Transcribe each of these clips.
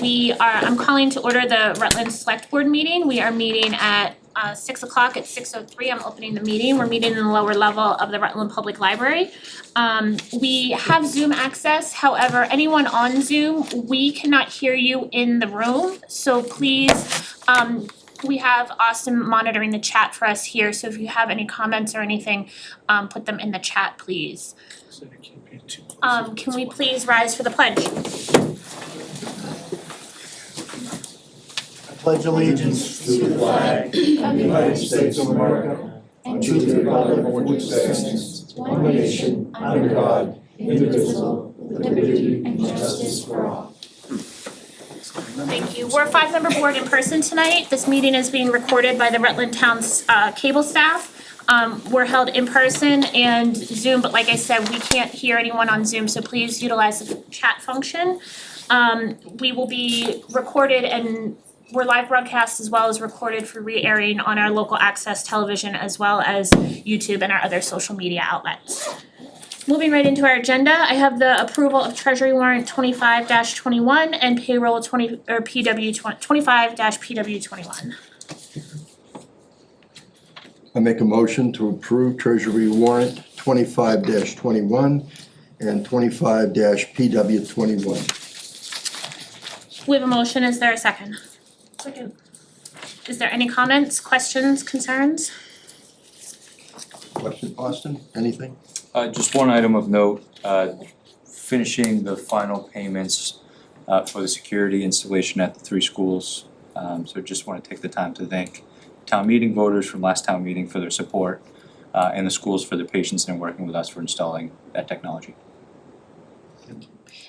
I'm calling to order the Rutland Select Board meeting. We are meeting at 6 o'clock at 6:03. I'm opening the meeting. We're meeting in the lower level of the Rutland Public Library. We have Zoom access, however, anyone on Zoom, we cannot hear you in the room. So please, we have Austin monitoring the chat for us here, so if you have any comments or anything, put them in the chat, please. Can we please rise for the pledge? Pledge allegiance to the flag of the United States of America and to the republic for which it stands, one nation, under God, indivisible, with liberty and justice for all. Thank you. We're a 5-member board in person tonight. This meeting is being recorded by the Rutland Town's cable staff. We're held in person and Zoom, but like I said, we can't hear anyone on Zoom, so please utilize the chat function. We will be recorded and we're live broadcast as well as recorded for re-airing on our local access television as well as YouTube and our other social media outlets. Moving right into our agenda, I have the approval of Treasury Warrant 25-21 and payroll 25-PW21. I make a motion to approve Treasury Warrant 25-21 and 25-PW21. We have a motion, is there a second? Second. Is there any comments, questions, concerns? Question, Austin, anything? Just one item of note, finishing the final payments for the security installation at the 3 schools. So just wanna take the time to thank town meeting voters from last town meeting for their support, and the schools for their patience in working with us for installing that technology.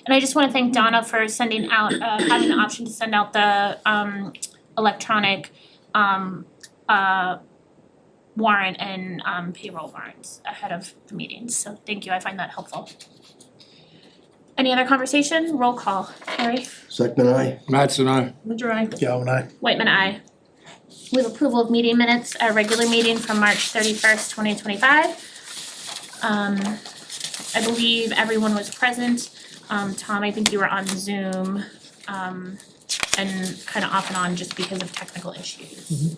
And I just wanna thank Donna for sending out, having the option to send out the electronic warrant and payroll warrants ahead of the meetings, so thank you, I find that helpful. Any other conversation? Roll call. Harry? Second, aye. Mattson, aye. Ledger, aye. Galvin, aye. Whitman, aye. We have approval of meeting minutes, our regular meeting from March 31st, 2025. I believe everyone was present. Tom, I think you were on Zoom, and kind of off and on just because of technical issues.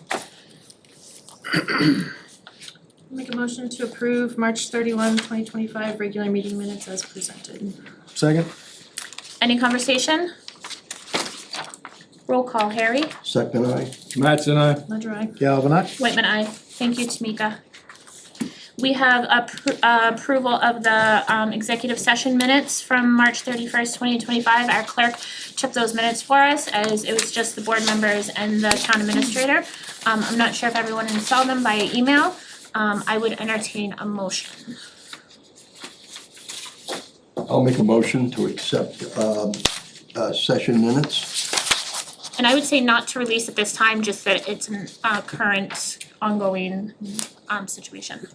Make a motion to approve March 31, 2025 regular meeting minutes as presented. Second? Any conversation? Roll call, Harry. Second, aye. Mattson, aye. Ledger, aye. Galvin, aye. Whitman, aye. Thank you, Tamika. We have approval of the executive session minutes from March 31st, 2025. Our clerk took those minutes for us as it was just the board members and the town administrator. I'm not sure if everyone saw them via email. I would entertain a motion. I'll make a motion to accept session minutes. And I would say not to release at this time, just that it's a current ongoing situation.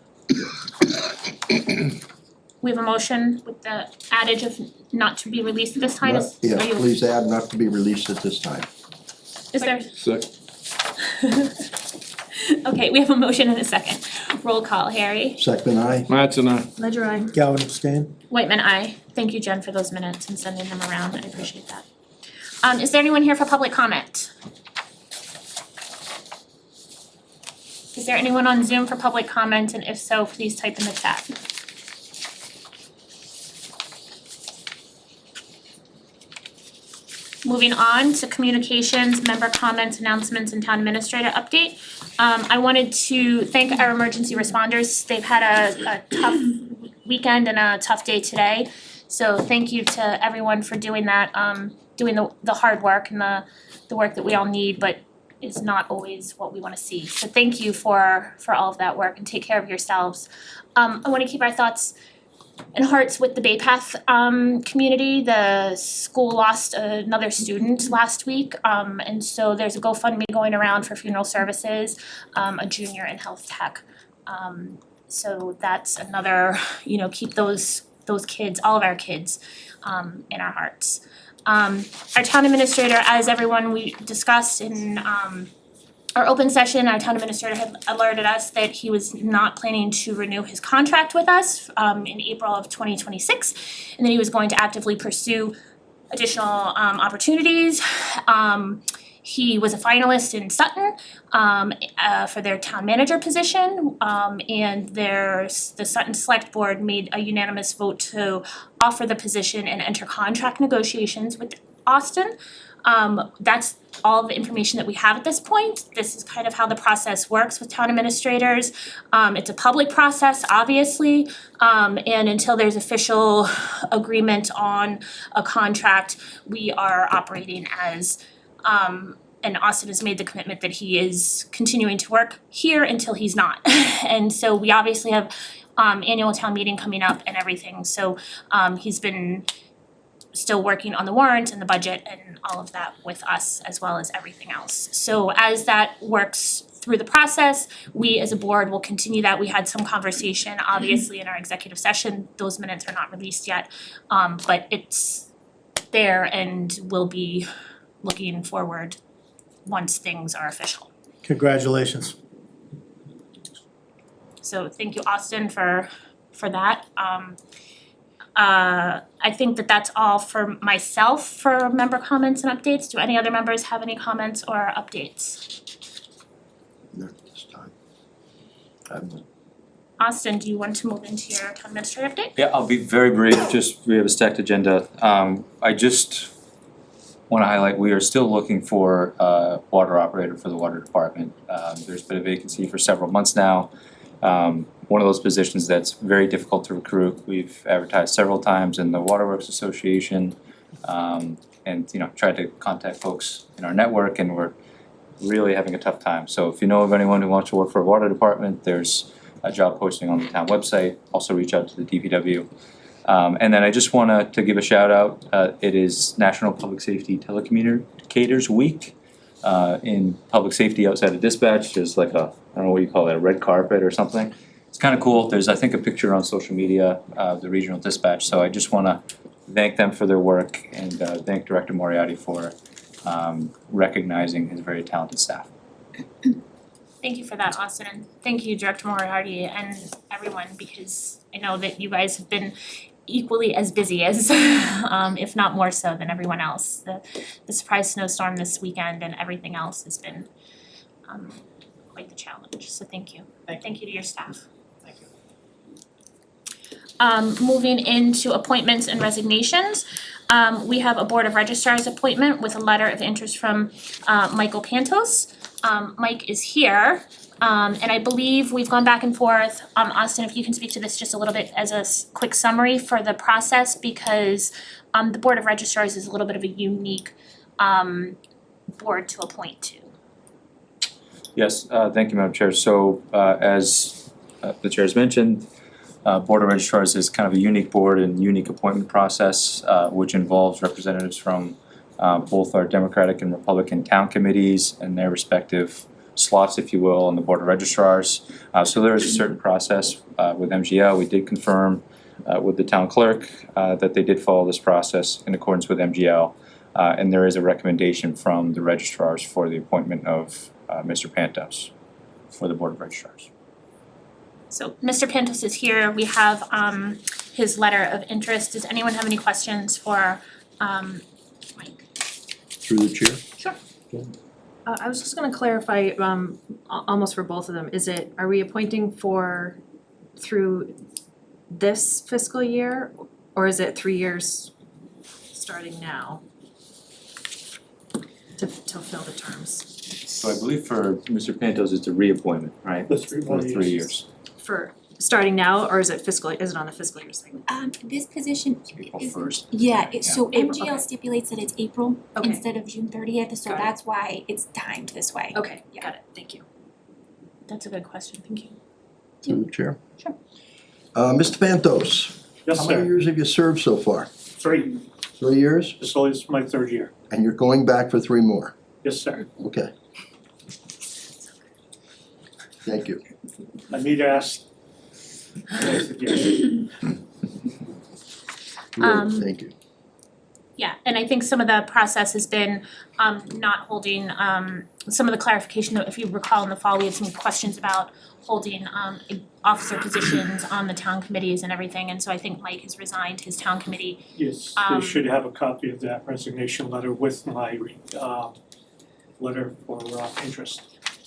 We have a motion with the adage of not to be released at this time. Yeah, Are you- please add not to be released at this time. Is there? Second. Okay, we have a motion and a second. Roll call, Harry. Second, aye. Mattson, aye. Ledger, aye. Galvin, abstain. Whitman, aye. Thank you, Jen, for those minutes and sending them around. I appreciate that. Is there anyone here for public comment? Is there anyone on Zoom for public comment? And if so, please type in the chat. Moving on to communications, member comments, announcements, and town administrator update. I wanted to thank our emergency responders. They've had a tough weekend and a tough day today. So thank you to everyone for doing that, doing the hard work and the work that we all need, but is not always what we wanna see. So thank you for all of that work and take care of yourselves. I wanna keep our thoughts and hearts with the Bay Path community. The school lost another student last week, and so there's a GoFundMe going around for funeral services, a junior in health tech. So that's another, keep those kids, all of our kids, in our hearts. Our town administrator, as everyone we discussed in our open session, our town administrator had alerted us that he was not planning to renew his contract with us in April of 2026, and that he was going to actively pursue additional opportunities. He was a finalist in Sutton for their town manager position. And the Sutton Select Board made a unanimous vote to offer the position and enter contract negotiations with Austin. That's all the information that we have at this point. This is kind of how the process works with town administrators. It's a public process, obviously, and until there's official agreement on a contract, we are operating as and Austin has made the commitment that he is continuing to work here until he's not. And so we obviously have annual town meeting coming up and everything, so he's been still working on the warrant and the budget and all of that with us as well as everything else. So as that works through the process, we as a board will continue that. We had some conversation obviously in our executive session. Those minutes are not released yet, but it's there and we'll be looking forward once things are official. Congratulations. So thank you, Austin, for that. I think that that's all for myself for member comments and updates. Do any other members have any comments or updates? No, this time. Austin, do you want to move into your town administrator update? Yeah, I'll be very brief, we have a stacked agenda. I just wanna highlight, we are still looking for a water operator for the water department. There's been a vacancy for several months now. One of those positions that's very difficult to recruit. We've advertised several times in the Waterworks Association, and tried to contact folks in our network, and we're really having a tough time. So if you know of anyone who wants to work for a water department, there's a job posting on the town website. Also reach out to the DPW. And then I just wanna to give a shout out. It is National Public Safety Telecommunicators Week. In public safety outside of dispatch, there's like I don't know what you call it, a red carpet or something. It's kind of cool. There's, I think, a picture on social media of the regional dispatch. So I just want to thank them for their work and thank Director Moriarty for recognizing his very talented staff. Thank you for that, Austin, and thank you, Director Moriarty, and everyone, because I know that you guys have been equally as busy as, if not more so than everyone else. The surprise snowstorm this weekend and everything else has been quite the challenge, so thank you. Thank you to your staff. Thank you. Moving into appointments and resignations, we have a Board of Registrars appointment with a letter of interest from Michael Pantos. Mike is here, and I believe we've gone back and forth. Austin, if you can speak to this just a little bit as a quick summary for the process, because the Board of Registrars is a little bit of a unique board to appoint to. Yes, thank you, Madam Chair. So as the Chair has mentioned, Board of Registrars is kind of a unique board and unique appointment process, which involves representatives from both our Democratic and Republican town committees and their respective slots, if you will, on the Board of Registrars. So there is a certain process with MGL. We did confirm with the town clerk that they did follow this process in accordance with MGL. And there is a recommendation from the registrars for the appointment of Mr. Pantos for the Board of Registrars. So Mr. Pantos is here. We have his letter of interest. Does anyone have any questions for Mike? Through the chair? Sure. I was just gonna clarify, almost for both of them, are we appointing through this fiscal year, or is it 3 years starting now? To fill the terms, So I believe for Mr. Pantos, it's a reappointment, right? The 3 more For 3 years. years. for starting now, or is it on the fiscal year segment? This position April is, 1st. so April, MGL okay. stipulates that it's April Okay. instead of June 30th, so Got it. that's why it's timed this way. Okay, Yeah. got it, thank you. That's a good question. Thank you. Through the chair? Sure. Mr. Pantos, Yes, how many sir. years have you served so far? 3. 3 years? This is my 3rd year. And you're going back for 3 more? Yes, sir. Okay. Thank you. I need to ask. Yes, again. Um, Thank you. Yeah, and I think some of the process has been not holding some of the clarification, if you recall in the fall, we had some questions about holding officer positions on the town committees and everything, and so I think Mike has resigned his town committee. Yes, they should have a copy of that resignation letter with my letter for interest.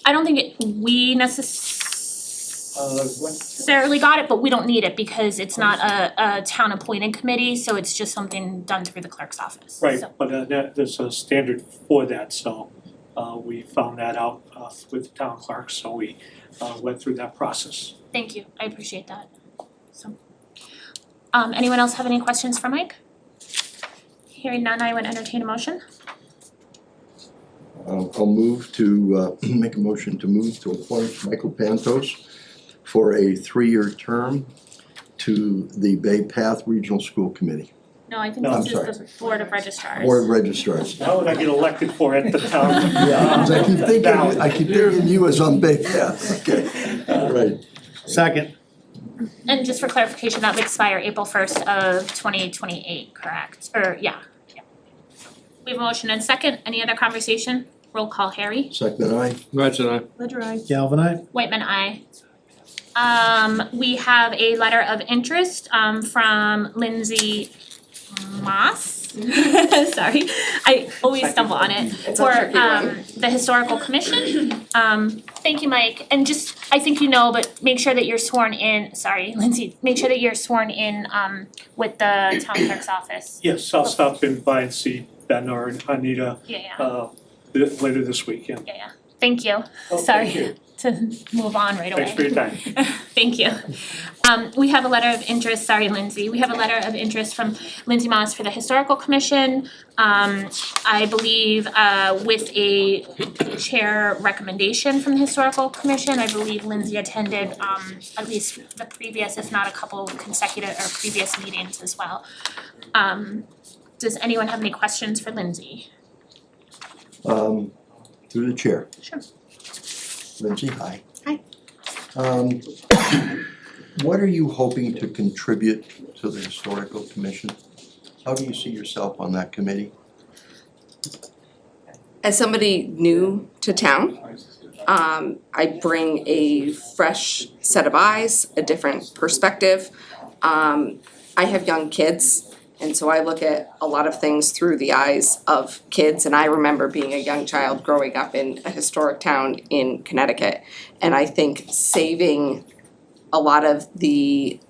I don't think we When, necessarily got it, but we don't need it because it's not a town appointed committee, so it's just something done through the clerk's office. right, So, but there's a standard for that, so we found that out with the town clerk, so we went through that process. thank you, I appreciate that. So, anyone else have any questions for Mike? Hearing none, I would entertain a motion. I'll move to, make a motion to move to appoint Michael Pantos for a 3-year term to the Bay Path Regional School Committee, No, I think No, this is the Board of Registrars. Board of Registrars. How would I get elected for it at the town? Yeah, 'cause I keep ballot? thinking you was on Bay Path, okay, all right. Second. And just for clarification, that would expire April 1st of 2028, correct? Or, yeah. We have a motion and second, any other conversation? Roll call, Harry. Second aye. Ledger I. Galvin, aye? Whitman, aye. We have a letter of interest from Lindsay Moss. Sorry, I always stumble on it. For the Historical Commission. Thank you, Mike, and just, I think you know, but make sure that you're sworn in, sorry, Lindsay, make sure that you're sworn in with the town clerk's office. Yes, I'll stop in by and see Ben or Anita Yeah, later this week, yeah. yeah, thank you. Oh, Sorry. thank you. To move on right away. Thanks for your time. Thank you. We have a letter of interest, sorry Lindsay, we have a letter of interest from Lindsay Moss for the Historical Commission. I believe with a chair recommendation from the Historical Commission, I believe Lindsay attended at least the previous, if not a couple consecutive or previous meetings as well. Does anyone have any questions for Lindsay? Through the chair. Sure. Lindsay, hi. Hi. What are you hoping to contribute to the Historical Commission? How do you see yourself on that committee? As somebody new to town, I bring a fresh set of eyes, a different perspective. I have young kids, and so I look at a lot of things through the eyes of kids. And I remember being a young child growing up in a historic town in Connecticut. And I think saving a lot of the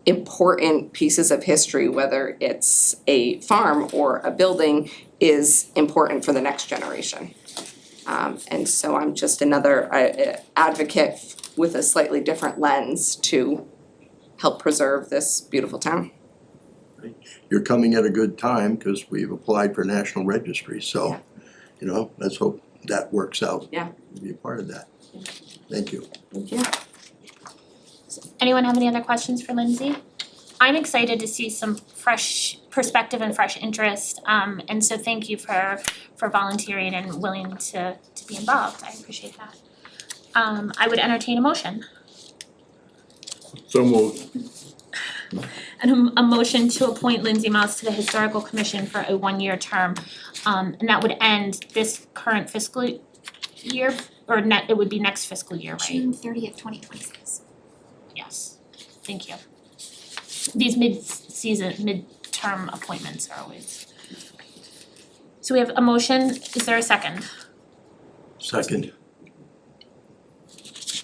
important pieces of history, whether it's a farm or a building, is important for the next generation. And so I'm just another advocate with a slightly different lens to help preserve this beautiful town. You're coming at a good time because we've applied for National Registry, so, you know, let's hope that works out. Yeah. Be a part of that. Thank you. Thank you. Anyone have any other questions for Lindsay? I'm excited to see some fresh perspective and fresh interest, and so thank you for volunteering and willing to be involved, I appreciate that. I would entertain a motion. So moved. And a motion to appoint Lindsay Mouse to the Historical Commission for a 1-year term, and that would end this current fiscal year, or it would be next fiscal year, right? June 30th, 2026. Yes, thank you. These mid-term appointments are always. So we have a motion, is there a second? Second.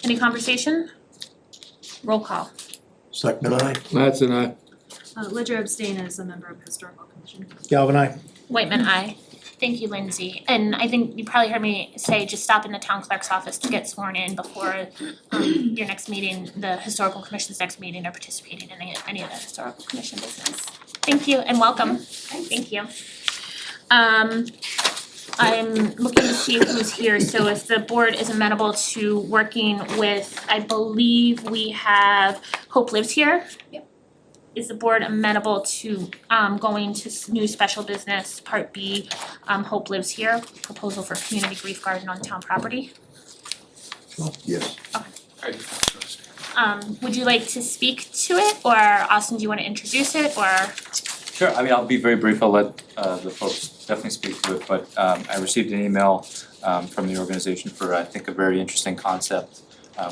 Any conversation? Roll call. Second aye. Mattson, aye. Ledger abstain as a member of Historical Commission. Galvin, aye? Whitman, aye. Thank you, Lindsay. And I think you probably heard me say just stop in the town clerk's office to get sworn in before your next meeting, the Historical Commission's next meeting, or participating in any of the Historical Commission business. Thank you and welcome. Thank you. I'm looking to see who's here, so if the board is amenable to working with, I believe we have Hope Lives here. Yep. Is the board amenable to going to new special business, part B, Hope Lives Here, proposal for community grief garden on town property? Yes. Would you like to speak to it, or Austin, do you wanna introduce it, or? Sure, I mean, I'll be very brief, I'll let the folks definitely speak to it, but I received an email from the organization for, I think, a very interesting concept,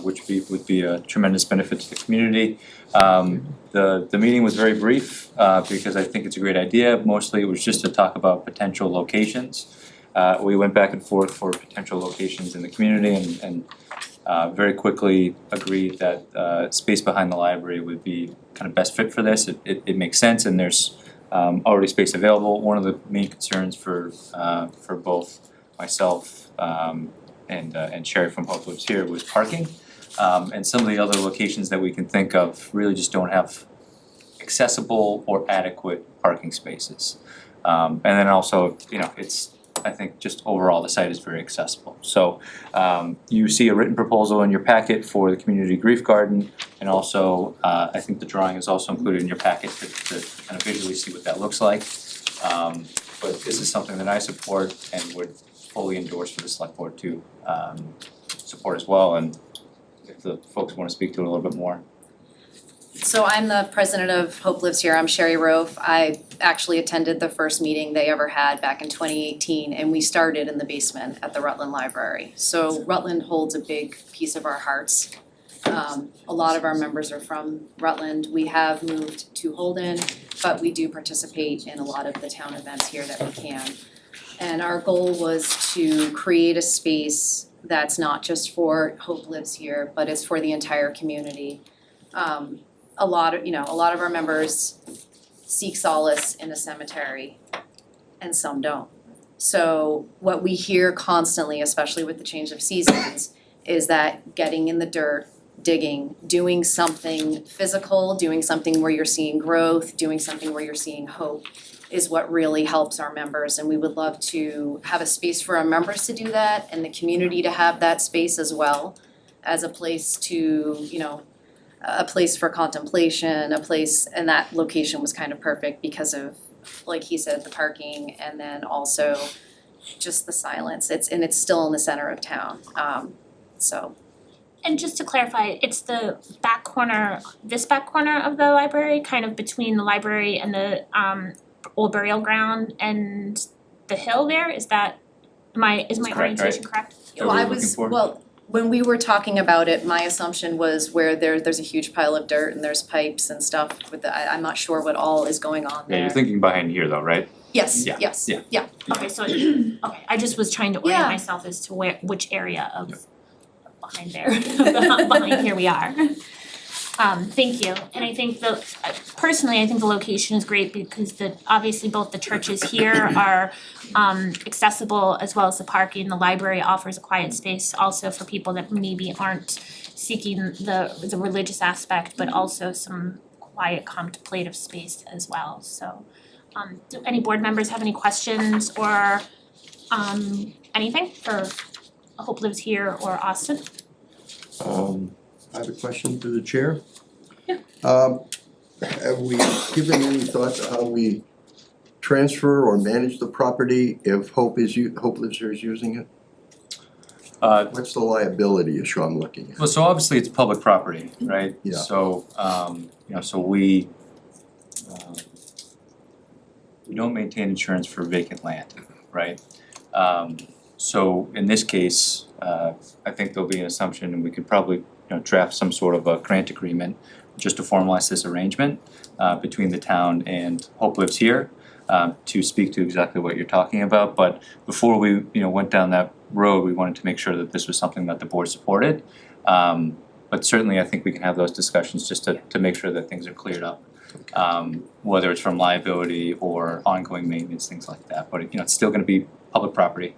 which would be a tremendous benefit to the community. The meeting was very brief, because I think it's a great idea, mostly it was just to talk about potential locations. We went back and forth for potential locations in the community and very quickly agreed that space behind the library would be kind of best fit for this. It makes sense and there's already space available. One of the main concerns for both myself and Sherry from Hope Lives Here was parking. And some of the other locations that we can think of really just don't have accessible or adequate parking spaces. And then also, you know, it's, I think just overall the site is very accessible. So you see a written proposal in your packet for the community grief garden, and also I think the drawing is also included in your packet to kind of visually see what that looks like. But this is something that I support and would fully endorse for the select board to support as well, and if the folks wanna speak to it a little bit more. So I'm the president of Hope Lives Here, I'm Sherry Rofe. I actually attended the first meeting they ever had back in 2018, and we started in the basement at the Rutland Library. So Rutland holds a big piece of our hearts. A lot of our members are from Rutland. We have moved to Holden, but we do participate in a lot of the town events here that we can. And our goal was to create a space that's not just for Hope Lives Here, but it's for the entire community. A lot of our members seek solace in a cemetery and some don't. So what we hear constantly, especially with the change of seasons, is that getting in the dirt, digging, doing something physical, doing something where you're seeing growth, doing something where you're seeing hope is what really helps our members, and we would love to have a space for our members to do that and the community to have that space as well as a place to, you know, a place for contemplation, a place, and that location was kind of perfect because of, like he said, the parking and then also just the silence. It's still in the center of town, so. And just to clarify, it's the back corner, this back corner of the library, kind of between the library and the old burial ground and the hill there, is that, is my That's correct, orientation right? correct? Is that what you're looking for? When we were talking about it, my assumption was where there's a huge pile of dirt and there's pipes and stuff with I'm not sure what all is going on there. Yeah, you're thinking behind here though, right? Yes, Yeah, yes, yeah. yeah. Okay, so, okay, I just was trying to orient Yeah. myself as to which area of behind there, behind here we are. Thank you, and I think personally, I think the location is great because obviously both the churches here are accessible as well as the parking. The library offers a quiet space also for people that maybe aren't seeking the religious aspect, but also some quiet contemplative space as well, so. Do any board members have any questions or anything for Hope Lives Here or Austin? I have a question to the chair. Yeah. Have we given any thought to how we transfer or manage the property if Hope Lives Here is using it? What's the liability issue I'm looking at? Well, so obviously it's public property, right? Yeah. So, so we don't maintain insurance for vacant land, right? So in this case, I think there'll be an assumption, and we could probably, draft some sort of a grant agreement just to formalize this arrangement between the town and Hope Lives Here to speak to exactly what you're talking about. But before we, went down that road, we wanted to make sure that this was something that the board supported. But certainly, I think we can have those discussions just to make sure that things are cleared up. Whether it's from liability or ongoing maintenance, things like that. But it's still gonna be public property,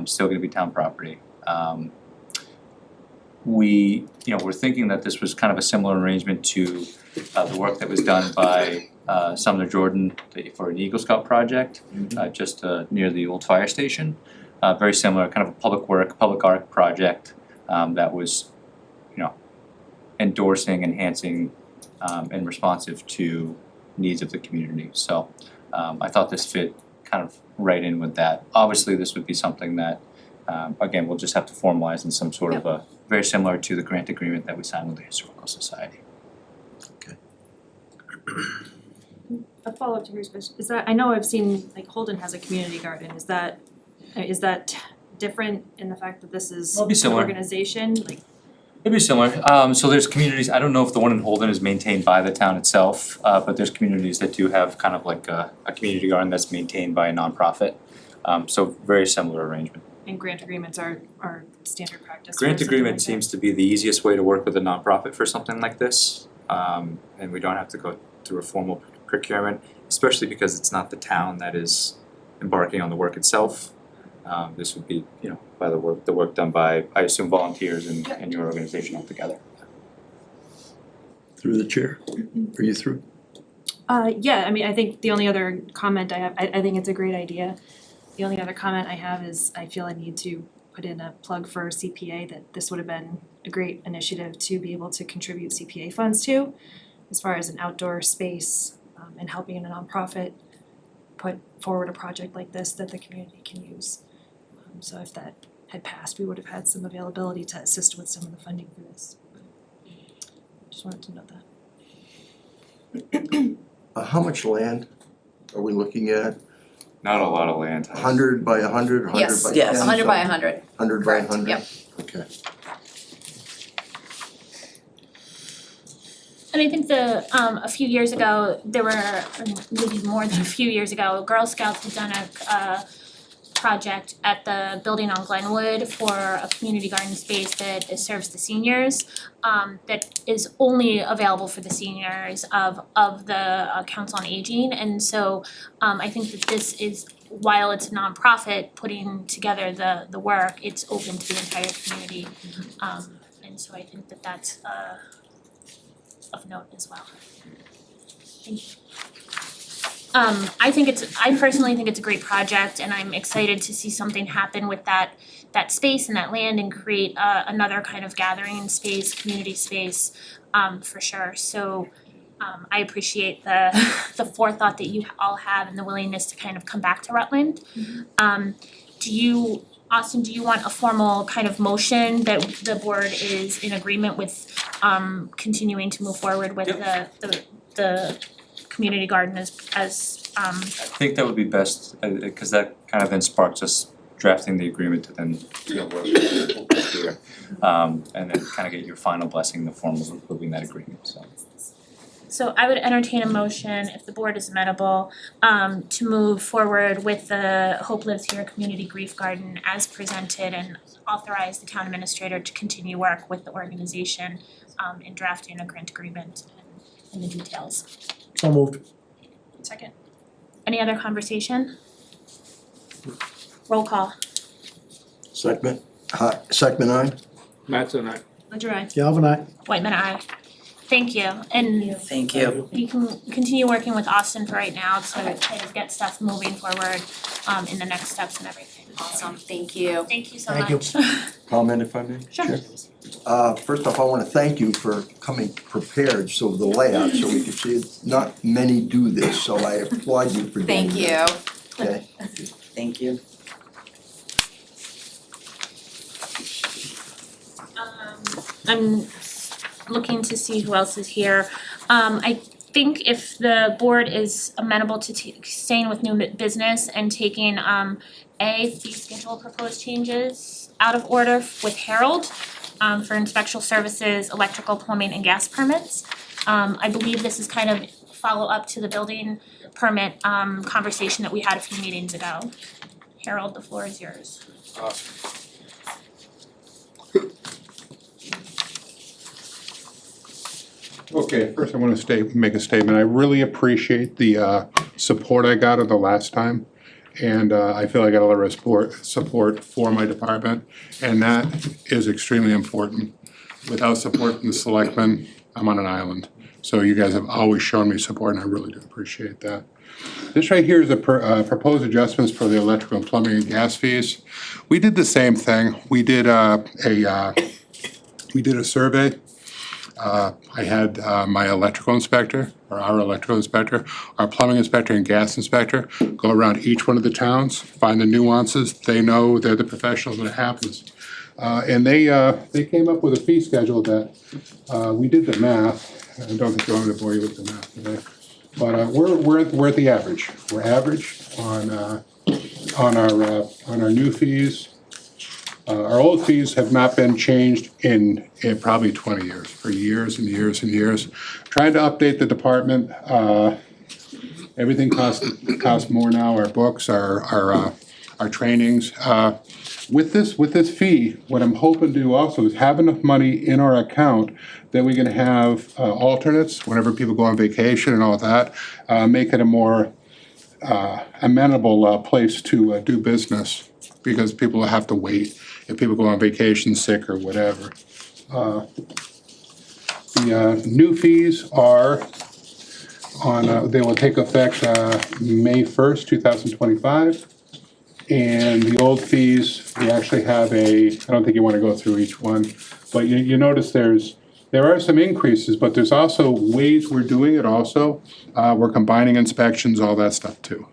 still gonna be town property. We're thinking that this was kind of a similar arrangement to the work that was done by Sumner Jordan for an Eagle Scout project, just near the old fire station. Very similar, kind of a public art project that was, endorsing, enhancing, and responsive to needs of the community. So I thought this fit kind of right in with that. Obviously, this would be something that, again, we'll just have to formalize in some sort of a, very similar to the grant agreement that we signed with the Historical Society. A follow-up to Bruce, is that, I know I've seen, like Holden has a community garden, is that different in the fact that this is It'll be an similar. organization, like, It'd be similar, so there's communities, I don't know if the one in Holden is maintained by the town itself, but there's communities that do have kind of like a community garden that's maintained by a nonprofit. So very similar arrangement. and grant agreements are standard practice for Grant something agreement like that? seems to be the easiest way to work with a nonprofit for something like this. And we don't have to go through a formal procurement, especially because it's not the town that is embarking on the work itself. This would be, by the work done by, I assume, volunteers and your organization altogether. Through the chair, are you through? Yeah, I mean, I think the only other comment I have, I think it's a great idea. The only other comment I have is I feel I need to put in a plug for CPA, that this would have been a great initiative to be able to contribute CPA funds to, as far as an outdoor space, and helping a nonprofit put forward a project like this that the community can use. So if that had passed, we would have had some availability to assist with some of the funding for this. Just wanted to note that. How much land are we looking at? Not a lot of land. 100 by 100, 100 by 10? Yes, Yes. 100 by 100. 100 by Correct, 100? yep. Okay. And I think a few years ago, there were, maybe more than a few years ago, Girl Scouts had done a project at the building on Glenwood for a community garden space that serves the seniors, that is only available for the seniors of the Council on Aging. And so I think that this is, while it's a nonprofit putting together the work, it's open to the entire community. And so I think that that's of note as well. Thank you. I personally think it's a great project, and I'm excited to see something happen with that space and that land and create another kind of gathering space, community space, for sure. So I appreciate the forethought that you all have and the willingness to kind of come back to Rutland. Austin, do you want a formal kind of motion that the board is in agreement with continuing to move forward with the community garden as I think that would be best, cause that kind of then sparks us drafting the agreement to then, work here. And then kind of get your final blessing in the form of approving that agreement, so. So I would entertain a motion, if the board is amenable, to move forward with the Hope Lives Here Community Grief Garden as presented, and authorize the town administrator to continue work with the organization in drafting a grant agreement and the details. So moved. Second. Any other conversation? Roll call. Second aye? Mattson, aye. Ledger I. Galvin aye. Whitman I. Thank you, and Thank you. you can continue working with Austin for right now to kind of get stuff moving forward in the next steps and everything. Awesome, thank you. Thank you so Thank you. much. Comment if I may? Sure. First off, I wanna thank you for coming prepared, so the layout, so we can see it. Not many do this, so I applaud you for doing Thank you. that. Okay, Thank you. I'm looking to see who else is here. I think if the board is amenable to staying with new business and taking fee schedule proposed changes out of order with Harold for inspection services, electrical, plumbing, and gas permits. I believe this is kind of follow up to the building permit conversation that we had a few meetings ago. Harold, the floor is yours. Okay, first I want to make a statement. I really appreciate the support I got at the last time. And I feel I got a lot of support for my department, and that is extremely important. Without support from the selectmen, I'm on an island. So you guys have always shown me support, and I really do appreciate that. This right here is a proposed adjustments for the electrical and plumbing and gas fees. We did the same thing. We did a survey. I had my electrical inspector, or our electrical inspector, our plumbing inspector and gas inspector go around each one of the towns, find the nuances. They know, they're the professionals when it happens. And they came up with a fee schedule that, we did the math. I don't think you want me to bore you with the math today. But we're at the average. We're average on our new fees. Our old fees have not been changed in probably 20 years, for years and years and years. Trying to update the department, everything costs more now, our books, our trainings. With this fee, what I'm hoping to do also is have enough money in our account that we can have alternates whenever people go on vacation and all that, make it a more amenable place to do business, because people have to wait if people go on vacation, sick or whatever. The new fees are they will take effect May 1st, 2025. And the old fees, we actually have I don't think you want to go through each one, but you notice there are some increases, but there's also ways we're doing it also. We're combining inspections, all that stuff too.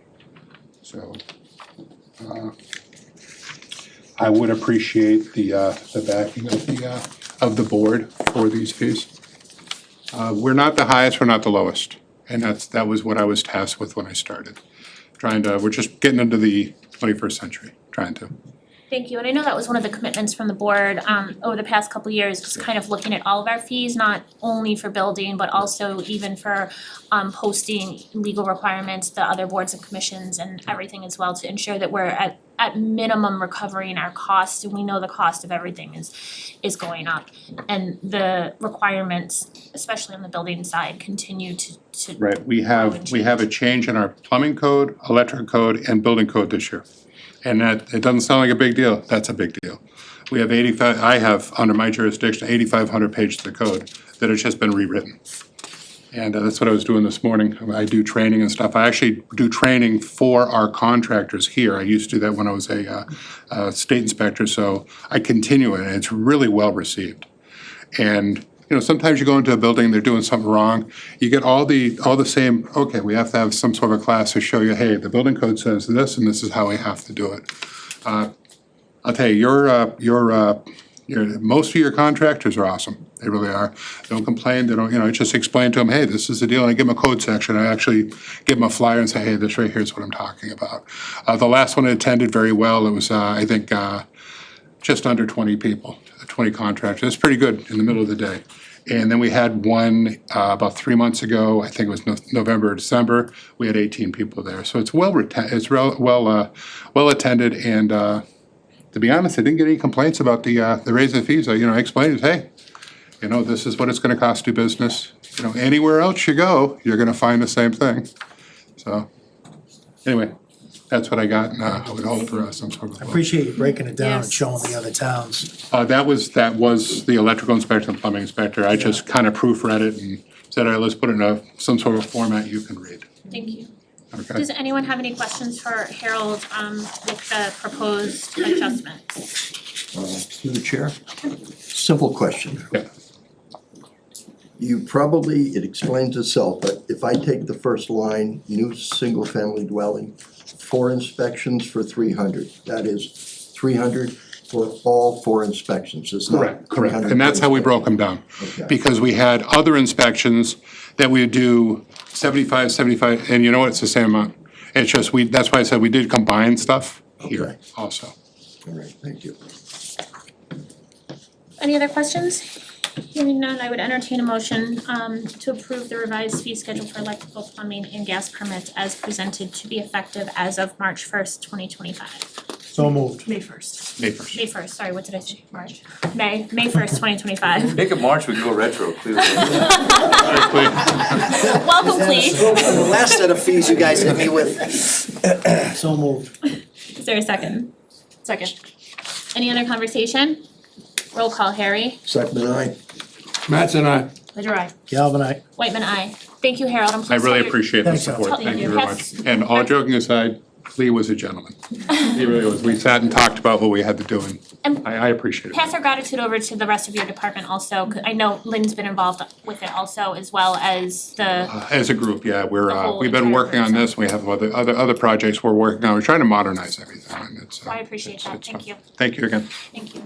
So I would appreciate the backing of the board for these fees. We're not the highest, we're not the lowest, and that was what I was tasked with when I started. We're just getting into the 21st century, trying to. Thank you, and I know that was one of the commitments from the board over the past couple of years, just kind of looking at all of our fees, not only for building, but also even for posting legal requirements, the other boards and commissions and everything as well, to ensure that we're at minimum recovering our costs, and we know the cost of everything is going up. And the requirements, especially on the building side, continue to Right, we have a change in our plumbing code, electric code, and building code this year. And that, it doesn't sound like a big deal, that's a big deal. We have I have, under my jurisdiction, 8,500 pages of code that has just been rewritten. And that's what I was doing this morning. I do training and stuff. I actually do training for our contractors here. I used to do that when I was a state inspector, so I continue it, and it's really well received. And sometimes you go into a building, they're doing something wrong. You get all the same, okay, we have to have some sort of class to show you, hey, the building code says this, and this is how we have to do it. I'll tell you, most of your contractors are awesome. They really are. They don't complain. They don't, I just explain to them, hey, this is the deal. And I give them a code section. I actually give them a flyer and say, hey, this right here is what I'm talking about. The last one attended very well. It was, I think, just under 20 people, 20 contractors. It's pretty good in the middle of the day. And then we had one about 3 months ago. I think it was November or December. We had 18 people there. So it's well attended. And to be honest, I didn't get any complaints about the raise in fees. I explained it, hey, this is what it's going to cost to do business. Anywhere else you go, you're going to find the same thing. So anyway, that's what I got, and I would hope for some sort of. I appreciate you breaking it down and Yes. showing the other towns. That was the electrical inspector and plumbing inspector. I just kind of proofread it and said, all right, let's put it in some sort of format you can read. Thank you. Okay. Does anyone have any questions for Harold with the proposed adjustments? Through the chair, simple question. Yeah. It explains itself, but if I take the first line, new single-family dwelling, 4 inspections for 300, that is 300 for all 4 inspections, it's not 300. And that's how we broke them down. Okay. Because we had other inspections that we would do 75, and you know what, it's the same amount. It's just, that's why I said we did combine stuff here Okay. also. All right, thank you. Any other questions? Hearing none, I would entertain a motion to approve the revised fee schedule for electrical, plumbing, and gas permits as presented to be effective as of March 1st, 2025. So moved. May 1st. May 1st. May 1st, sorry, what did I say? March? May 1st, 2025. Make it March, we can go retro, clearly. Welcome, please. The last set of fees you guys hit me with. So moved. Is there a second? Second. Any other conversation? Roll call, Harry. Second, aye. Mattson, aye. Ledger, aye. Galvin, aye. Whitman, aye. Thank you, Harold, I'm I pleased to really hear- appreciate the Thanks, support, Thank thank you you. very Yes. much. And all joking aside, Lee was a gentleman. He really was. We sat and talked about what we had to do, and And I appreciate it. pass our gratitude over to the rest of your department also, 'cause I know Lynn's been involved with it also, as well as the, As a group, yeah, The whole we've been entire working on this, we have other projects we're working on, we're trying to modernize everything, and it's. I appreciate that, it's thank fun. you, Thank you again. thank you.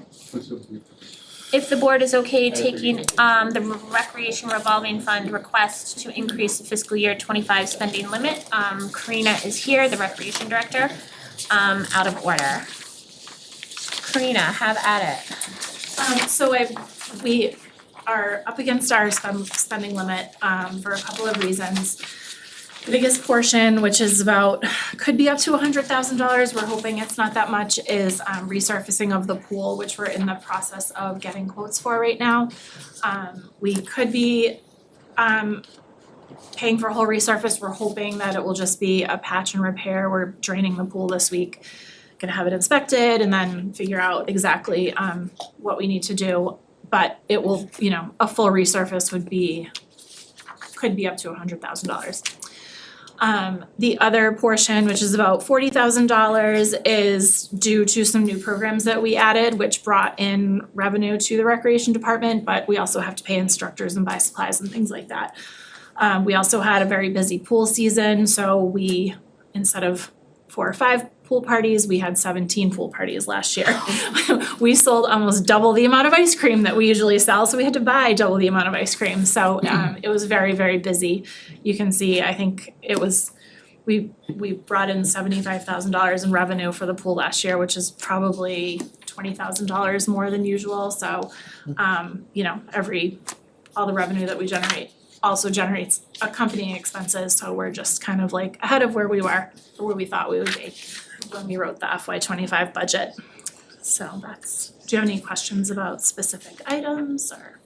if the board is okay taking the recreation revolving fund request to increase the fiscal year 25 spending limit. Karina is here, the recreation director, out of order. Karina, have at it. We are up against our spending limit for a couple of reasons. The biggest portion, which is could be up to $100,000, we're hoping it's not that much, is resurfacing of the pool, which we're in the process of getting quotes for right now. We could be paying for a whole resurface, we're hoping that it will just be a patch and repair. We're draining the pool this week, gonna have it inspected and then figure out exactly what we need to do. But it will, a full resurface could be up to $100,000. The other portion, which is about $40,000, is due to some new programs that we added, which brought in revenue to the recreation department, but we also have to pay instructors and buy supplies and things like that. We also had a very busy pool season, so we, instead of 4 or 5 pool parties, we had 17 pool parties last year. We sold almost double the amount of ice cream that we usually sell, so we had to buy double the amount of ice cream. So it was very, very busy. You can see, I think it was, we brought in $75,000 in revenue for the pool last year, which is probably $20,000 more than usual. So, all the revenue that we generate also generates accompanying expenses, so we're just kind of like ahead of where we were, or where we thought we would be when we wrote the FY25 budget. So do you have any questions about specific items or?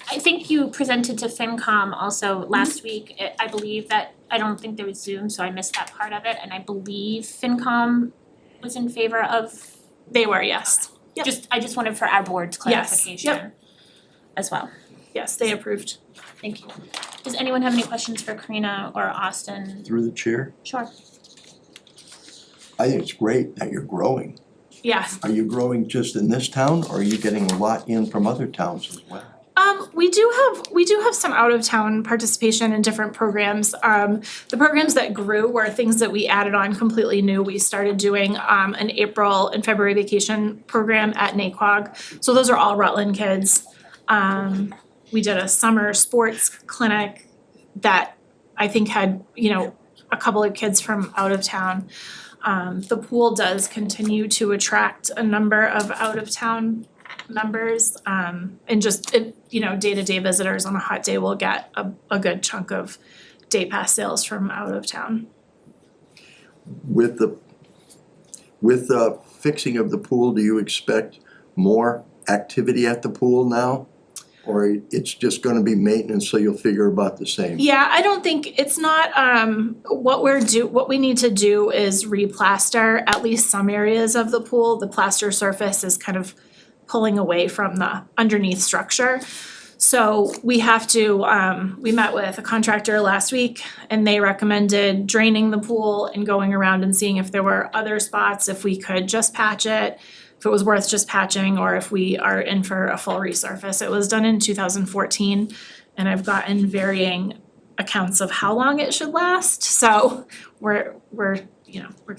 I think you presented to FinCom also last week. I believe that, I don't think there was Zoom, so I missed that part of it, and I believe FinCom was in favor of. They were, yes. Yep. I just wanted for our board's clarification as well. Yes, they approved. Thank you. Does anyone have any questions for Karina or Austin? Through the chair, Sure. I think it's great that you're growing. Yes. Are you growing just in this town, or are you getting a lot in from other towns as well? We do have some out of town participation in different programs. The programs that grew were things that we added on completely new. We started doing an April and February vacation program at Naquag. So those are all Rutland kids. We did a summer sports clinic that I think had, a couple of kids from out of town. The pool does continue to attract a number of out of town members, and just, day-to-day visitors on a hot day will get a good chunk of day pass sales from out of town. With the fixing of the pool, do you expect more activity at the pool now? Or it's just gonna be maintenance, so you'll figure about the same? Yeah, I don't think, it's not, what we need to do is replaster at least some areas of the pool. The plaster surface is kind of pulling away from the underneath structure. So we have to, we met with a contractor last week and they recommended draining the pool and going around and seeing if there were other spots, if we could just patch it, if it was worth just patching, or if we are in for a full resurface. It was done in 2014 and I've gotten varying accounts of how long it should last. So we're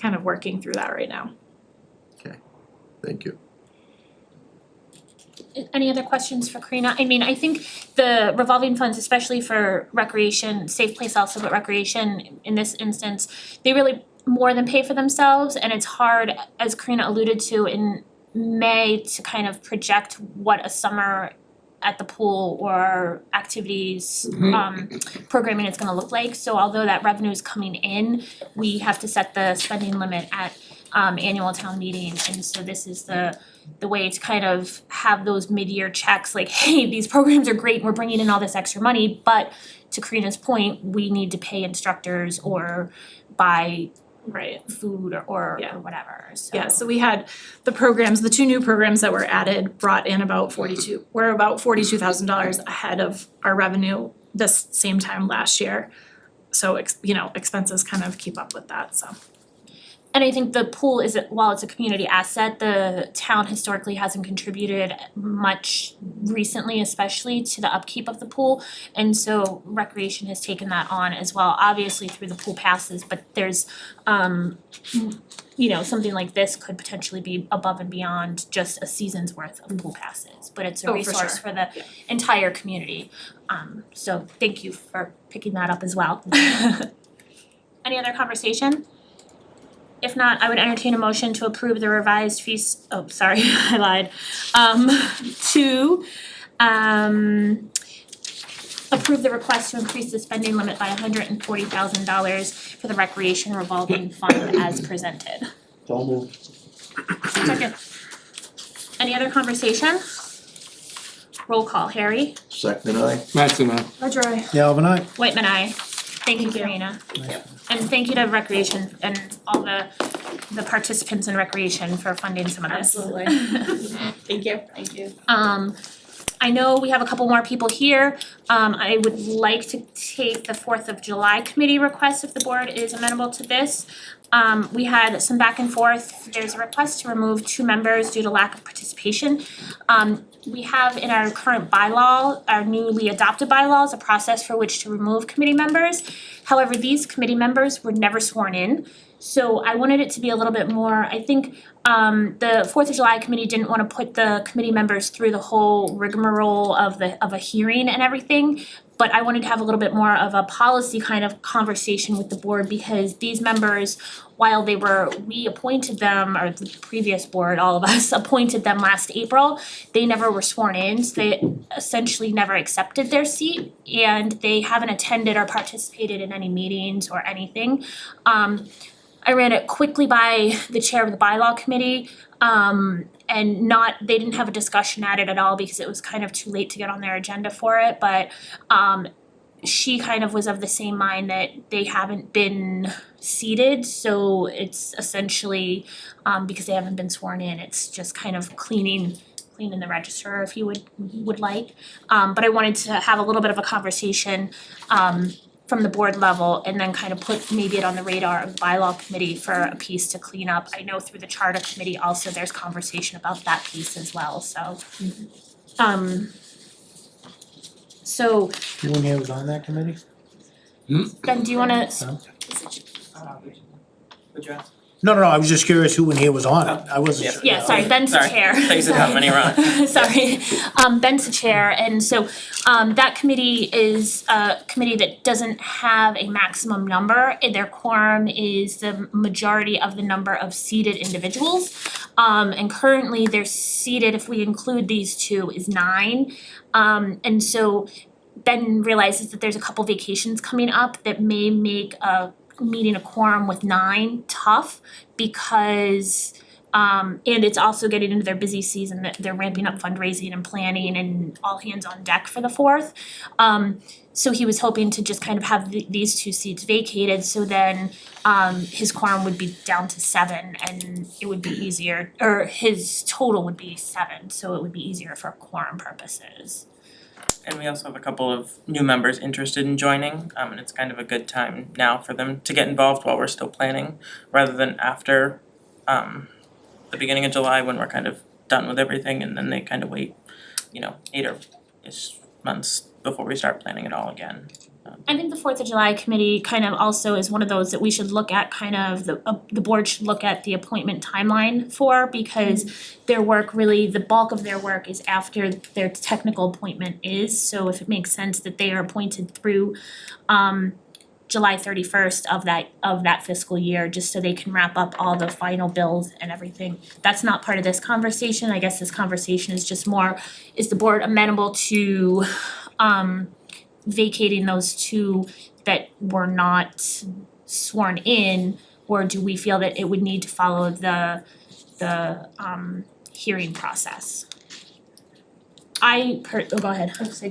kind of working through that right now. Okay, thank you. Any other questions for Karina? I mean, I think the revolving funds, especially for recreation, Safe Place also, but recreation in this instance, they really more than pay for themselves, and it's hard, as Karina alluded to in May, to kind of project what a summer at the pool or activities programming is gonna look like. So although that revenue is coming in, we have to set the spending limit at annual town meeting, and so this is the way to kind of have those mid-year checks, like, hey, these programs are great, we're bringing in all this extra money, but to Karina's point, we need to pay instructors or buy food or whatever, so. Yeah, so we had the programs, the 2 new programs that were added brought in about $42,000 ahead of our revenue this same time last year. So, expenses kind of keep up with that, so. And I think the pool is, while it's a community asset, the town historically hasn't contributed much recently, especially to the upkeep of the pool. And so recreation has taken that on as well, obviously through the pool passes, but there's something like this could potentially be above and beyond just a season's worth of pool passes, but it's a Oh, for resource sure. for the entire community. So thank you for picking that up as well. Any other conversation? If not, I would entertain a motion to approve the revised fees, I lied. To approve the request to increase the spending limit by $140,000 for the recreation revolving fund as presented. So moved. Second. Any other conversation? Roll call, Harry. Second I. Mattson, aye. Ledger I. Galvin, aye. Whitman, aye. Thank you, Karina. And thank you to Recreation and all the participants in Recreation for funding some of this. Absolutely. Thank you. Thank you. I know we have a couple more people here. I would like to take the 4th of July committee request if the board is amenable to this. We had some back and forth. There's a request to remove 2 members due to lack of participation. We have in our current bylaw, our newly adopted bylaws, a process for which to remove committee members. However, these committee members were never sworn in. So I wanted it to be a little bit more, I think the 4th of July committee didn't wanna put the committee members through the whole rigmarole of a hearing and everything. But I wanted to have a little bit more of a policy kind of conversation with the board because these members, while we appointed them, or the previous board, all of us appointed them last April, they never were sworn in, so they essentially never accepted their seat and they haven't attended or participated in any meetings or anything. I ran it quickly by the chair of the bylaw committee, and they didn't have a discussion at it at all because it was kind of too late to get on their agenda for it, but she kind of was of the same mind that they haven't been seated, so it's essentially because they haven't been sworn in, it's just kind of cleaning the register if you would like. But I wanted to have a little bit of a conversation from the board level and then kind of put maybe it on the radar of the bylaw committee for a piece to clean up. I know through the charter committee also there's conversation about that piece as well, so. So You and he was on that committee? Ben, do you wanna, No, I was just curious who in here was on it. I wasn't sure. yeah, sorry, Ben's the chair. Thought you said how many were on it. Sorry, Ben's the chair, and so that committee is a committee that doesn't have a maximum number. Their quorum is the majority of the number of seated individuals. And currently they're seated, if we include these 2, is 9. And so Ben realizes that there's a couple vacations coming up that may make meeting a quorum with 9 tough because and it's also getting into their busy season that they're ramping up fundraising and planning and all hands on deck for the 4th. So he was hoping to just kind of have these 2 seats vacated, so then his quorum would be down to 7 and it would be easier, or his total would be 7, so it would be easier for quorum purposes. And we also have a couple of new members interested in joining, and it's kind of a good time now for them to get involved while we're still planning, rather than after the beginning of July when we're kind of done with everything and then they kind of wait, 8 or ish months before we start planning it all again. I think the 4th of July committee kind of also is one of those that we should look at kind of, the board should look at the appointment timeline for, because their work really, the bulk of their work is after their technical appointment is, so if it makes sense that they are appointed through July 31st of that fiscal year, just so they can wrap up all the final bills and everything. That's not part of this conversation, I guess this conversation is just more, is the board amenable to vacating those 2 that were not sworn in, or do we feel that it would need to follow the hearing process? Go ahead. I would say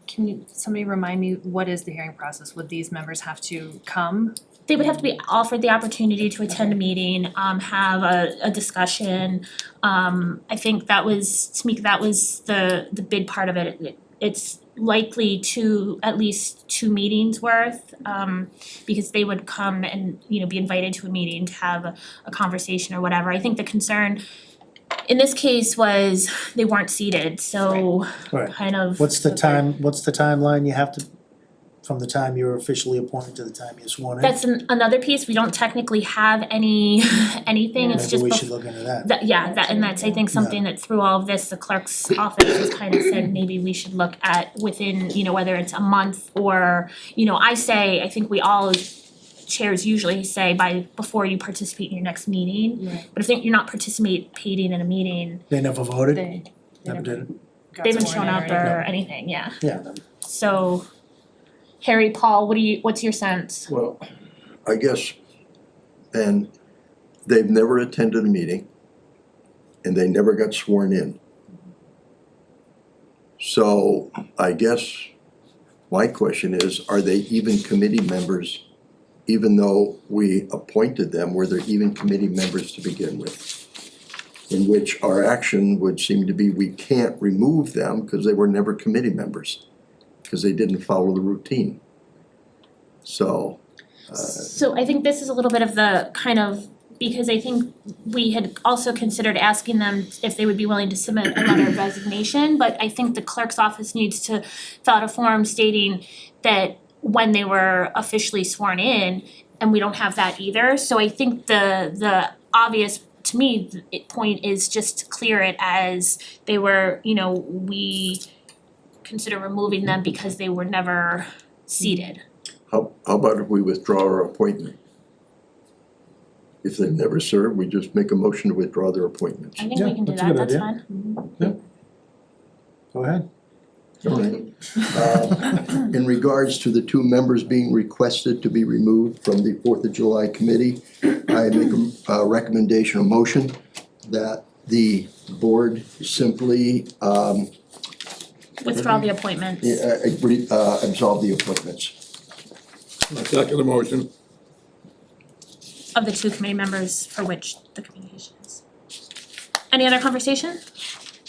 can somebody remind me, what is the hearing process? Would these members have to come? They would have to be offered the opportunity to attend a meeting, have a discussion. I think that was, Tamika, that was the big part of it. It's likely to at least 2 meetings worth, because they would come and, be invited to a meeting to have a conversation or whatever. I think the concern in this case was they weren't seated, so Right. kind of. What's the timeline you have to, from the time you're officially appointed to the time you're sworn in? That's another piece, we don't technically have anything, it's just. Maybe we should look into that. That's I think something that through all of this, the clerk's office has kind of said, maybe we should look at within, whether it's a month or, I think we all, chairs usually say before you participate in your next meeting. Right. But if you're not participating in a meeting, They never voted? They Never did it? they haven't shown up or anything, yeah. Yeah. So, Harry, Paul, what's your sense? Well, I guess, and they've never attended a meeting and they never got sworn in. So I guess my question is, are they even committee members? Even though we appointed them, were they even committee members to begin with? In which our action would seem to be, we can't remove them because they were never committee members, because they didn't follow the routine. So, So I think this is a little bit of the kind of, because I think we had also considered asking them if they would be willing to submit a letter of resignation, but I think the clerk's office needs to fill out a form stating that when they were officially sworn in, and we don't have that either. So I think the obvious, to me, point is just to clear it as they were, we consider removing them because they were never seated. how about if we withdraw our appointment? If they've never served, we just make a motion to withdraw their appointments. I think Yeah, we can do that's a that, good that's idea. fine. Go ahead. Alright. In regards to the 2 members being requested to be removed from the 4th of July committee, I make a recommendation, a motion, that the board simply Withdraw the appointments. absolve the appointments. I second the motion. Of the 2 committee members for which the communication is. Any other conversation?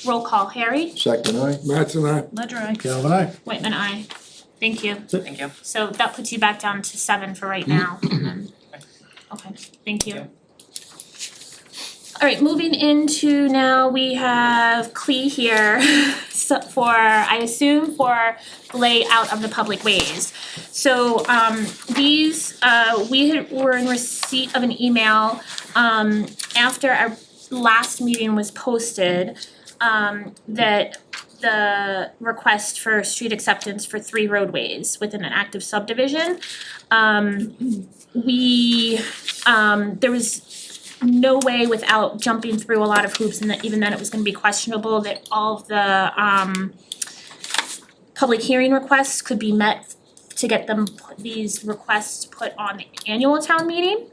Roll call, Harry, Second, aye? Mattson, aye. Ledger, I. Calvin, aye. Whitman, aye. Thank you. Thank you. So that puts you back down to 7 for right now. Okay, thank you. Alright, moving into now, we have Clee here for, I assume, for the layout of the public ways. So these, were in receipt of an email after our last meeting was posted, that the request for street acceptance for 3 roadways within an active subdivision. There was no way without jumping through a lot of hoops, and that even then it was gonna be questionable that all of the public hearing requests could be met to get them, these requests put on the annual town meeting.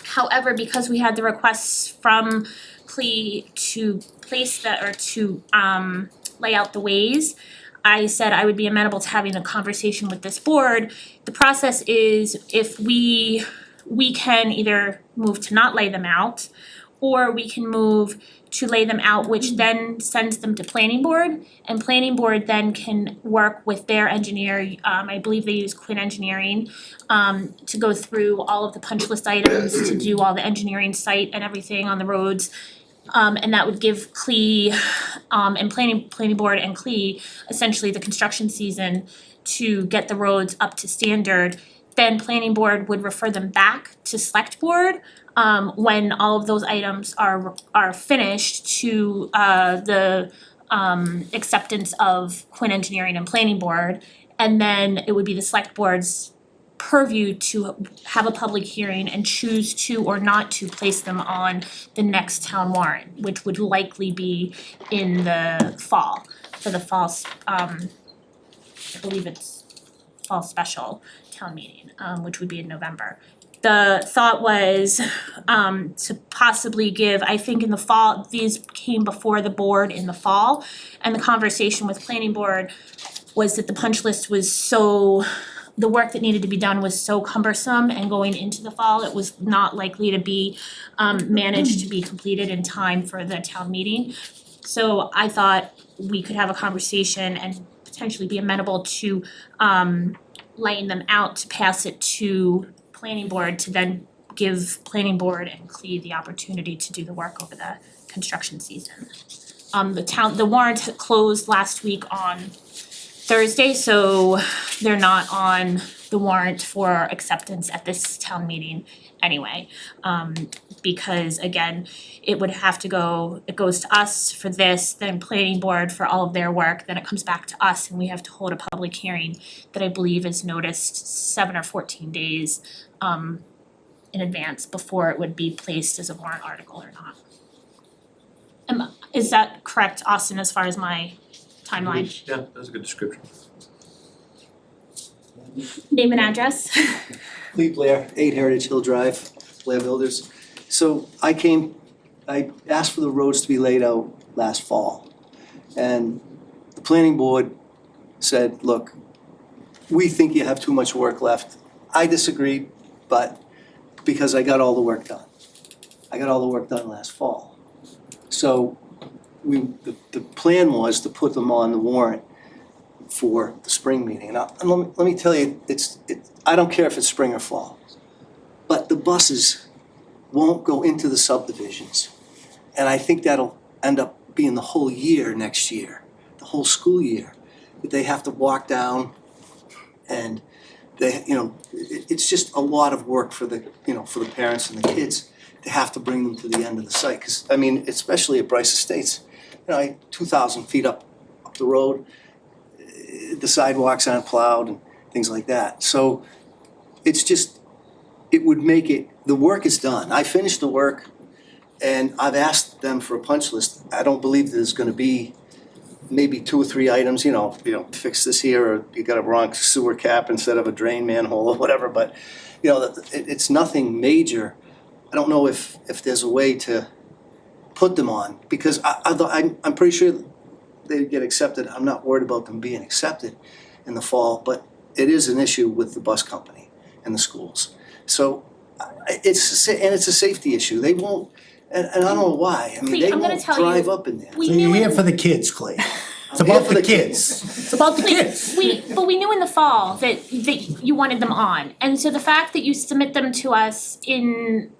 However, because we had the requests from Clee to place to lay out the ways, I said I would be amenable to having a conversation with this board. The process is if we can either move to not lay them out, or we can move to lay them out, which then sends them to planning board, and planning board then can work with their engineer, I believe they use Quinn Engineering, to go through all of the punch list items, to do all the engineering site and everything on the roads. And that would give Clee, and planning board and Clee, essentially the construction season to get the roads up to standard. Then planning board would refer them back to select board, when all of those items are finished to, the, acceptance of Quinn Engineering and planning board. And then it would be the select board's purview to have a public hearing and choose to or not to place them on the next town warrant, which would likely be in the fall, for the fall, I believe it's fall special town meeting, which would be in November. The thought was to possibly give, I think in the fall, these came before the board in the fall, and the conversation with planning board was that the punch list was so, the work that needed to be done was so cumbersome, and going into the fall, it was not likely to be managed to be completed in time for the town meeting. So I thought we could have a conversation and potentially be amenable to laying them out to pass it to planning board to then give planning board and CLEA the opportunity to do the work over the construction season. The warrant closed last week on Thursday, so they're not on the warrant for acceptance at this town meeting anyway. Because again, it would have to go, it goes to us for this, then planning board for all of their work, then it comes back to us and we have to hold a public hearing that I believe is noticed 7 or 14 days in advance before it would be placed as a warrant article or not. Is that correct, Austin, as far as my timeline? Yeah, that's a good description. Name and address? Lee Blair, 8 Heritage Hill Drive, Blair Builders. So I asked for the roads to be laid out last fall. And the planning board said, look, we think you have too much work left. I disagree, but because I got all the work done. I got all the work done last fall. So the plan was to put them on the warrant for the spring meeting. And let me tell you, I don't care if it's spring or fall, but the buses won't go into the subdivisions. And I think that'll end up being the whole year next year, the whole school year, that they have to walk down and they, it's just a lot of work for the, for the parents and the kids to have to bring them to the end of the site. 'Cause I mean, especially at Bryce Estates, 2,000 feet up the road, the sidewalks aren't plowed and things like that. So it's just, it would make it, the work is done. I finished the work and I've asked them for a punch list. I don't believe there's gonna be maybe 2 or 3 items, fix this here, or you got a wrong sewer cap instead of a drain manhole or whatever, but it's nothing major. I don't know if there's a way to put them on, because I'm pretty sure they get accepted. I'm not worried about them being accepted in the fall, but it is an issue with the bus company and the schools. So it's a safety issue. They won't, and I don't know why. I mean, Clea, they I'm gonna won't tell you, drive up in there. we So knew you're here in- for the kids, Clay. It's I'm here about for the the kids. It's about the kids. But we knew in the fall that you wanted them on, and so the fact that you submit them to us in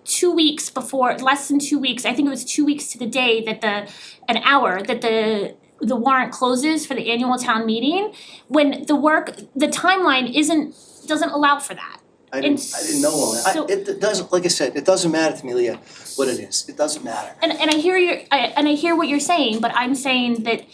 2 weeks before, less than 2 weeks, I think it was 2 weeks to the day that an hour that the warrant closes for the annual town meeting, when the timeline doesn't allow for that. I didn't know all that. So- It doesn't, like I said, it doesn't matter to me, Leah, what it is. It doesn't matter. And I hear what you're saying, but I'm saying that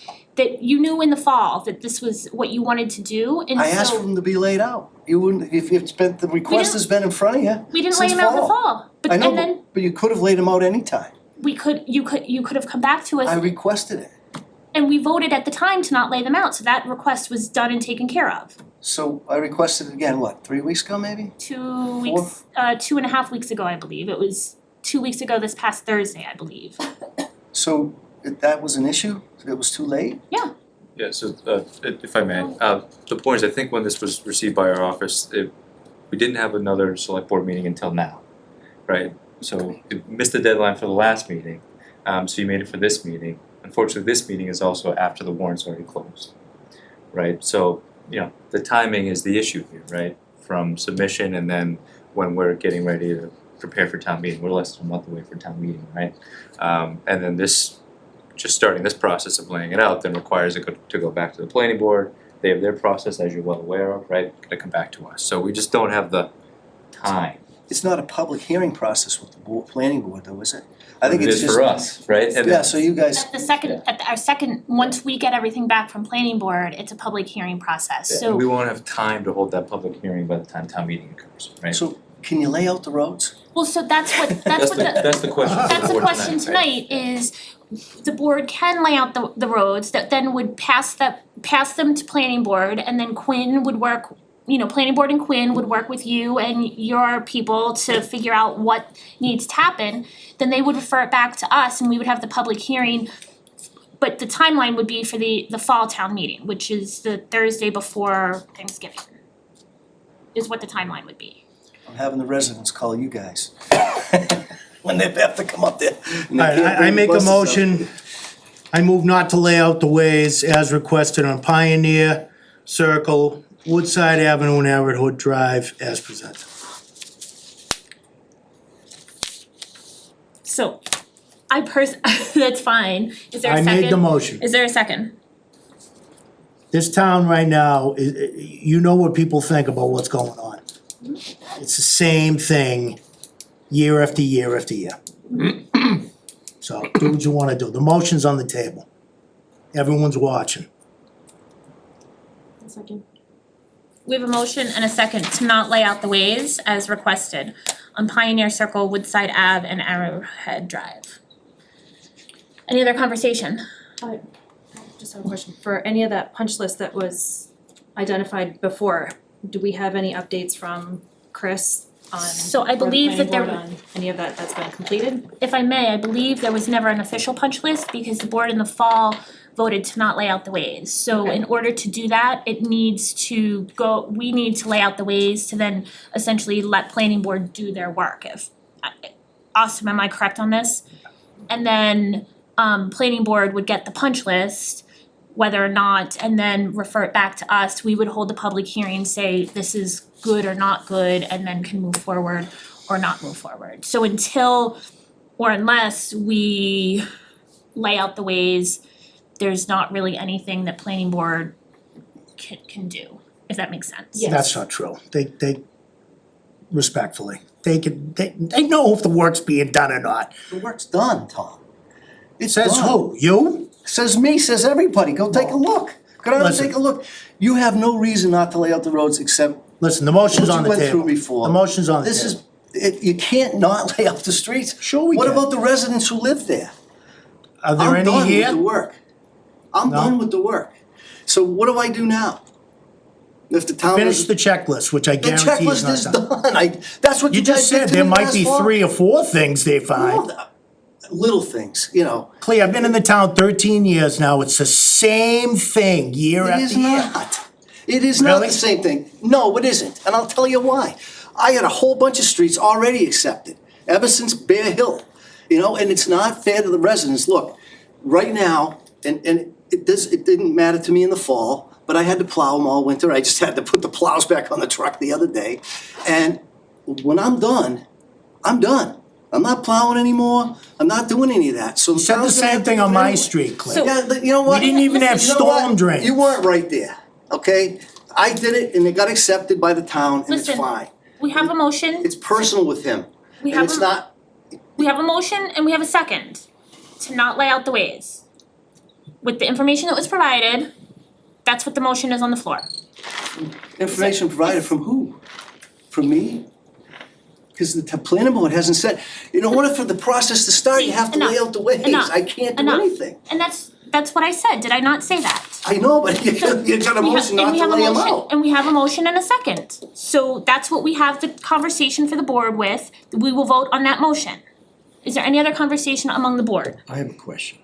you knew in the fall that this was what you wanted to do, and so. I asked for them to be laid out. You wouldn't, if it's been, the request has been in front of you. We didn't lay since them out in the fall, but I know, and then but you could have laid them out anytime. you could have come back to us. I requested it. And we voted at the time to not lay them out, so that request was done and taken care of. So I requested it again, 3 weeks ago maybe? 2 weeks, 2.5 weeks ago, I believe. It was 2 weeks ago this past Thursday, I believe. So that was an issue? It was too late? Yeah, so if I may, the point is, I think when this was received by our office, we didn't have another select board meeting until now, right? So it missed the deadline for the last meeting, so you made it for this meeting. Unfortunately, this meeting is also after the warrant's already closed, right? So, the timing is the issue here, right? From submission and then when we're getting ready to prepare for town meeting, we're less than a month away from town meeting, right? And then just starting this process of laying it out then requires it to go back to the planning board. They have their process, as you're well aware of, right? To come back to us. So we just don't have the time. It's not a public hearing process with the planning board though, is it? I think it's It is just. for us, right? And Yeah, so you guys, Our second, once we get everything back from planning board, it's a public hearing process, so. and we won't have time to hold that public hearing by the time town meeting occurs, right? so can you lay out the roads? Well, so that's what the That's the question for that's the the board question tonight, right? tonight is the board can lay out the roads that then would pass them to planning board, and then Quinn would work, planning board and Quinn would work with you and your people to figure out what needs to happen. Then they would refer it back to us and we would have the public hearing. But the timeline would be for the fall town meeting, which is the Thursday before Thanksgiving, is what the timeline would be. I'm having the residents call you guys. When they have to come up there. and they Alright, can't I bring make a buses up. motion I move not to lay out the ways as requested on Pioneer Circle, Woodside Avenue and Everett Hood Drive as presented. So, that's fine. Is there a I second? made the motion. Is there a second? This town right now, you know what people think about what's going on. It's the same thing year after year after year. So do what you wanna do. The motion's on the table. Everyone's watching. Second. We have a motion and a second to not lay out the ways as requested on Pioneer Circle, Woodside Ave, and Arrowhead Drive. Any other conversation? Just have a question. For any of that punch list that was identified before, do we have any updates from Chris on? So I or the believe that planning there- board on any of that that's been completed? If I may, I believe there was never an official punch list because the board in the fall voted to not lay out the ways. So in order to do that, it needs to go, we need to lay out the ways to then essentially let planning board do their work. Austin, am I correct on this? And then planning board would get the punch list, whether or not, and then refer it back to us. We would hold the public hearing, say this is good or not good, and then can move forward or not move forward. So until or unless we lay out the ways, there's not really anything that planning board can do, if that makes sense. That's not true. They respectfully, they know if the work's being done or not. The work's done, Tom. It's Says done. who? You? Says me, says everybody, go take a look. Go down and Listen. take a look. You have no reason not to lay out the roads except Listen, the motion's what on you the went through table. before. The motion's on the This table. is, you can't not lay out the streets. Sure we What can. about the residents who live there? Are there any I'm done with the here? work. I'm No? done with the work. So what do I do now? If the town Finish doesn't. the checklist, which I The guarantee is checklist not is done. done. That's what You you just guys did said to there me might last be fall. 3 or 4 things they find. No, little things, you know. Clea, I've been in the town 13 years now. It's the same thing year It after is year. not. It is not Really? the same thing. No, it isn't, and I'll tell you why. I had a whole bunch of streets already accepted, ever since Bear Hill, you know, and it's not fair to the residents. Look, right now, and it didn't matter to me in the fall, but I had to plow them all winter. I just had to put the plows back on the truck the other day. And when I'm done, I'm done. I'm not plowing anymore. I'm not doing any of that. So You said the same thing on my street, Clea. Yeah, but you know what? We didn't even have You know what? storm drains. You weren't right there, okay? I did it and it got accepted by the town and it's Listen, fine. We have a motion, It's personal with him. we And have it's a, not, we have a motion and we have a second to not lay out the ways. With the information that was provided, that's what the motion is on the floor. information provided from who? From me? Because the planning board hasn't said, in order for the process to start, you have to lay out the ways. Enough. I can't do Enough. anything. And that's what I said, did I not say that? I know, but you got a We have- motion and not we to have a lay them motion- out. And we have a motion and a second. So that's what we have the conversation for the board with. We will vote on that motion. Is there any other conversation among the board? I have a question.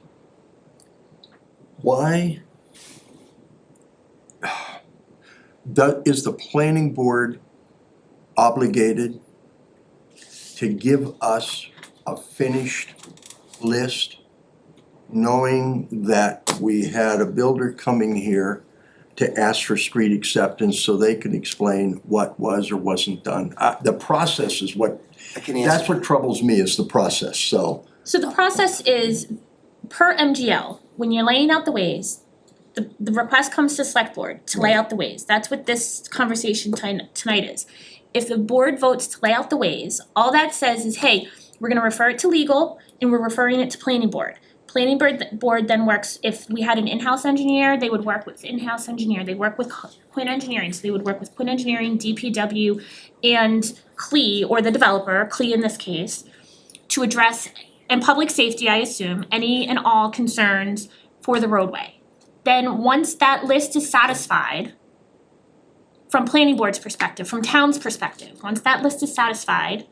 Why is the planning board obligated to give us a finished list, knowing that we had a builder coming here to ask for street acceptance so they can explain what was or wasn't done? The process is what, I can answer. that's what troubles me, is the process, so. So the process is, per MGL, when you're laying out the ways, the request comes to select board to lay out the ways. That's what this conversation tonight is. If the board votes to lay out the ways, all that says is, hey, we're gonna refer it to legal and we're referring it to planning board. Planning board then works, if we had an in-house engineer, they would work with in-house engineer, they work with Quinn Engineering, so they would work with Quinn Engineering, DPW, and CLE, or the developer, CLE in this case, to address, and public safety, I assume, any and all concerns for the roadway. Then once that list is satisfied, from planning board's perspective, from town's perspective, once that list is satisfied,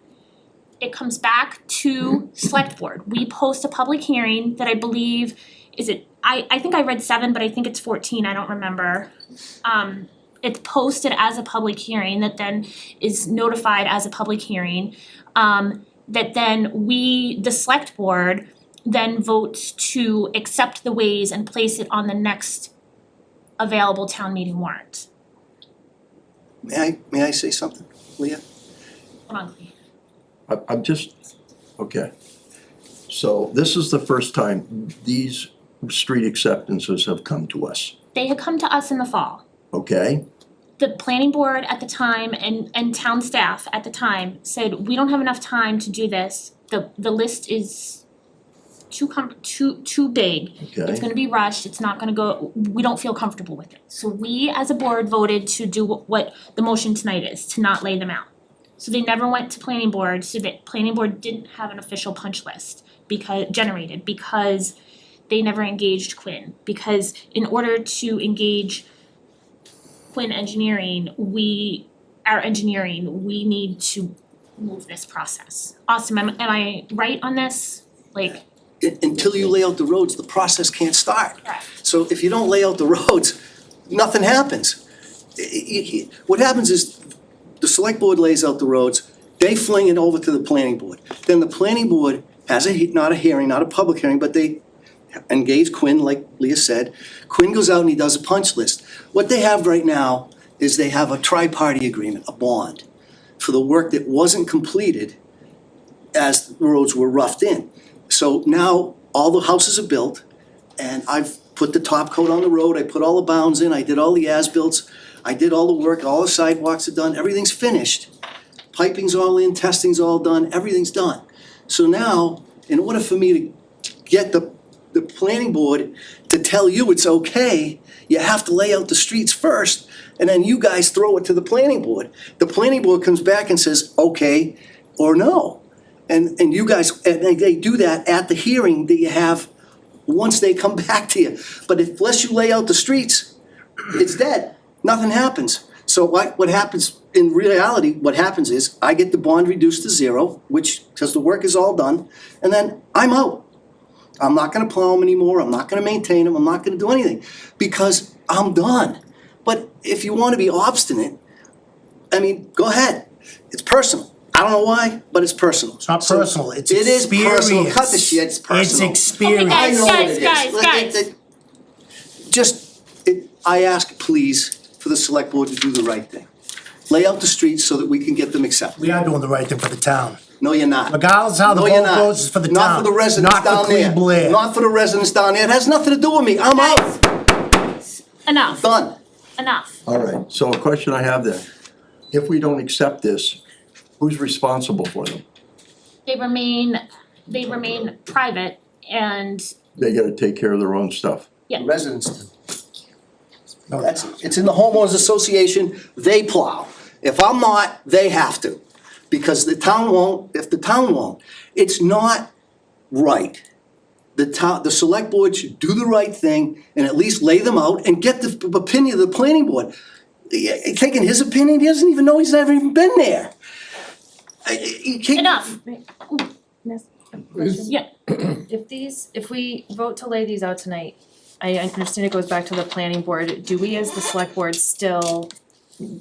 it comes back to select board. We post a public hearing that I believe, I think I read 7, but I think it's 14, I don't remember. It's posted as a public hearing that then is notified as a public hearing. That then we, the select board, then vote to accept the ways and place it on the next available town meeting warrant. May I say something, Leah? Hold on, Clea. I'm just, okay. So this is the first time these street acceptances have come to us, They had come to us in the fall. okay? The planning board at the time and town staff at the time said, we don't have enough time to do this. The list is too big. It's Okay, gonna be rushed, it's not gonna go, we don't feel comfortable with it. So we as a board voted to do what the motion tonight is, to not lay them out. So they never went to planning board, so that planning board didn't have an official punch list because they never engaged Quinn. Because in order to engage Quinn Engineering, we need to move this process. Austin, am I right on this? Like, Until you lay out the roads, the process can't start. correct. So if you don't lay out the roads, nothing happens. What happens is, the select board lays out the roads, they fling it over to the planning board. Then the planning board has not a hearing, not a public hearing, but they engage Quinn, like Leah said. Quinn goes out and he does a punch list. What they have right now is they have a tri-party agreement, a bond, for the work that wasn't completed as the roads were roughed in. So now all the houses are built and I've put the top coat on the road, I put all the bounds in, I did all the as-bills, I did all the work, all the sidewalks are done, everything's finished. Piping's all in, testing's all done, everything's done. So now, in order for me to get the planning board to tell you it's okay, you have to lay out the streets first, and then you guys throw it to the planning board. The planning board comes back and says, okay or no. And you guys, and they do that at the hearing that you have once they come back to you. But unless you lay out the streets, it's dead, nothing happens. So what happens, in reality, what happens is, I get the bond reduced to zero, because the work is all done, and then I'm out. I'm not gonna plow them anymore, I'm not gonna maintain them, I'm not gonna do anything, because I'm done. But if you wanna be obstinate, I mean, go ahead, it's personal. I don't know why, but it's personal. It's not personal, it's It is personal, cut the experience. shit, it's personal. It's experience. Okay, I know what it is. guys. I ask, please, for the select board to do the right thing. Lay out the streets so that we can get them accepted. We are doing the right thing for the town. No, you're not. Regardless how the No, you're vote not. goes, it's for the town. Not for the residents Not for down there. Queen Blair. Not for the residents down there. It has nothing to do with me. I'm out. Enough, Done. enough. all right, so a question I have then, if we don't accept this, who's responsible for them? They remain private and They gotta take care of their own stuff. Yeah. Residents do. It's in the homeowners association, they plow. If I'm not, they have to, because the town won't, if the town won't. It's not right. The select board should do the right thing and at least lay them out and get the opinion of the planning board. Taking his opinion, he doesn't even know, he's never even been there. You can't- enough. Yeah, If we vote to lay these out tonight, I understand it goes back to the planning board, do we as the select board still,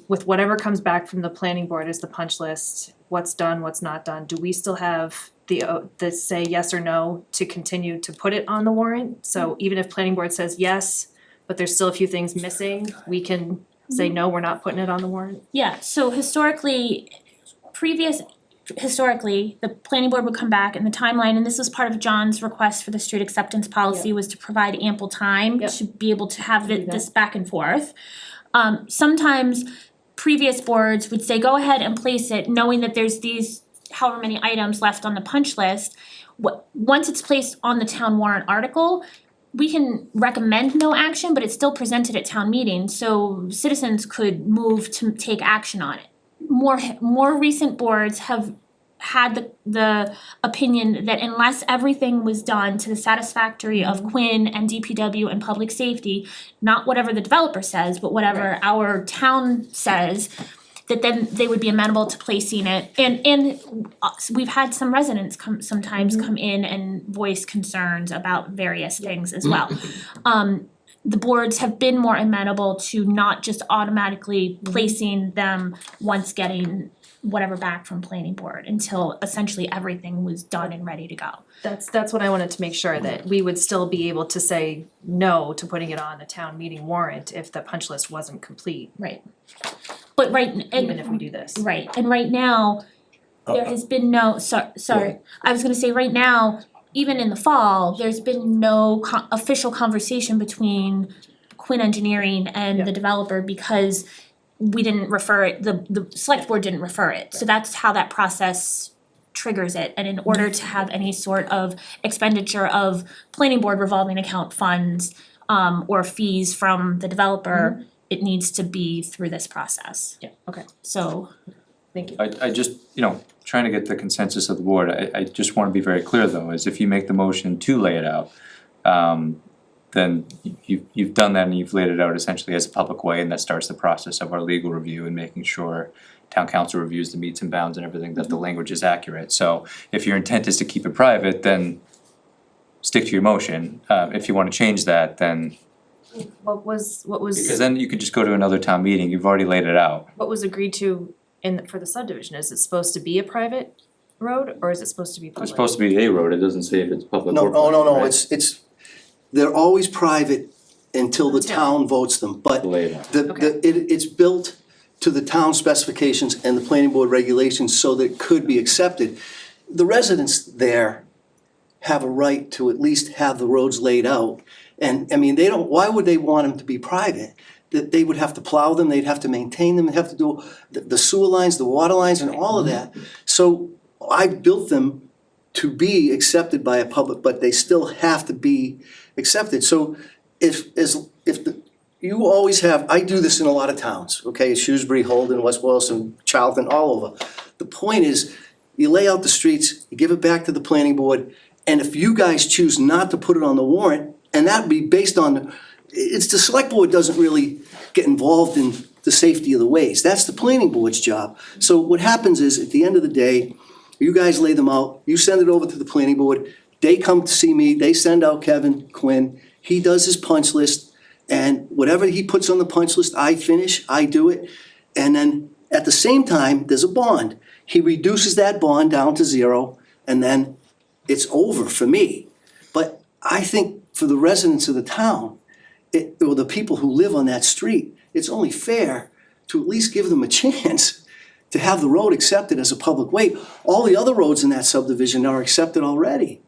with whatever comes back from the planning board as the punch list, what's done, what's not done, do we still have the say yes or no to continue to put it on the warrant? So even if planning board says yes, but there's still a few things missing, we can say no, we're not putting it on the warrant? yeah, so historically, the planning board would come back and the timeline, and this was part of John's request for the street acceptance policy, was to provide ample time Yep. to be able to have Do that. this back and forth. Sometimes previous boards would say, go ahead and place it, knowing that there's these however many items left on the punch list. Once it's placed on the town warrant article, we can recommend no action, but it's still presented at town meeting, so citizens could move to take action on it. More recent boards have had the opinion that unless everything was done to the satisfactory of Quinn and DPW and public safety, not whatever the developer says, but whatever our town says, that then they would be amenable to placing it. And we've had some residents sometimes come in and voice concerns about various things as well. The boards have been more amenable to not just automatically placing them once getting whatever back from planning board until essentially everything was done and ready to go. That's what I wanted to make sure, that we would still be able to say no to putting it on a town meeting warrant if the punch list wasn't complete, Right. But even if we do this. Right, and right now, there has been no, sorry, I was gonna say, right now, even in the fall, there's been no official conversation between Quinn Engineering and the developer because we didn't refer it, the select board didn't refer it, so that's how that process triggers it, and in order to have any sort of expenditure of planning board revolving account funds or fees from the developer, it needs to be through this process. Yeah, okay, So, thank you. I just, trying to get the consensus of the board, I just wanna be very clear though, is if you make the motion to lay it out, then you've done that and you've laid it out essentially as a public way, and that starts the process of our legal review and making sure town council reviews the meets and bounds and everything, that the language is accurate. So if your intent is to keep it private, then stick to your motion. If you wanna change that, then, What was because then you could just go to another town meeting, you've already laid it out. what was agreed to for the subdivision? Is it supposed to be a private road or is it supposed to be public? It's supposed to be a road, it doesn't say if it's public or No, private, right? it's, they're always private until the town votes them, but Lay it out. it's built to the town specifications and the planning board regulations so that it could be accepted. The residents there have a right to at least have the roads laid out. And, I mean, why would they want them to be private? That they would have to plow them, they'd have to maintain them, they'd have to do the sewer lines, the water lines, and all of that. So I built them to be accepted by a public, but they still have to be accepted. So you always have, I do this in a lot of towns, okay, Shrewsbury, Holden, West Boylston, Charlton, all over. The point is, you lay out the streets, you give it back to the planning board, and if you guys choose not to put it on the warrant, and that'd be based on, it's the select board doesn't really get involved in the safety of the ways, that's the planning board's job. So what happens is, at the end of the day, you guys lay them out, you send it over to the planning board, they come to see me, they send out Kevin Quinn, he does his punch list, and whatever he puts on the punch list, I finish, I do it, and then at the same time, there's a bond. He reduces that bond down to zero, and then it's over for me. But I think for the residents of the town, or the people who live on that street, it's only fair to at least give them a chance to have the road accepted as a public way. All the other roads in that subdivision are accepted already.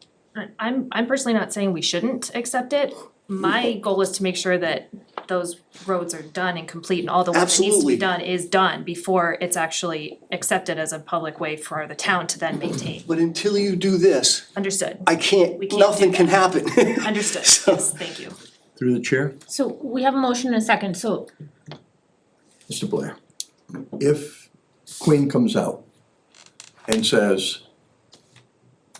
I'm personally not saying we shouldn't accept it. My goal is to make sure that those roads are done and complete and all the work that needs to Absolutely. be done is done before it's actually accepted as a public way for the town to then maintain. But until you do this, Understood, I can't, We can't nothing do can that. happen. understood, So- yes, thank you. Through the chair, so we have a motion and a second, so Mr. Blair, if Queen comes out and says,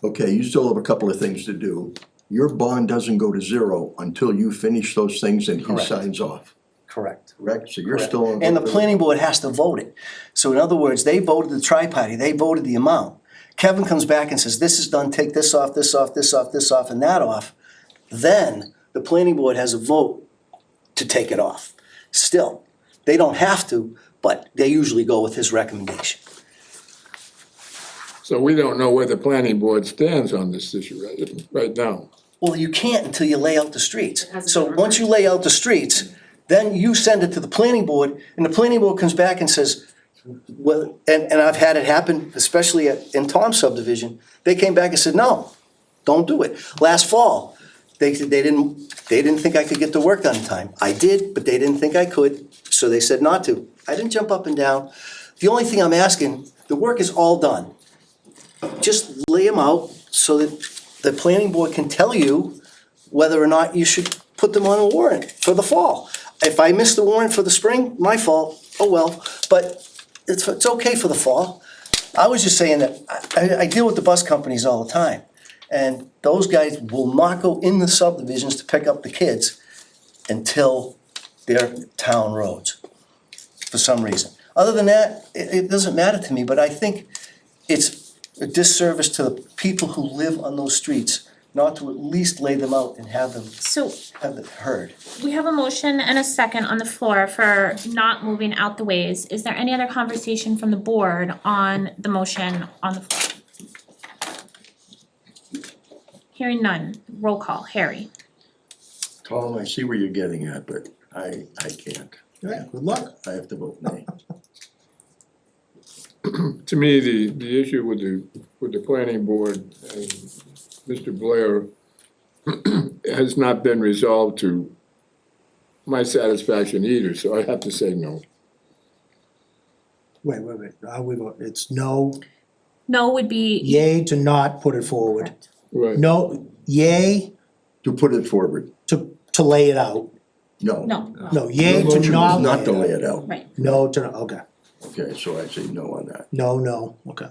okay, you still have a couple of things to do, your bond doesn't go to zero until you finish those things and he Correct. signs off, Correct. correct? So you're Correct. still on. And the planning board has to vote it. So in other words, they voted the tri-party, they voted the amount. Kevin comes back and says, this is done, take this off, this off, this off, this off, and that off. Then the planning board has a vote to take it off. Still, they don't have to, but they usually go with his recommendation. So we don't know where the planning board stands on this issue right now. Well, you can't until you lay out the streets. hasn't So been once you lay out the streets, then you send it to the planning board, and the planning board comes back and says, well, and I've had it happen, especially in Tom's subdivision, they came back and said, no, don't do it. Last fall, they didn't think I could get the work done in time. I did, but they didn't think I could, so they said not to. I didn't jump up and down. The only thing I'm asking, the work is all done. Just lay them out so that the planning board can tell you whether or not you should put them on a warrant for the fall. If I miss the warrant for the spring, my fault, oh well, but it's okay for the fall. I was just saying that I deal with the bus companies all the time, and those guys will not go in the subdivisions to pick up the kids until they're town roads, for some reason. Other than that, it doesn't matter to me, but I think it's a disservice to the people who live on those streets not to at least lay them out and have them So heard. we have a motion and a second on the floor for not moving out the ways. Is there any other conversation from the board on the motion on the floor? Hearing none, roll call, Harry. Tom, I see where you're getting at, but I can't. Yeah, good luck. I have to vote nay. To me, the issue with the planning board and Mr. Blair has not been resolved to my satisfaction either, so I have to say no. Wait, how we vote? It's no, No would be. yay to not put it forward. Right. No, yay To put it forward, to lay it out. no. No, No, yay The to motion not was not to lay lay it it out. out. right. No to, okay. Okay, so I say no on that. No, okay.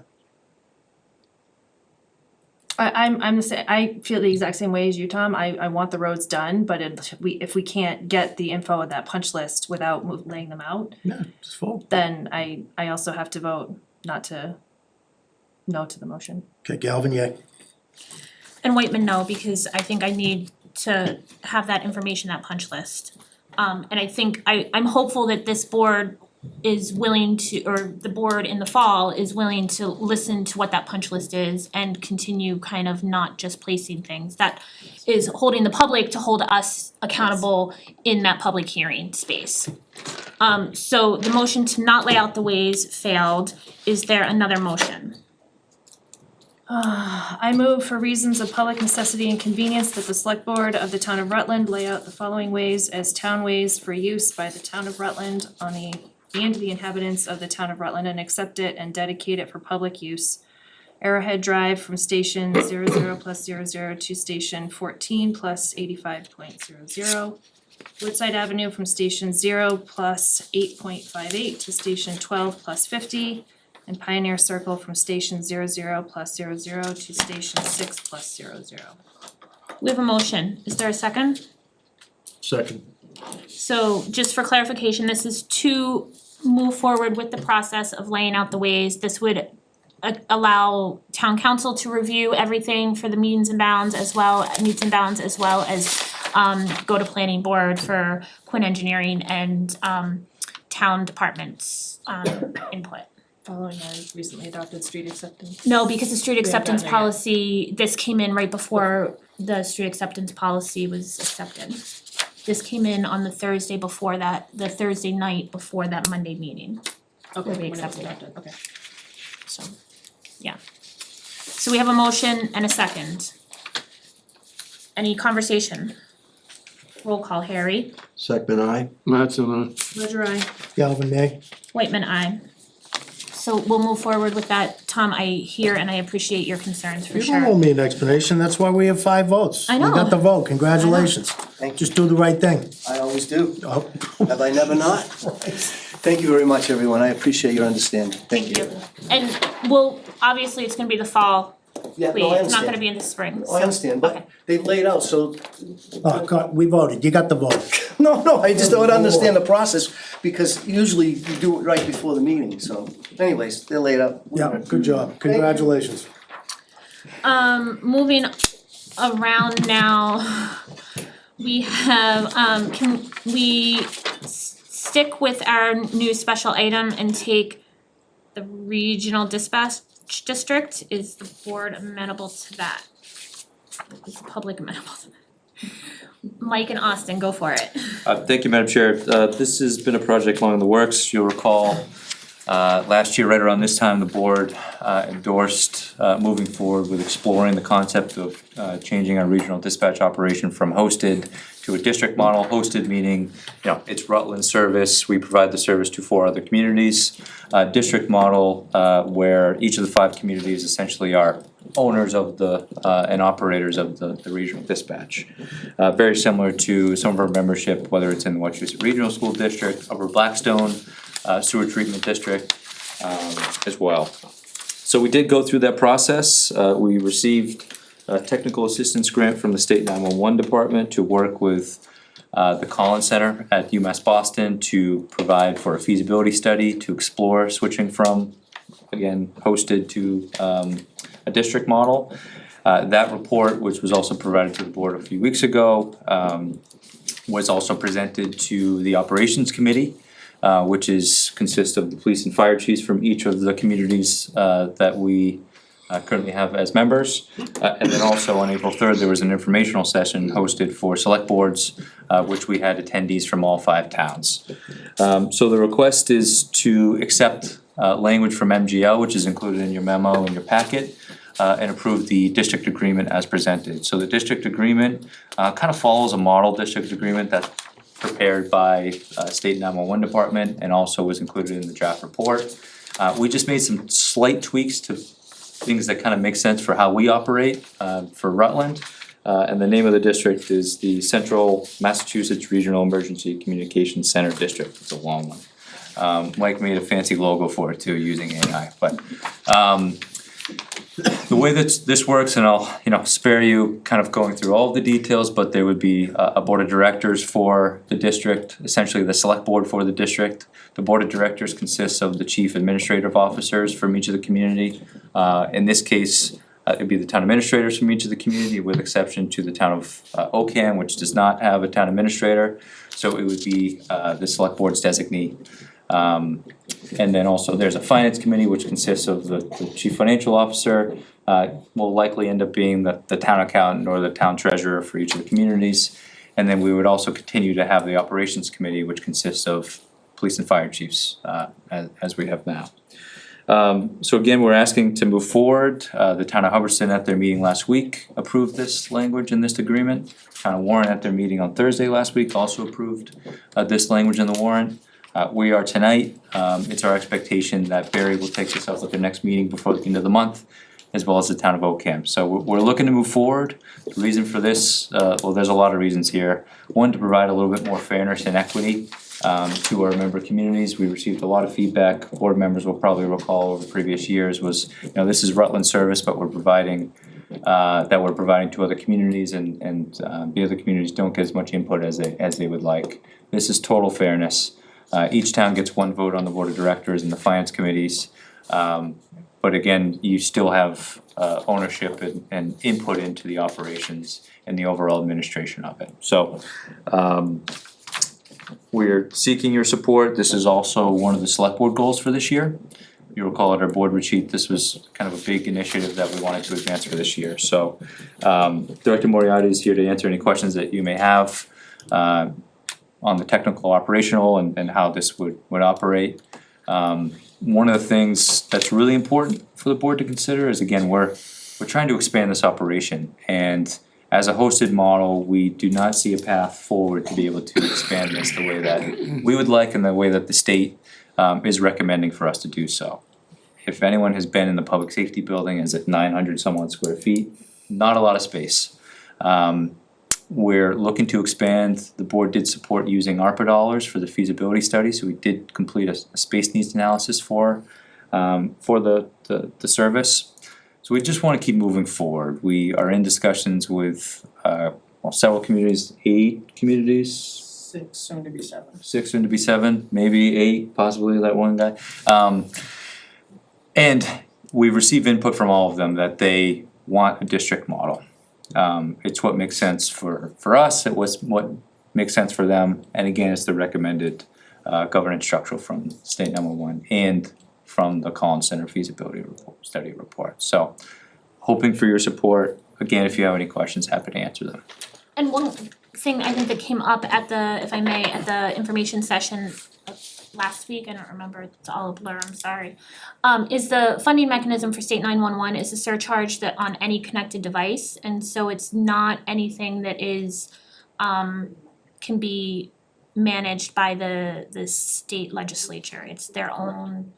I'm the same, I feel the exact same way as you, Tom. I want the roads done, but if we can't get the info of that punch list without laying them out, Yeah, just vote. then I also have to vote no to the motion. Okay, Galvin, yay. And Whitman, no, because I think I need to have that information, that punch list. And I think I'm hopeful that this board is willing to, or the board in the fall is willing to listen to what that punch list is and continue kind of not just placing things. That is holding the public to hold us accountable in that public hearing space. So the motion to not lay out the ways failed. Is there another motion? I move for reasons of public necessity and convenience that the select board of the town of Rutland lay out the following ways as town ways for use by the town of Rutland on the and the inhabitants of the town of Rutland and accept it and dedicate it for public use. Arrowhead Drive from station 00+00 to station 14 plus 85.00. Woodside Avenue from station 0 plus 8.58 to station 12 plus 50. And Pioneer Circle from station 00 plus 00 to station 6 plus 00. We have a motion. Is there a second? Second. So just for clarification, this is to move forward with the process of laying out the ways. This would allow town council to review everything for the means and bounds as well as go to planning board for Quinn Engineering and town departments input. Following our recently adopted street acceptance. No, because the street We haven't acceptance gotten there yet. policy, this came in right before the street acceptance policy was accepted. This came in on the Thursday before that, the Thursday night before that Monday meeting. Okay, Where we when it was accepted it. adopted, okay. So, yeah. So we have a motion and a second. Any conversation? Roll call, Harry. Second, aye. Mattson, Ledger I. Galvin, nay. Whitman, aye. So we'll move forward with that. Tom, I hear and I appreciate your concerns for You don't owe sure. me an explanation, that's why we have 5 votes. I know. You got the vote, congratulations. Thank you. Just do the right thing. I always do. Oh. Have I never not? Thank you very much, everyone. I appreciate your understanding. Thank you. And we'll, obviously, it's gonna be the fall, Yeah, wait, no, I it's not gonna understand. be in the spring, I understand, Okay. but they've laid out, so, Oh, God, we voted, you got the vote. no, I just don't understand the process, because usually you do it right before the meeting, so anyways, they're laid out. Yeah, good job, congratulations. Moving around now, we have, can we stick with our new special item and take the regional dispatch district? Is the board amenable to that? Is the public amenable to that? Mike and Austin, go for it. Thank you, Madam Chair. This has been a project long in the works. You'll recall, last year, right around this time, the board endorsed moving forward with exploring the concept of changing our regional dispatch operation from hosted to a district model. Hosted meaning, it's Rutland service. We provide the service to 4 other communities. District model, where each of the 5 communities essentially are owners of the and operators of the regional dispatch. Very similar to some of our membership, whether it's in the Wachusett Regional School District, Upper Blackstone, Sewer Treatment District, as well. So we did go through that process. We received a technical assistance grant from the State 911 Department to work with the Collins Center at UMass Boston to provide for a feasibility study to explore switching from, again, hosted to a district model. That report, which was also provided to the board a few weeks ago, was also presented to the operations committee, which consists of the police and fire chiefs from each of the communities that we currently have as members. And then also on April 3rd, there was an informational session hosted for select boards, which we had attendees from all 5 towns. So the request is to accept language from MGL, which is included in your memo in your packet, and approve the district agreement as presented. So the district agreement kind of follows a model district agreement that's prepared by State 911 Department and also was included in the draft report. We just made some slight tweaks to things that kind of make sense for how we operate for Rutland. And the name of the district is the Central Massachusetts Regional Emergency Communications Center District. It's a long one. Mike made a fancy logo for it too, using AI, but the way that this works, and I'll spare you kind of going through all of the details, but there would be a board of directors for the district, essentially the select board for the district. The board of directors consists of the chief administrative officers from each of the community. In this case, it'd be the town administrators from each of the community, with exception to the town of Ocam, which does not have a town administrator. So it would be the select board's designee. And then also there's a finance committee, which consists of the chief financial officer, will likely end up being the town accountant or the town treasurer for each of the communities. And then we would also continue to have the operations committee, which consists of police and fire chiefs, as we have now. So again, we're asking to move forward. The town of Hubbardston at their meeting last week approved this language in this agreement. Town of Warren at their meeting on Thursday last week also approved this language in the warrant. We are tonight. It's our expectation that Barry will take this up at their next meeting before the end of the month, as well as the town of Ocam. So we're looking to move forward. The reason for this, well, there's a lot of reasons here. One, to provide a little bit more fairness and equity to our member communities. We received a lot of feedback. Board members will probably recall over previous years was, this is Rutland service, but we're providing to other communities, and the other communities don't get as much input as they would like. This is total fairness. Each town gets 1 vote on the board of directors and the finance committees. But again, you still have ownership and input into the operations and the overall administration of it. So we're seeking your support. This is also one of the select board goals for this year. You recall at our board retreat, this was kind of a big initiative that we wanted to advance for this year. So Director Moriarty is here to answer any questions that you may have on the technical operational and how this would operate. One of the things that's really important for the board to consider is, again, we're trying to expand this operation, and as a hosted model, we do not see a path forward to be able to expand this the way that we would like and the way that the state is recommending for us to do so. If anyone has been in the public safety building, is at 900 some odd square feet, not a lot of space. We're looking to expand. The board did support using ARPA dollars for the feasibility study, so we did complete a space needs analysis for the service. So we just want to keep moving forward. We are in discussions with several communities, 8 communities. 6, soon to be 7. 6, soon to be 7, maybe 8, possibly that one guy. And we receive input from all of them that they want a district model. It's what makes sense for us, it was what makes sense for them, and again, it's the recommended governance structure from State 911 and from the Collins Center feasibility study report. So hoping for your support. Again, if you have any questions, happy to answer them. And one thing I think that came up at the, if I may, at the information session last week, I don't remember, it's all a blur, I'm sorry, is the funding mechanism for State 911 is a surcharge that on any connected device, and so it's not anything that is can be managed by the state legislature. It's their own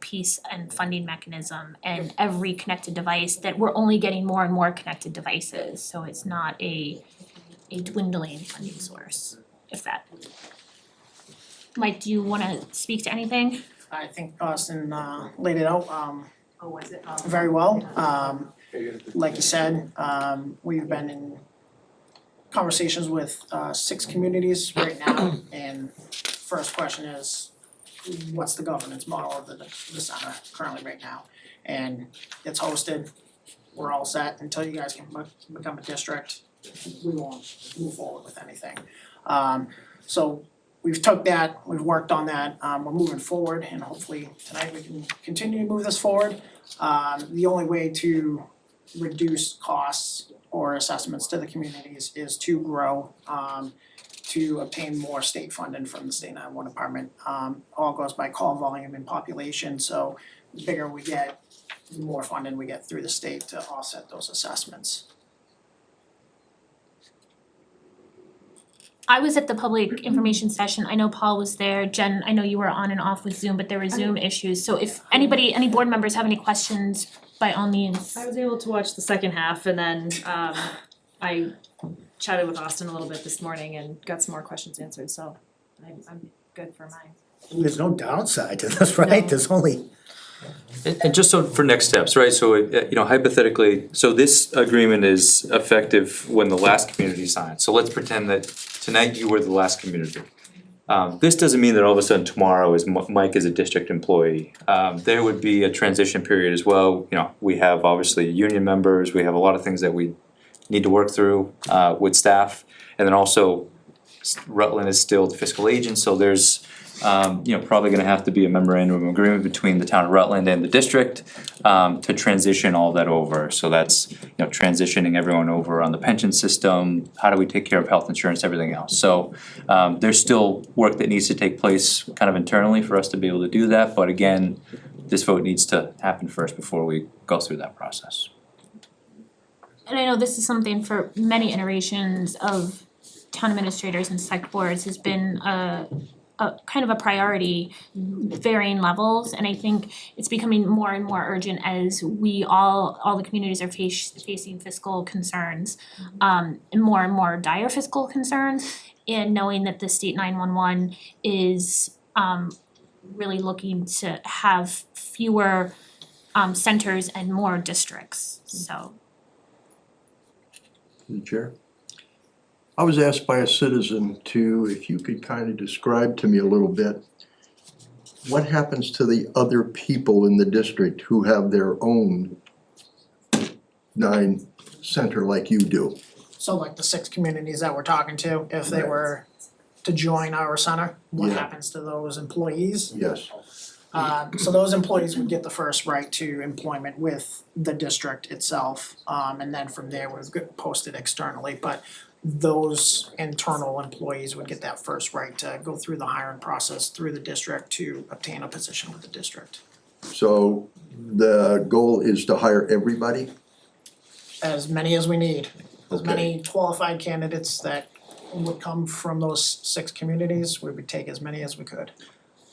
piece and funding mechanism, and every connected device that we're only getting more and more connected devices, so it's not a dwindling funding source, if that. Mike, do you wanna speak to anything? I think Austin laid it out very well. Like you said, we've been in conversations with 6 communities right now, and first question is, what's the governance model of the center currently right now? And it's hosted, we're all set. Until you guys can become a district, we won't move forward with anything. So we've took that, we've worked on that, we're moving forward, and hopefully tonight we can continue to move this forward. The only way to reduce costs or assessments to the communities is to grow, to obtain more state funding from the state 911 department. All goes by call volume and population, so the bigger we get, the more funding we get through the state to offset those assessments. I was at the public information session, I know Paul was there, Jen, I know you were on and off with Zoom, but there were Zoom issues, so if any board members have any questions, by all means. I was able to watch the second half and then I chatted with Austin a little bit this morning and got some more questions answered, so I'm good for mine. There's no downside to this, right? No. There's only, And just so for next steps, right, so hypothetically, so this agreement is effective when the last community signs. So let's pretend that tonight you were the last community. This doesn't mean that all of a sudden tomorrow Mike is a district employee. There would be a transition period as well. We have obviously union members, we have a lot of things that we need to work through with staff. And then also Rutland is still the fiscal agent, so there's probably gonna have to be a memorandum of agreement between the town of Rutland and the district to transition all that over. So that's, transitioning everyone over on the pension system, how do we take care of health insurance, everything else. So there's still work that needs to take place kind of internally for us to be able to do that, but again, this vote needs to happen first before we go through that process. And I know this is something for many iterations of town administrators and select boards has been a kind of a priority, varying levels, and I think it's becoming more and more urgent as we all the communities are facing fiscal concerns, and more dire fiscal concerns, and knowing that the state 911 is really looking to have fewer centers and more districts, so. The chair. I was asked by a citizen if you could kind of describe to me a little bit, what happens to the other people in the district who have their own 9 center like you do? So like the 6 communities that we're talking to, if they were to join our center, what Yeah. happens to those employees? Yes. So those employees would get the first right to employment with the district itself, and then from there would get posted externally, but those internal employees would get that first right to go through the hiring process through the district to obtain a position with the district. So the goal is to hire everybody? As many as we need, as Okay. many qualified candidates that would come from those 6 communities, we would take as many as we could.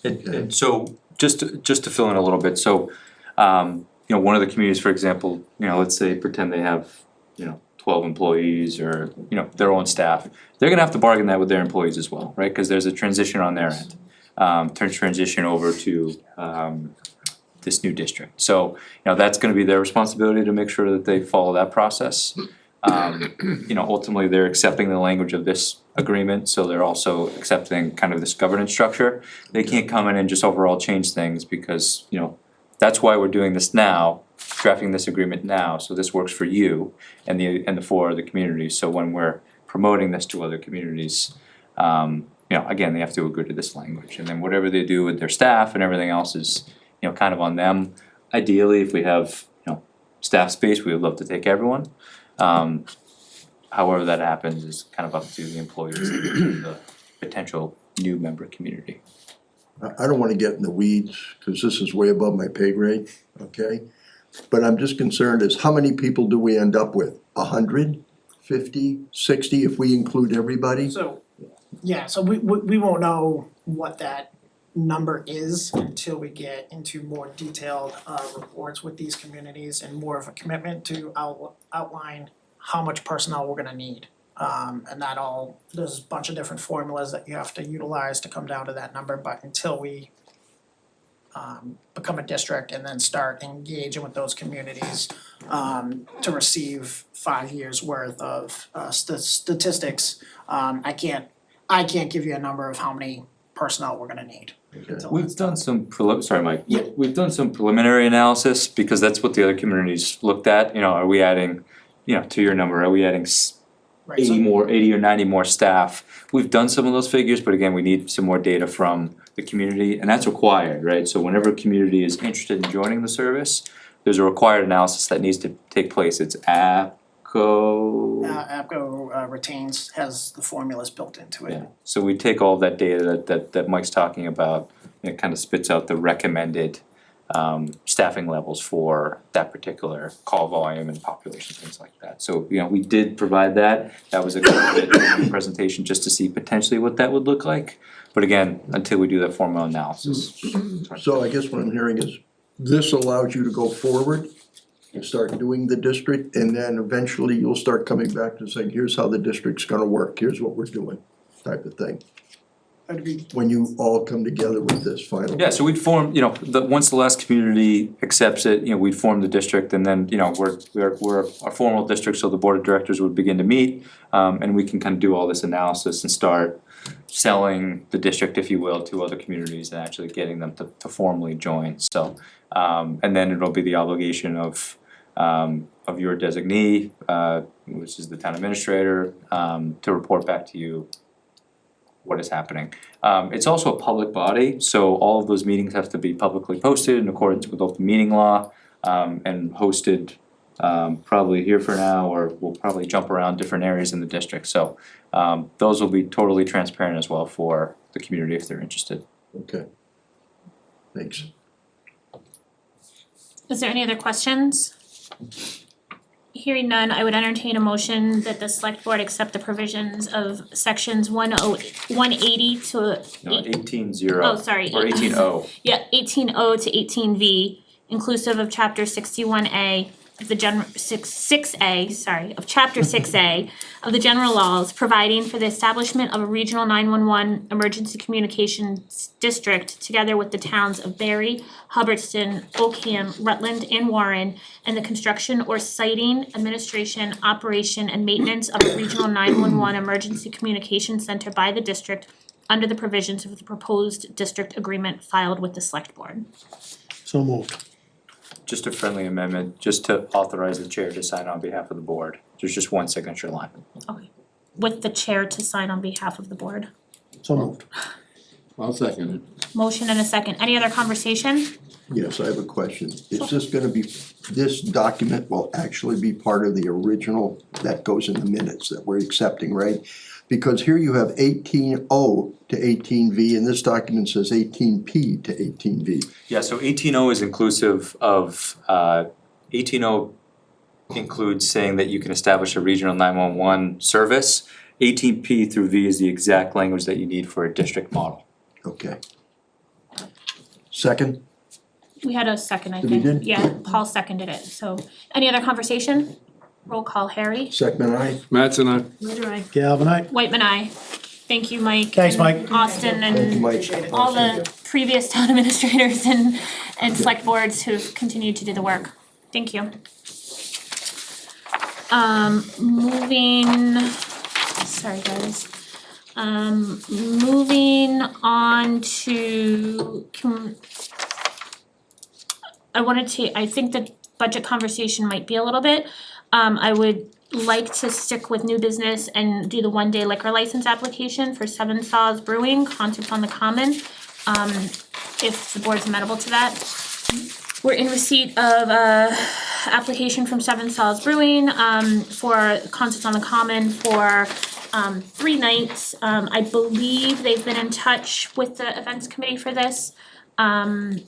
And so, just to fill in a little bit, so, one of the communities, for example, let's say pretend they have, 12 employees or, their own staff, they're gonna have to bargain that with their employees as well, right? Cause there's a transition on their end, transition over to, this new district. So, that's gonna be their responsibility to make sure that they follow that process. Ultimately, they're accepting the language of this agreement, so they're also accepting kind of this governance structure. They can't come in and just overall change things because, that's why we're doing this now, drafting this agreement now, so this works for you and the 4 other communities. So when we're promoting this to other communities, again, they have to agree to this language. And then whatever they do with their staff and everything else is, kind of on them. Ideally, if we have, staff space, we would love to take everyone. However that happens is kind of up to the employers and the potential new member community. I don't wanna get in the weeds, cause this is way above my pay grade, okay? But I'm just concerned is how many people do we end up with? 100, 50, 60 if we include everybody? So, yeah, so we won't know what that number is until we get into more detailed reports with these communities and more of a commitment to outline how much personnel we're gonna need. And there's a bunch of different formulas that you have to utilize to come down to that number, but until we become a district and then start engaging with those communities to receive 5 years worth of statistics, I can't give you a number of how many personnel we're gonna need. We've done some sorry, Mike. Yeah. We've done some preliminary analysis because that's what the other communities looked at, are we adding, to your number, are we adding 80 or 90 more staff? We've done some of those figures, but again, we need some more data from the community, and that's required, right? So whenever a community is interested in joining the service, there's a required analysis that needs to take place. It's APCO. APCO has the formulas built into it. Yeah, so we take all that data that Mike's talking about, and it kind of spits out the recommended staffing levels for that particular call volume and population, things like that. So, we did provide that. That was a good presentation just to see potentially what that would look like. But again, until we do that formal analysis. So I guess what I'm hearing is, this allows you to go forward and start doing the district, and then eventually you'll start coming back to saying, here's how the district's gonna work, here's what we're doing, type of thing. When you all come together with this final. Yeah, so we'd form, once the last community accepts it, we'd form the district, and then, we're a formal district, so the board of directors would begin to meet, and we can kind of do all this analysis and start selling the district, if you will, to other communities and actually getting them to formally join, so. And then it'll be the obligation of your designee, which is the town administrator, to report back to you what is happening. It's also a public body, so all of those meetings have to be publicly posted in accordance with open meeting law, and hosted probably here for now, or we'll probably jump around different areas in the district, so those will be totally transparent as well for the community if they're interested. Okay. Thanks. Is there any other questions? Hearing none, I would entertain a motion that the select board accept the provisions of sections 180 to No, 18-0. Oh, sorry. Or 18-0. Yeah, 18O to 18V, inclusive of chapter 61A of the chapter 6A of the general laws, providing for the establishment of a regional 911 emergency communications district together with the towns of Barry, Hubbardston, Oakham, Rutland, and Warren, and the construction or siting, administration, operation, and maintenance of a regional 911 emergency communications center by the district under the provisions of the proposed district agreement filed with the select board. So moved. Just a friendly amendment, just to authorize the chair to sign on behalf of the board. There's just one signature line. Okay. With the chair to sign on behalf of the board. So moved. I'll second it. Motion and a second. Any other conversation? Yes, I have a question. Is this gonna be, this document will actually be part of the original that goes in the minutes that we're accepting, right? Because here you have 18O to 18V, and this document says 18P to 18V. Yeah, so 18O is inclusive of, 18O includes saying that you can establish a regional 911 service. 18P through V is the exact language that you need for a district model. Okay. Second? We had a second, I We think. did? Yeah, Paul seconded it. So any other conversation? Roll call, Harry. Second, aye? Mattson, aye. Ledger I. Galvin, aye. Whitman, aye. Thank you, Mike. Thanks, and Mike. Austin Thank you, and Mike. all the previous town administrators and select boards who've continued to do the work. Thank you. Sorry guys. Moving on to, I think the budget conversation might be a little bit. I would like to stick with new business and do the one-day liquor license application for Seven Saws Brewing, Concerts on the Common, if the board's amenable to that. We're in receipt of a application from Seven Saws Brewing, for Concerts on the Common for 3 nights. I believe they've been in touch with the events committee for this. And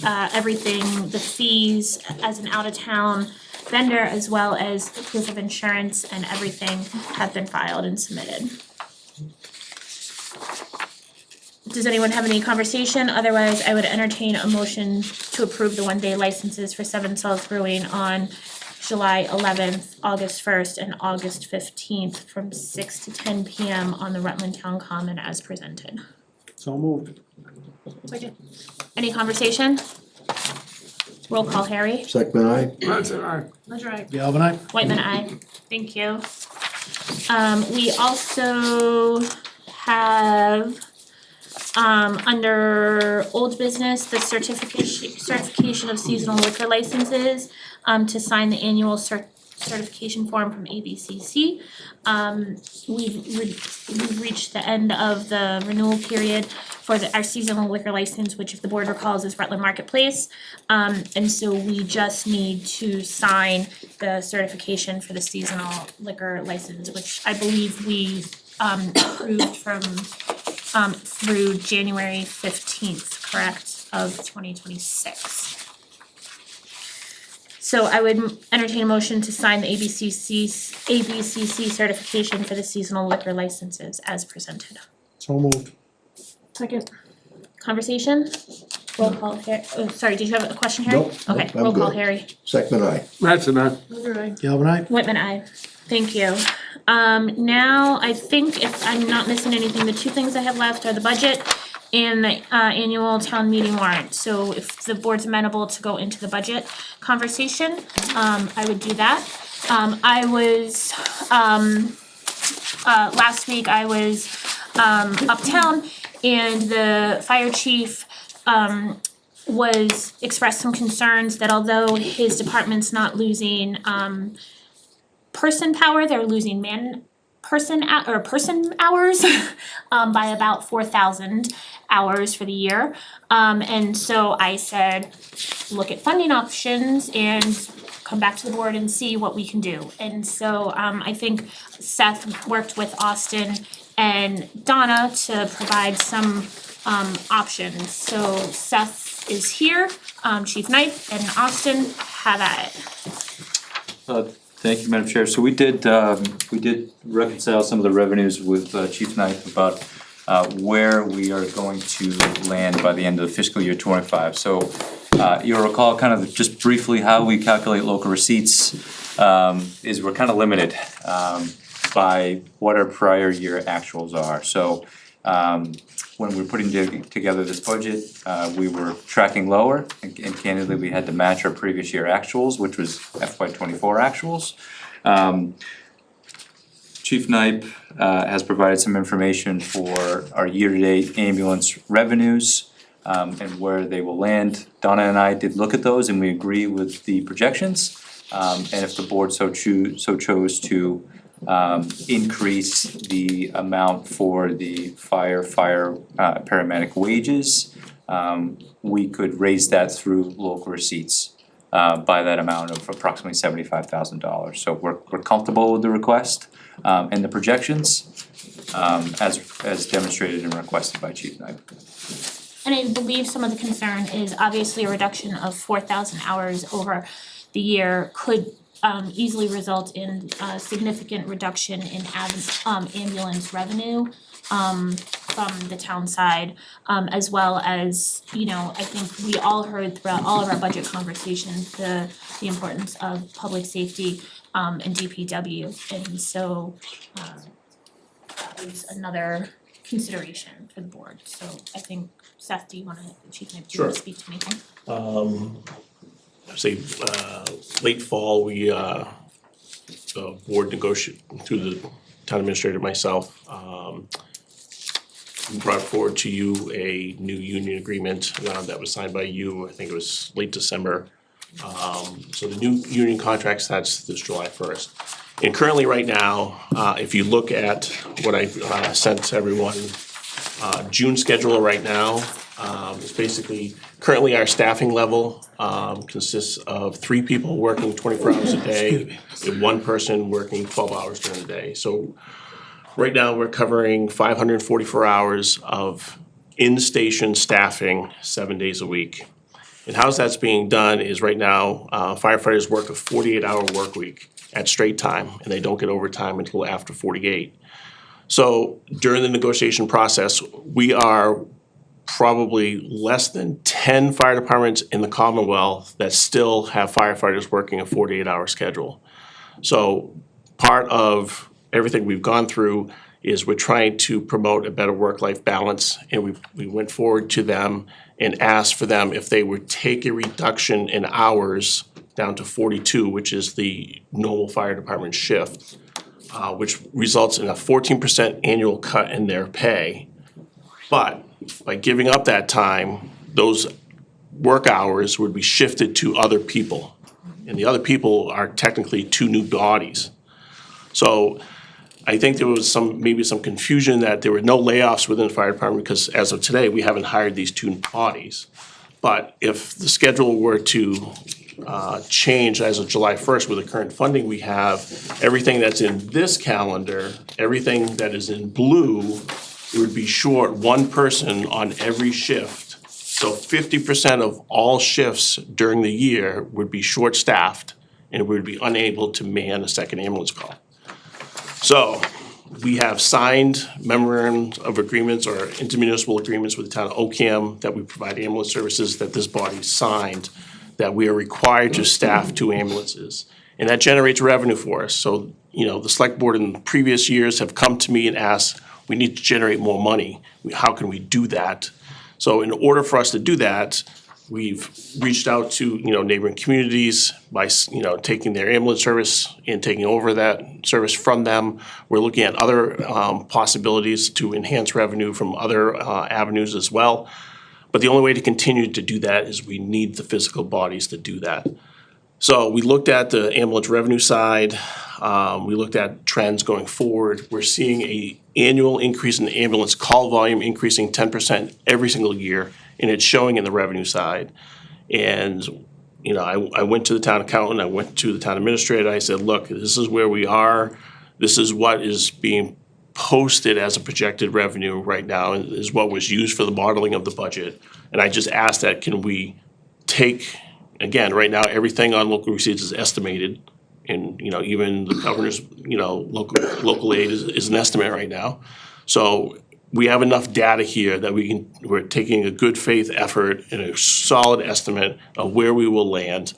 everything, the fees as an out-of-town vendor, as well as the proof of insurance and everything have been filed and submitted. Does anyone have any conversation? Otherwise, I would entertain a motion to approve the one-day licenses for Seven Saws Brewing on July 11th, August 1st, and August 15th from 6 to 10 p.m. on the Rutland Town Common as presented. So moved. Second. Any conversation? Roll call, Harry. Second, aye? Mattson, aye. Ledger I. Galvin, aye. Whitman, aye. Thank you. We also have Under old business, the certification of seasonal liquor licenses, to sign the annual certification form from ABCC. We've reached the end of the renewal period for our seasonal liquor license, which if the board recalls is Rutland Marketplace. And so we just need to sign the certification for the seasonal liquor license, which I believe we approved from through January 15th, correct, of 2026. So I would entertain a motion to sign the ABCC certification for the seasonal liquor licenses as presented. So moved. Second. Conversation? Roll call, sorry, did you have a question, Harry? Nope, Okay, nope, I'm roll call, good. Harry. Second aye. Mattson, aye. Galvin aye? Whitman, aye. Thank you. Now, I think if I'm not missing anything, the two things I have left are the budget and the annual town meeting warrant. So if the board's amenable to go into the budget conversation, I would do that. I was, last week I was uptown and the fire chief was expressed some concerns that although his department's not losing person power, they're losing person hours by about 4,000 hours for the year. And so I said, look at funding options and come back to the board and see what we can do. And so I think Seth worked with Austin and Donna to provide some options. So Seth is here, Chief Knight and Austin, have at it. Thank you, Madam Chair. So we did reconcile some of the revenues with Chief Knight about where we are going to land by the end of the fiscal year 25. So you'll recall kind of just briefly how we calculate local receipts is we're kind of limited by what our prior year actuals are. So when we were putting together this budget, we were tracking lower and candidly we had to match our previous year actuals, which was FY24 actuals. Chief Knipe has provided some information for our year-to-date ambulance revenues and where they will land. Donna and I did look at those and we agree with the projections. And if the board so chose to increase the amount for the fire paramedic wages, we could raise that through local receipts by that amount of approximately $75,000. So we're comfortable with the request and the projections as demonstrated and requested by Chief Knight. And I believe some of the concern is obviously a reduction of 4,000 hours over the year could easily result in a significant reduction in ambulance revenue from the town side, as well as, you know, I think we all heard throughout all of our budget conversations the importance of public safety and DPW, and so that was another consideration for the board. So I think, Seth, do you wanna, Chief Knight, do you wanna speak to anything? Late fall, we, the board negotiated through the town administrator, myself, brought forward to you a new union agreement that was signed by you, I think it was late December. So the new union contract starts this July 1st. And currently right now, if you look at what I sent to everyone, June schedule right now, is basically, currently our staffing level consists of 3 people working 24 hours a day and 1 person working 12 hours during the day. So right now, we're covering 544 hours of in-station staffing 7 days a week. And how that's being done is right now, firefighters work a 48-hour work week at straight time, and they don't get overtime until after 48. So during the negotiation process, we are probably less than 10 fire departments in the Commonwealth that still have firefighters working a 48-hour schedule. So part of everything we've gone through is we're trying to promote a better work-life balance, and we went forward to them and asked for them if they would take a reduction in hours down to 42, which is the normal fire department shift, which results in a 14% annual cut in their pay. But by giving up that time, those work hours would be shifted to other people. And the other people are technically two new bodies. So I think there was maybe some confusion that there were no layoffs within the fire department because as of today, we haven't hired these two bodies. But if the schedule were to change as of July 1st with the current funding we have, everything that's in this calendar, everything that is in blue would be short one person on every shift. So 50% of all shifts during the year would be short-staffed and would be unable to man a second ambulance call. So we have signed memorandums of agreements or intermunicipal agreements with the town of Ocam that we provide ambulance services that this body signed, that we are required to staff 2 ambulances. And that generates revenue for us. So, you know, the select board in previous years have come to me and asked, we need to generate more money. How can we do that? So in order for us to do that, we've reached out to, you know, neighboring communities by, you know, taking their ambulance service and taking over that service from them. We're looking at other possibilities to enhance revenue from other avenues as well. But the only way to continue to do that is we need the physical bodies to do that. So we looked at the ambulance revenue side. We looked at trends going forward. We're seeing an annual increase in the ambulance call volume increasing 10% every single year, and it's showing in the revenue side. And, you know, I went to the town accountant, I went to the town administrator, I said, look, this is where we are. This is what is being posted as a projected revenue right now, and is what was used for the modeling of the budget. And I just asked that, can we take, again, right now, everything on local receipts is estimated. And, you know, even the governor's, you know, local aid is an estimate right now. So we have enough data here that we're taking a good faith effort and a solid estimate of where we will land.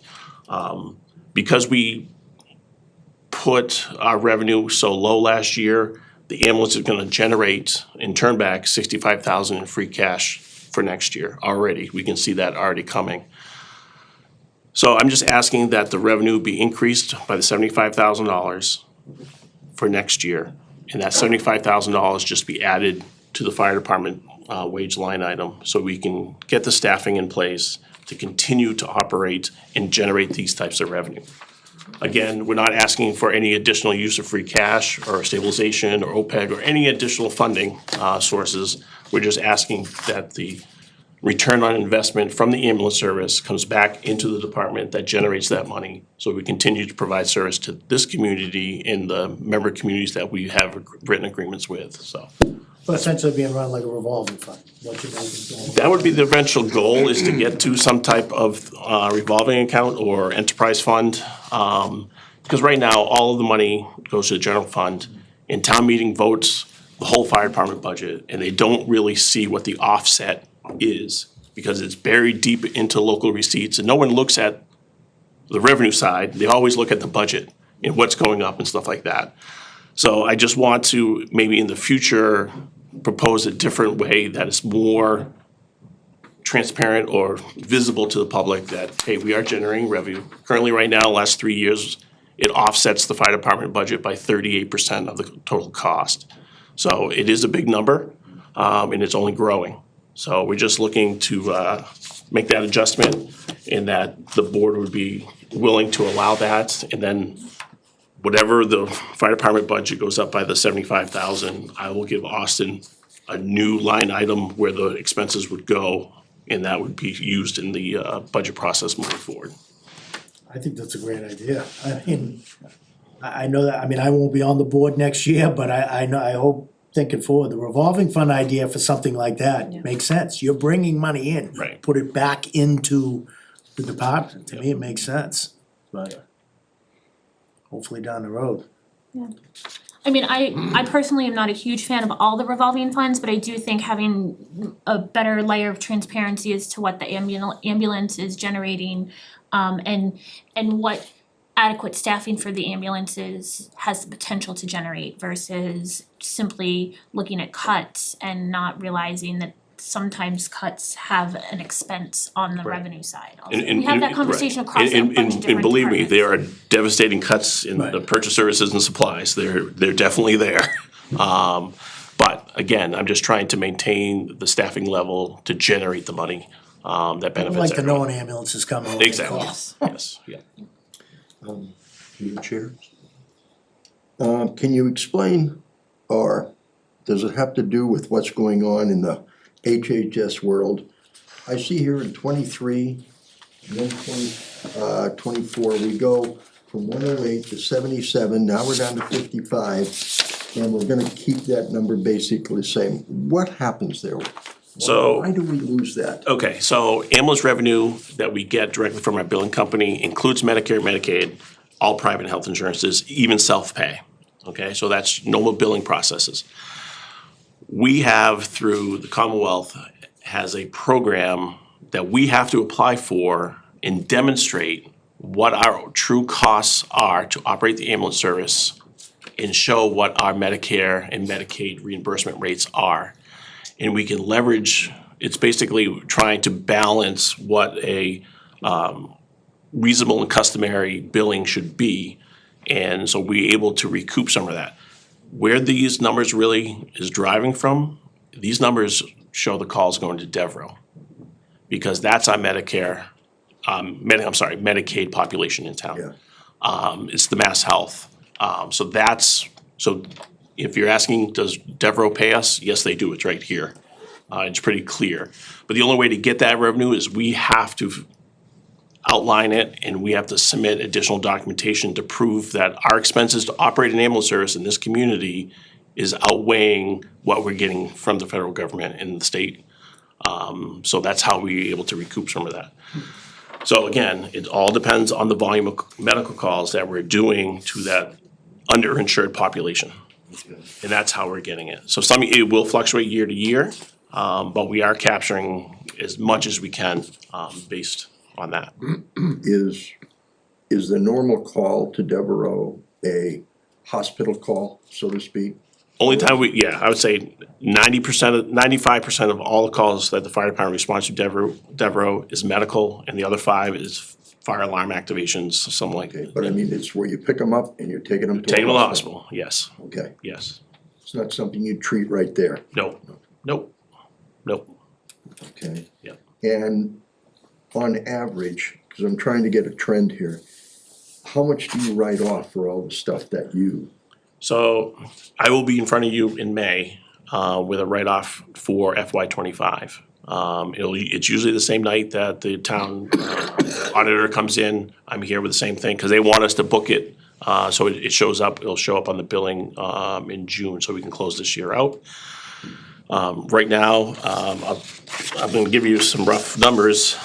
Because we put our revenue so low last year, the ambulance is gonna generate and turn back $65,000 in free cash for next year already. We can see that already coming. So I'm just asking that the revenue be increased by the $75,000 for next year. And that $75,000 just be added to the fire department wage line item so we can get the staffing in place to continue to operate and generate these types of revenue. Again, we're not asking for any additional use of free cash or stabilization or OPEB or any additional funding sources. We're just asking that the return on investment from the ambulance service comes back into the department that generates that money, so we continue to provide service to this community and the member communities that we have written agreements with, so. But essentially being run like a revolving fund, what you're making. That would be the eventual goal, is to get to some type of revolving account or enterprise fund. Because right now, all of the money goes to the general fund, and town meeting votes the whole fire department budget, and they don't really see what the offset is, because it's buried deep into local receipts, and no one looks at the revenue side. They always look at the budget and what's going up and stuff like that. So I just want to maybe in the future propose a different way that is more transparent or visible to the public, that, hey, we are generating revenue. Currently, right now, last 3 years, it offsets the fire department budget by 38% of the total cost. So it is a big number, and it's only growing. So we're just looking to make that adjustment, and that the board would be willing to allow that. And then whatever the fire department budget goes up by the $75,000, I will give Austin a new line item where the expenses would go, and that would be used in the budget process moving forward. I think that's a great idea. I mean, I know that, I mean, I won't be on the board next year, but I know, I hope, thinking forward, the revolving fund idea for something like that makes sense. You're bringing money in. Right. Put it back into the department. To me, it makes sense, but hopefully down the road. I mean, I personally am not a huge fan of all the revolving funds, but I do think having a better layer of transparency as to what the ambulance is generating, and what adequate staffing for the ambulances has the potential to generate versus simply looking at cuts and not realizing that sometimes cuts have an expense on the revenue side also. We have that conversation across a bunch of different And believe me, departments. there are devastating cuts in the purchase services and supplies. They're definitely there. But again, I'm just trying to maintain the staffing level to generate the money that benefits Like to know everyone. when ambulances come over. Exactly, yes, yeah. Through the chair. Can you explain, or does it have to do with what's going on in the HHS world? I see here in 23, and then 24, we go from 108 to 77, now we're down to 55, and we're gonna keep that number basically the same. What happens there? So- Why do we lose that? Okay, so ambulance revenue that we get directly from our billing company includes Medicare, Medicaid, all private health insurances, even self-pay. Okay, so that's normal billing processes. We have, through the Commonwealth, has a program that we have to apply for and demonstrate what our true costs are to operate the ambulance service and show what our Medicare and Medicaid reimbursement rates are. And we can leverage, it's basically trying to balance what a reasonable and customary billing should be. And so we're able to recoup some of that. Where these numbers really is driving from, these numbers show the calls going to Devereaux. Because that's our Medicare, Medicaid population in town. It's the Mass Health. So if you're asking, does Devereaux pay us? Yes, they do, it's right here. It's pretty clear. But the only way to get that revenue is we have to outline it and we have to submit additional documentation to prove that our expenses to operate an ambulance service in this community is outweighing what we're getting from the federal government and the state. So that's how we're able to recoup some of that. So again, it all depends on the volume of medical calls that we're doing to that underinsured population. And that's how we're getting it. So it will fluctuate year to year, but we are capturing as much as we can based on that. Is the normal call to Devereaux a hospital call, so to speak? Only time I would say 95% of all the calls that the fire department responds to Devereaux is medical, and the other 5 is fire alarm activations, something like that. But I mean, it's where you pick them up and you're taking them to Take a them to the hospital. hospital, yes, Okay, yes. it's not something you treat right there, Nope. okay? Yep. And on average, because I'm trying to get a trend here, how much do you write off for all the stuff that you? So I will be in front of you in May with a write-off for FY '25. It's usually the same night that the town auditor comes in. I'm here with the same thing, because they want us to book it, so it shows up, it'll show up on the billing in June, so we can close this year out. Right now, I'm gonna give you some rough numbers.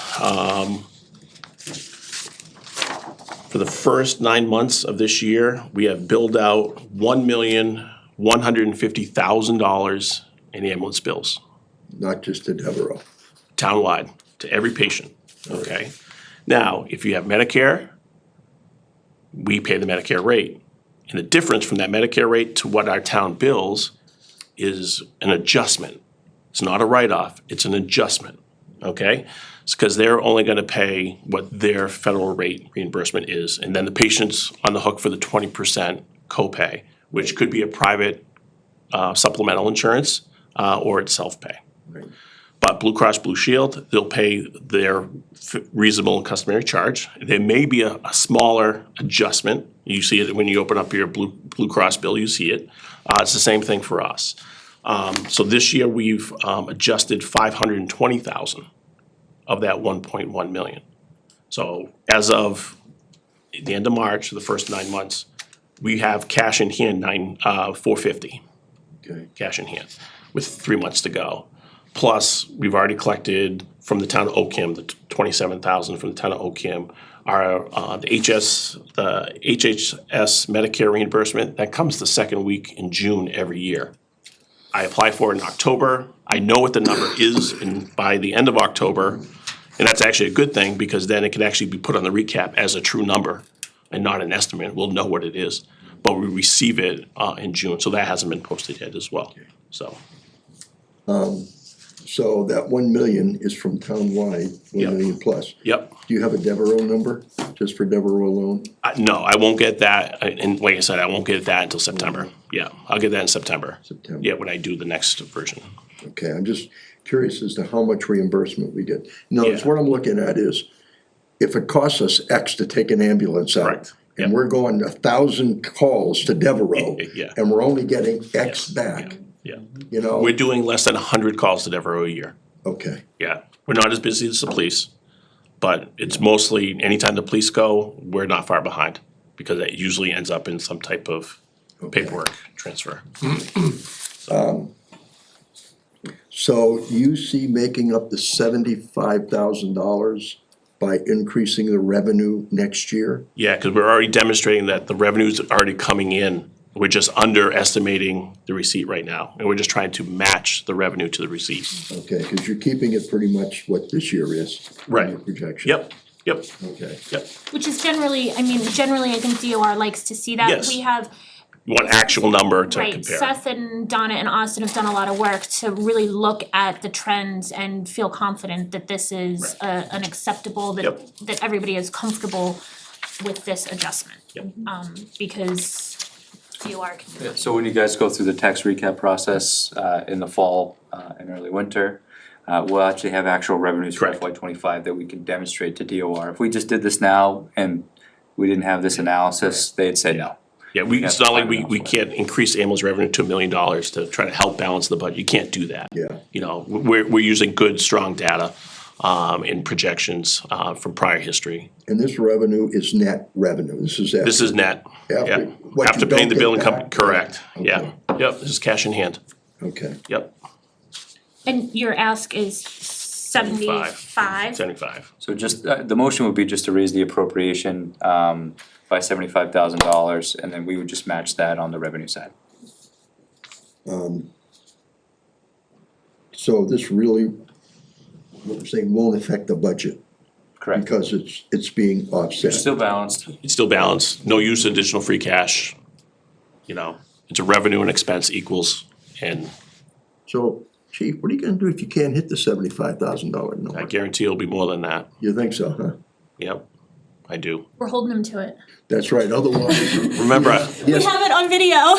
For the first 9 months of this year, we have billed out $1,150,000 in ambulance bills. Not just to Devereaux. Townwide, to every patient, okay? Now, if you have Medicare, we pay the Medicare rate. And the difference from that Medicare rate to what our town bills is an adjustment. It's not a write-off, it's an adjustment, okay? It's because they're only gonna pay what their federal rate reimbursement is, and then the patient's on the hook for the 20% copay, which could be a private supplemental insurance, or it's self-pay. Right. But Blue Cross Blue Shield, they'll pay their reasonable and customary charge. There may be a smaller adjustment. You see it when you open up your Blue Cross bill, you see it. It's the same thing for us. So this year, we've adjusted $520,000 of that 1.1 million. So as of the end of March, the first 9 months, we have cash in hand, $450. Okay. Cash in hand, with 3 months to go. Plus, we've already collected from the town of Oakham, the $27,000 from the town of Oakham. Our, the HHS Medicare reimbursement, that comes the second week in June every year. I apply for it in October. I know what the number is by the end of October. And that's actually a good thing, because then it can actually be put on the recap as a true number and not an estimate. We'll know what it is. But we receive it in June, so that hasn't been posted yet as well, so. So that 1 million is from townwide, 1 million plus. Yep. Do you have a Devereaux number, just for Devereaux alone? No, I won't get that, and like I said, I won't get that until September. yeah, I'll get that in September, September. yeah, when I do the next version. Okay, I'm just curious as to how much reimbursement we get. In other words, Yeah. what I'm looking at is, if it costs us X to take an ambulance out, Correct, and we're going 1,000 calls to Devereaux, yeah, and we're only getting X back, yeah. you know? We're doing less than 100 calls to Devereaux a year. Okay, Yeah, we're not as busy as the police, but it's mostly, anytime the police go, we're not far behind, because it usually ends up in some type of paperwork transfer. so you see making up the $75,000 by increasing the revenue next year? Yeah, because we're already demonstrating that the revenue's already coming in. We're just underestimating the receipt right now, and we're just trying to match the revenue to the receipt. Okay, cause you're keeping it pretty much what this year is. in Right. your projection. Yep, yep, Okay. yep. Which is generally, I think DOR likes to see that. Yes. We have, You want actual number to right, compare. Seth and Donna and Austin have done a lot of work to really look at the trends and feel confident that this is an acceptable, that everybody is comfortable with this adjustment. Yep. Because DOR can really. So when you guys go through the tax recap process in the fall and early winter, we'll actually have actual revenues for Correct. FY '25 that we can demonstrate to DOR. If we just did this now and we didn't have this analysis, they'd say no. Yeah, it's not like we can't increase ambulance revenue to $1 million to try to help balance the budget. You can't do that. Yeah. You know, we're using good, strong data and projections from prior history. And this revenue is net revenue, this is after. This is net, yeah. what After you paying don't the bill and get come, back. correct, yeah. Okay. Yep, this is cash in hand, Okay, yep, And your ask is 75? 75. So just, the motion would be just to raise the appropriation by $75,000, and then we would just match that on the revenue side. so this really, what we're saying, won't affect the budget, Correct. because it's being offset. It's still balanced. It's still balanced, no use of additional free cash, you know, it's a revenue and expense equals, and So, Chief, what are you gonna do if you can't hit the $75,000 I number? guarantee it'll be more than that, You think so, huh? yep, I do. We're holding them to it. That's right, otherwise. Remember, We have it on video.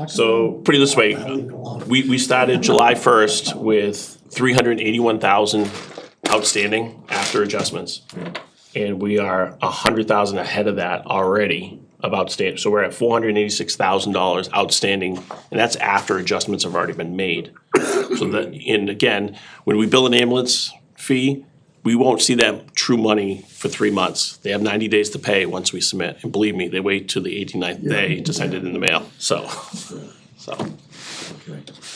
so put it this way, we started July 1st with 381,000 outstanding after adjustments. And we are 100,000 ahead of that already of outstanding, so we're at $486,000 outstanding, and that's after adjustments have already been made. So that, and again, when we bill an ambulance fee, we won't see that true money for 3 months. They have 90 days to pay once we submit, and believe me, they wait till the 89th day to send it in the mail, so.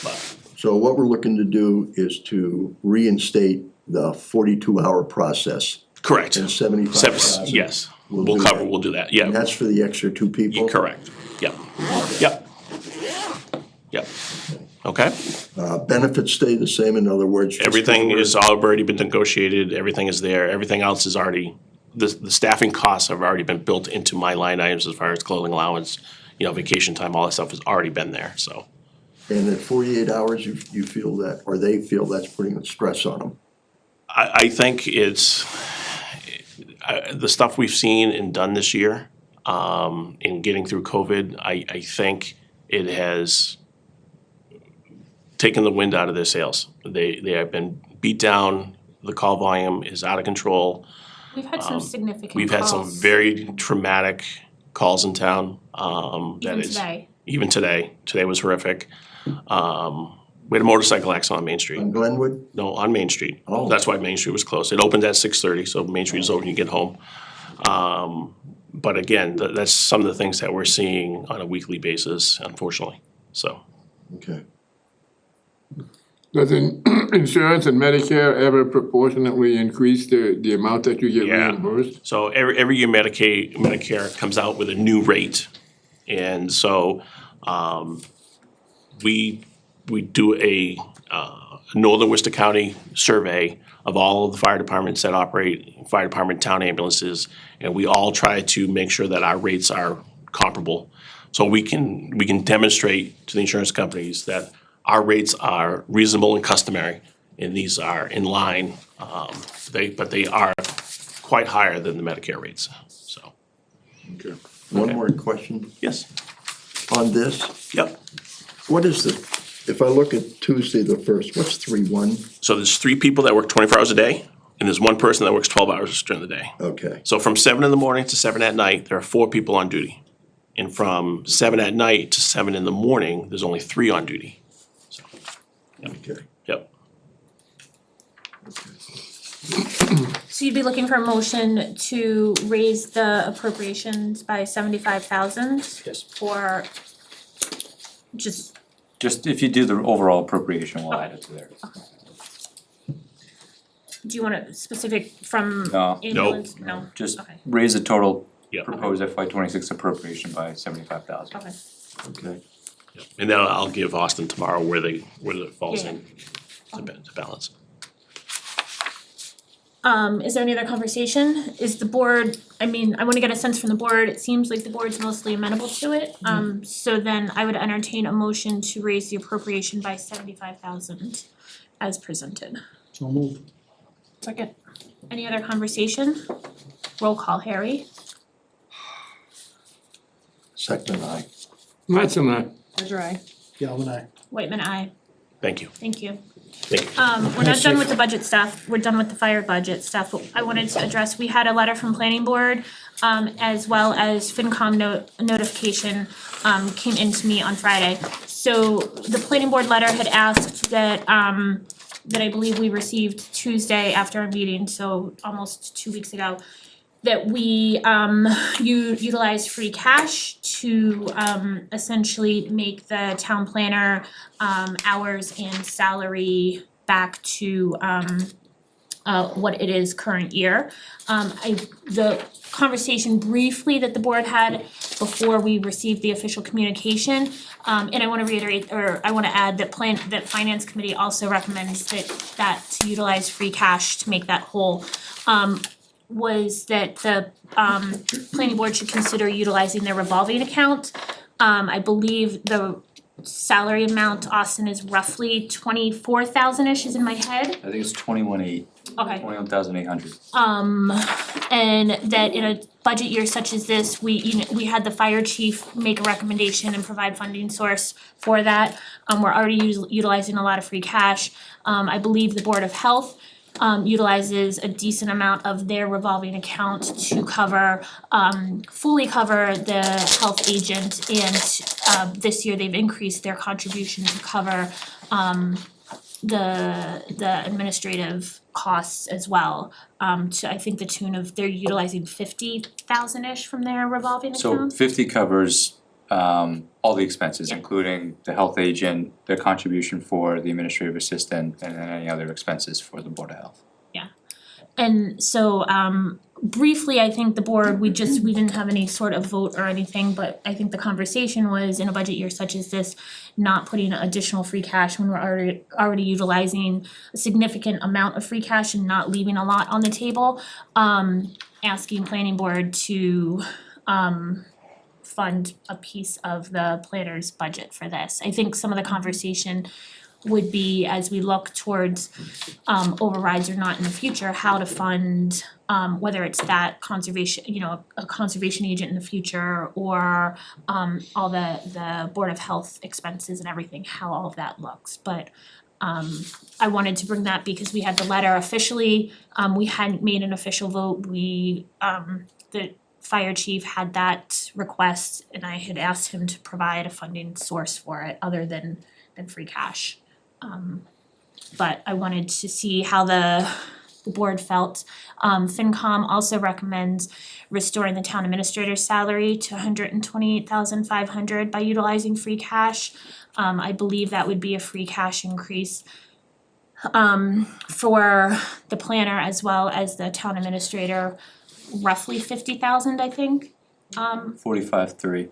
But, So what we're looking to do is to reinstate the 42-hour process. correct. And 75,000. Yes, We'll we'll do cover, that. we'll do that, And yeah, that's for the extra two people? correct, yep, yep. Yep, okay, Benefits stay the same, in other words? just everything cover- is already been negotiated, everything is there, everything else is already, the staffing costs have already been built into my line items as far as clothing allowance, you know, vacation time, all that stuff has already been there, so. And at 48 hours, you feel that, or they feel that's putting a stress on them? I think it's, the stuff we've seen and done this year, in getting through COVID, I think it has taken the wind out of their sails. They have been beat down, the call volume is out of control. We've had some significant calls. We've had some very traumatic calls in town, that Even is. today. Even today, today was horrific. We had a motorcycle accident on Main Street. On Glenwood? No, on Main Street. Oh. That's why Main Street was closed. It opened at 6:30, so Main Street is open, you get home. But again, that's some of the things that we're seeing on a weekly basis, unfortunately, so. Okay. Does insurance and Medicare ever proportionately increase the amount that you get Yeah. reimbursed? So every year Medicare comes out with a new rate. And so, we do a Northern Worcester County survey of all of the fire departments that operate fire department town ambulances. And we all try to make sure that our rates are comparable. So we can demonstrate to the insurance companies that our rates are reasonable and customary, and these are in line. But they are quite higher than the Medicare rates, so. Okay. one more question Yes. on this. Yep. What is the, if I look at Tuesday the first, what's 3-1? So there's 3 people that work 24 hours a day, and there's 1 person that works 12 hours during the day. Okay, So from 7 in the morning to 7 at night, there are 4 people on duty. And from 7 at night to 7 in the morning, there's only 3 on duty. okay. Yep. So you'd be looking for a motion to raise the appropriations by 75,000? Yes. For just, Just if you do the overall appropriation, we'll add it to there. do you want a specific from No. ambulance? No. Just Okay. raise the total Yep. proposed FY '26 appropriation by 75,000. Okay. Okay. And then I'll give Austin tomorrow where it falls Yeah. in to balance. Is there any other conversation? Is the board, I mean, I wanna get a sense from the board, it seems like the board's mostly amenable to it. So then I would entertain a motion to raise the appropriation by 75,000 as presented. So moved. Second. Any other conversation? Roll call, Harry. Second aye. Mattson, aye. Ledger I. Galvin aye. Whitman, aye. Thank you. Thank you. Thank you. We're not done with the budget stuff, we're done with the fire budget stuff, but I wanted to address, we had a letter from planning board, as well as FinCom notification, came into me on Friday. So the planning board letter had asked that, that I believe we received Tuesday after our meeting, so almost 2 weeks ago, that we, utilize free cash to, essentially make the town planner, hours and salary back to, what it is current year. The conversation briefly that the board had before we received the official communication, and I wanna reiterate, or I wanna add that finance committee also recommends that to utilize free cash to make that whole, was that the planning board should consider utilizing their revolving account. I believe the salary amount, Austin, is roughly 24,000-ish is in my head. I think it's 21,800. Okay. 21,800. And that in a budget year such as this, we had the fire chief make a recommendation and provide funding source for that. We're already utilizing a lot of free cash. I believe the Board of Health utilizes a decent amount of their revolving account to cover, fully cover the health agent, and this year they've increased their contribution to cover the administrative costs as well. To I think the tune of, they're utilizing 50,000-ish from their revolving So account. 50 covers all the expenses, including the health agent, the contribution for the administrative assistant, and then any other expenses for the Board of Health. And so briefly, I think the board, we didn't have any sort of vote or anything, but I think the conversation was in a budget year such as this, not putting additional free cash when we're already utilizing a significant amount of free cash and not leaving a lot on the table. Asking planning board to fund a piece of the planner's budget for this. I think some of the conversation would be, as we look towards overrides or not in the future, how to fund whether it's that conservation, a conservation agent in the future, or all the Board of Health expenses and everything, how all of that looks. But I wanted to bring that because we had the letter officially, we hadn't made an official vote, the fire chief had that request, and I had asked him to provide a funding source for it other than free cash. But I wanted to see how the board felt. FinCom also recommends restoring the town administrator's salary to $128,500 by utilizing free cash. I believe that would be a free cash increase for the planner as well as the town administrator, roughly 50,000, I think. 45,300.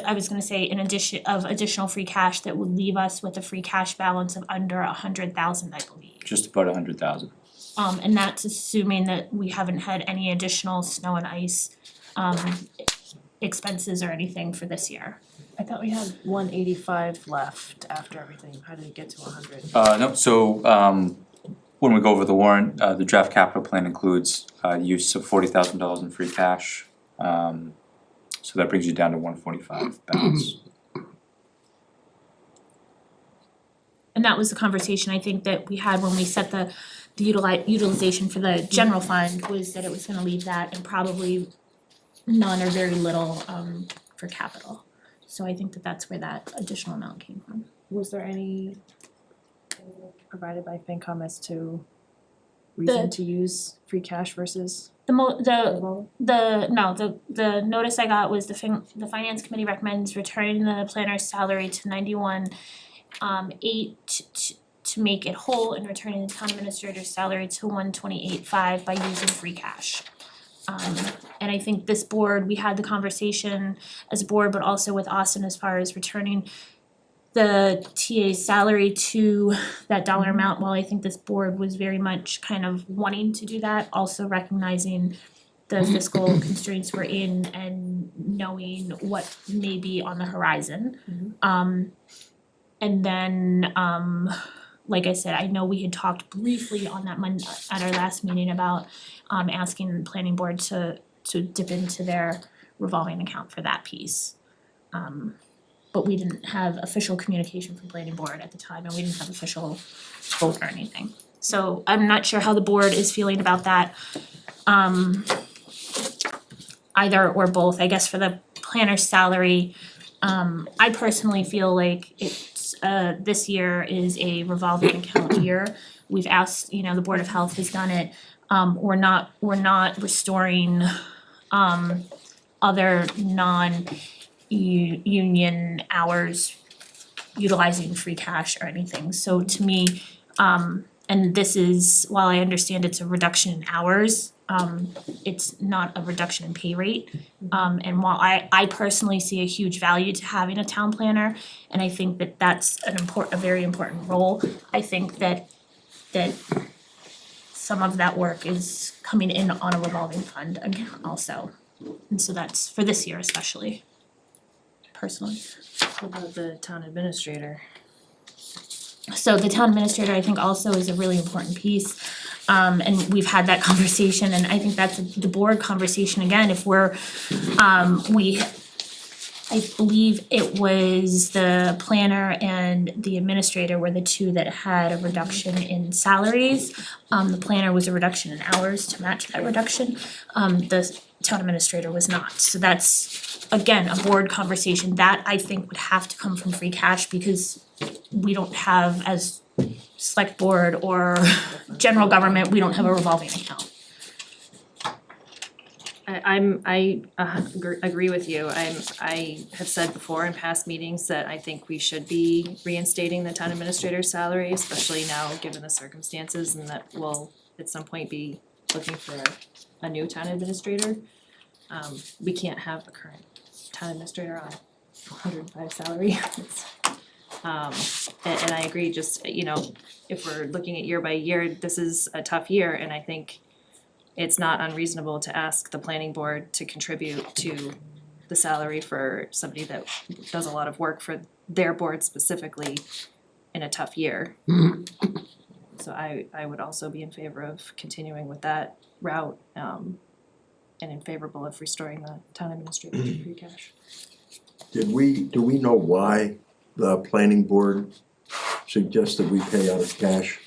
I was gonna say in addition of additional free cash that would leave us with a free cash balance of under 100,000, I believe. Just about 100,000. And that's assuming that we haven't had any additional snow and ice expenses or anything for this year. I thought we had 185 left after everything. How did it get to 100? No, so when we go over the warrant, the draft capital plan includes use of $40,000 in free cash. So that brings you down to 145 balance. And that was the conversation I think that we had when we set the utilization for the general fund, was that it was gonna leave that and probably none or very little for capital. So I think that that's where that additional amount came from. Was there any provided by FinCom as to reason to use free cash versus The revolving? the notice I got was the finance committee recommends returning the planner's salary to 91,800 to make it whole, and returning the town administrator's salary to 128,500 by using free cash. And I think this board, we had the conversation as a board, but also with Austin as far as returning the TA's salary to that dollar amount. While I think this board was very much kind of wanting to do that, also recognizing the fiscal constraints we're in and knowing what may be on the horizon. And then, like I said, I know we had talked briefly on that Monday at our last meeting about asking the planning board to dip into their revolving account for that piece. But we didn't have official communication from planning board at the time, and we didn't have official vote or anything. So I'm not sure how the board is feeling about that. Either or both, I guess for the planner's salary, I personally feel like it's this year is a revolving account year. We've asked, the Board of Health has done it. We're not restoring other non-union hours utilizing free cash or anything. So to me, and this is, while I understand it's a reduction in hours, it's not a reduction in pay rate. And while I personally see a huge value to having a town planner, and I think that that's a very important role, I think that some of that work is coming in on a revolving fund account also. And so that's for this year especially, personally. What about the town administrator? So the town administrator, I think, also is a really important piece. And we've had that conversation, and I think that's the board conversation again. If we're, I believe it was the planner and the administrator were the two that had a reduction in salaries. The planner was a reduction in hours to match that reduction. The town administrator was not. So that's, again, a board conversation. That I think would have to come from free cash, because we don't have, as select board or general government, we don't have a revolving account. I agree with you. I have said before in past meetings that I think we should be reinstating the town administrator's salary, especially now given the circumstances, and that we'll at some point be looking for a new town administrator. We can't have a current town administrator on 105 salary. And I agree, just, if we're looking at year by year, this is a tough year, and I think it's not unreasonable to ask the planning board to contribute to the salary for somebody that does a lot of work for their board specifically in a tough year. So I would also be in favor of continuing with that route, and in favorable of restoring the town administrator to free cash. Do we know why the planning board suggested we pay out of cash?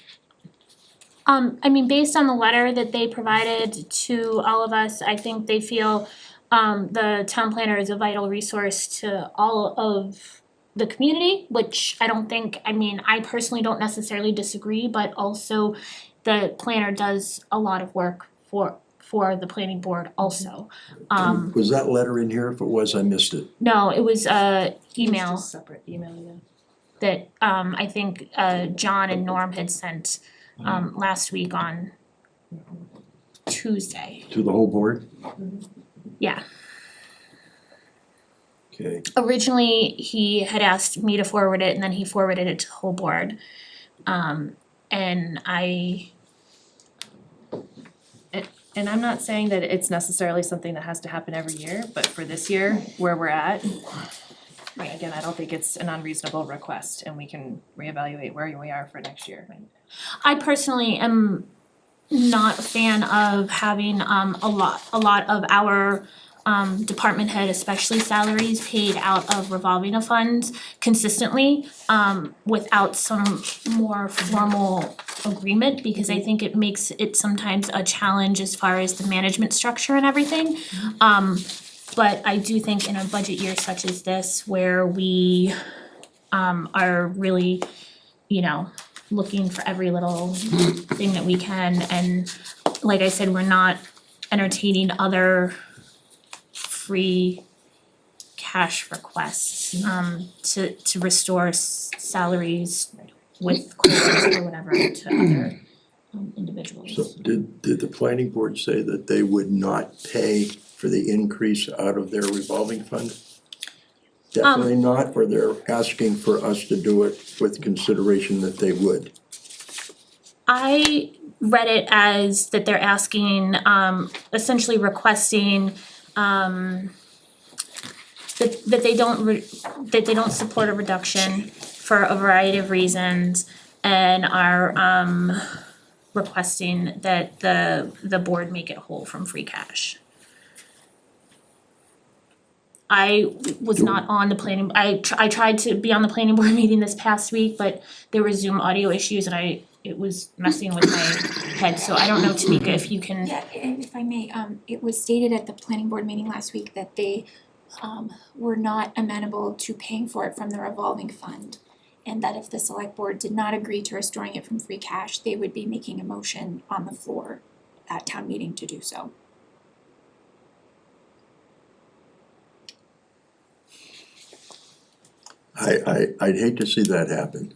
Based on the letter that they provided to all of us, I think they feel the town planner is a vital resource to all of the community, which I don't think, I personally don't necessarily disagree, but also the planner does a lot of work for the planning board also. Was that letter in here? If it was, I missed it. No, it was email Just a separate email, yeah. that I think John and Norm had sent last week on Tuesday. To the whole board? Yeah. Okay. Originally, he had asked me to forward it, and then he forwarded it to the whole board. And I'm not saying that it's necessarily something that has to happen every year, but for this year, where we're at, again, I don't think it's an unreasonable request, and we can reevaluate where we are for next year. I personally am not a fan of having a lot of our department head, especially salaries paid out of revolving funds consistently, without some more formal agreement, because I think it makes it sometimes a challenge as far as the management structure and everything. But I do think in a budget year such as this, where we are really, looking for every little thing that we can, and like I said, we're not entertaining other free cash requests to restore salaries with COLAs or whatever to other individuals. So did the planning board say that they would not pay for the increase out of their revolving fund? Definitely not, or they're asking for us to do it with consideration that they would? I read it as that they're asking, essentially requesting, that they don't support a reduction for a variety of reasons, and are requesting that the board make it whole from free cash. I was not on the planning, I tried to be on the planning board meeting this past week, but there were Zoom audio issues and it was messing with my head, so I don't know, Tamika, if you can. Yeah, and if I may, it was stated at the planning board meeting last week that they were not amenable to paying for it from the revolving fund. And that if the select board did not agree to restoring it from free cash, they would be making a motion on the floor at town meeting to do so. I'd hate to see that happen.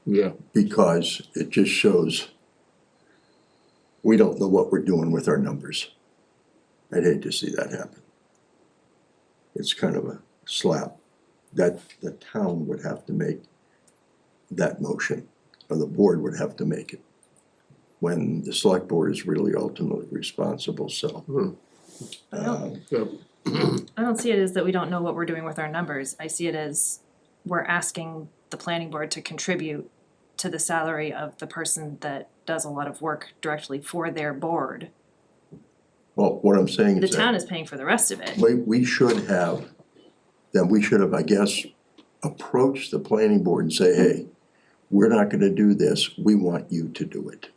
Yeah. Because it just shows we don't know what we're doing with our numbers. I'd hate to see that happen. It's kind of a slap that the town would have to make that motion, or the board would have to make it, when the select board is really ultimately responsible, so. I don't see it as that we don't know what we're doing with our numbers. I see it as we're asking the planning board to contribute to the salary of the person that does a lot of work directly for their board. Well, what I'm saying The is that town is paying for the rest of it. we should have, I guess, approached the planning board and say, hey, we're not gonna do this, we want you to do it.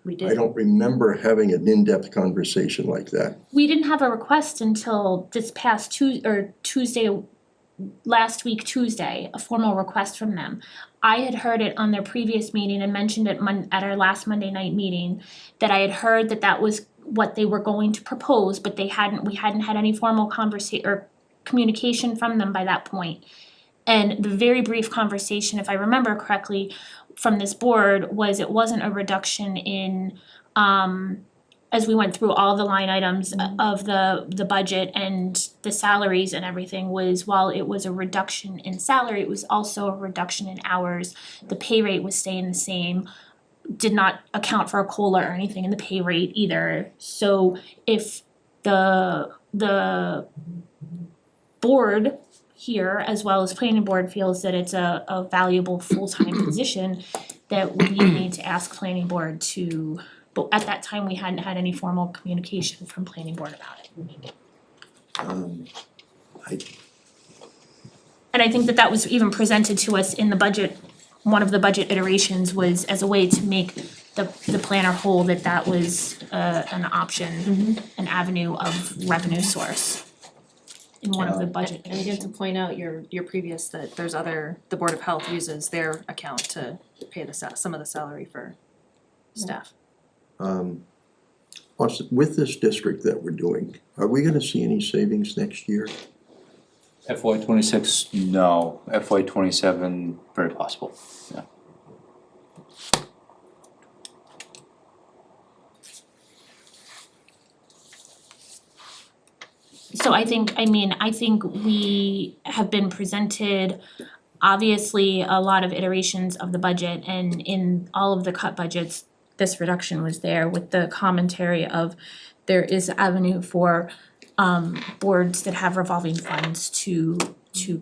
We did. I don't remember having an in-depth conversation like that. We didn't have a request until this past Tuesday, last week Tuesday, a formal request from them. I had heard it on their previous meeting and mentioned it at our last Monday night meeting, that I had heard that was what they were going to propose, but we hadn't had any formal conversation or communication from them by that point. And the very brief conversation, if I remember correctly, from this board was it wasn't a reduction in, as we went through all the line items of the budget and the salaries and everything, was while it was a reduction in salary, it was also a reduction in hours. The pay rate was staying the same, did not account for a COLA or anything in the pay rate either. So if the board here, as well as planning board, feels that it's a valuable full-time position, that we need to ask planning board to, but at that time, we hadn't had any formal communication from planning board about it. And I think that was even presented to us in the budget, one of the budget iterations was as a way to make the planner whole, that was an option, an avenue of revenue source in one of the budget And again, to point out your previous, that there's the Board of Health uses their account to pay some of the salary for staff. Also, with this district that we're doing, are we gonna see any savings next year? FY '26, no. FY '27, very possible, yeah. So I think we have been presented, obviously, a lot of iterations of the budget, and in all of the cut budgets, this reduction was there with the commentary of there is avenue for boards that have revolving funds to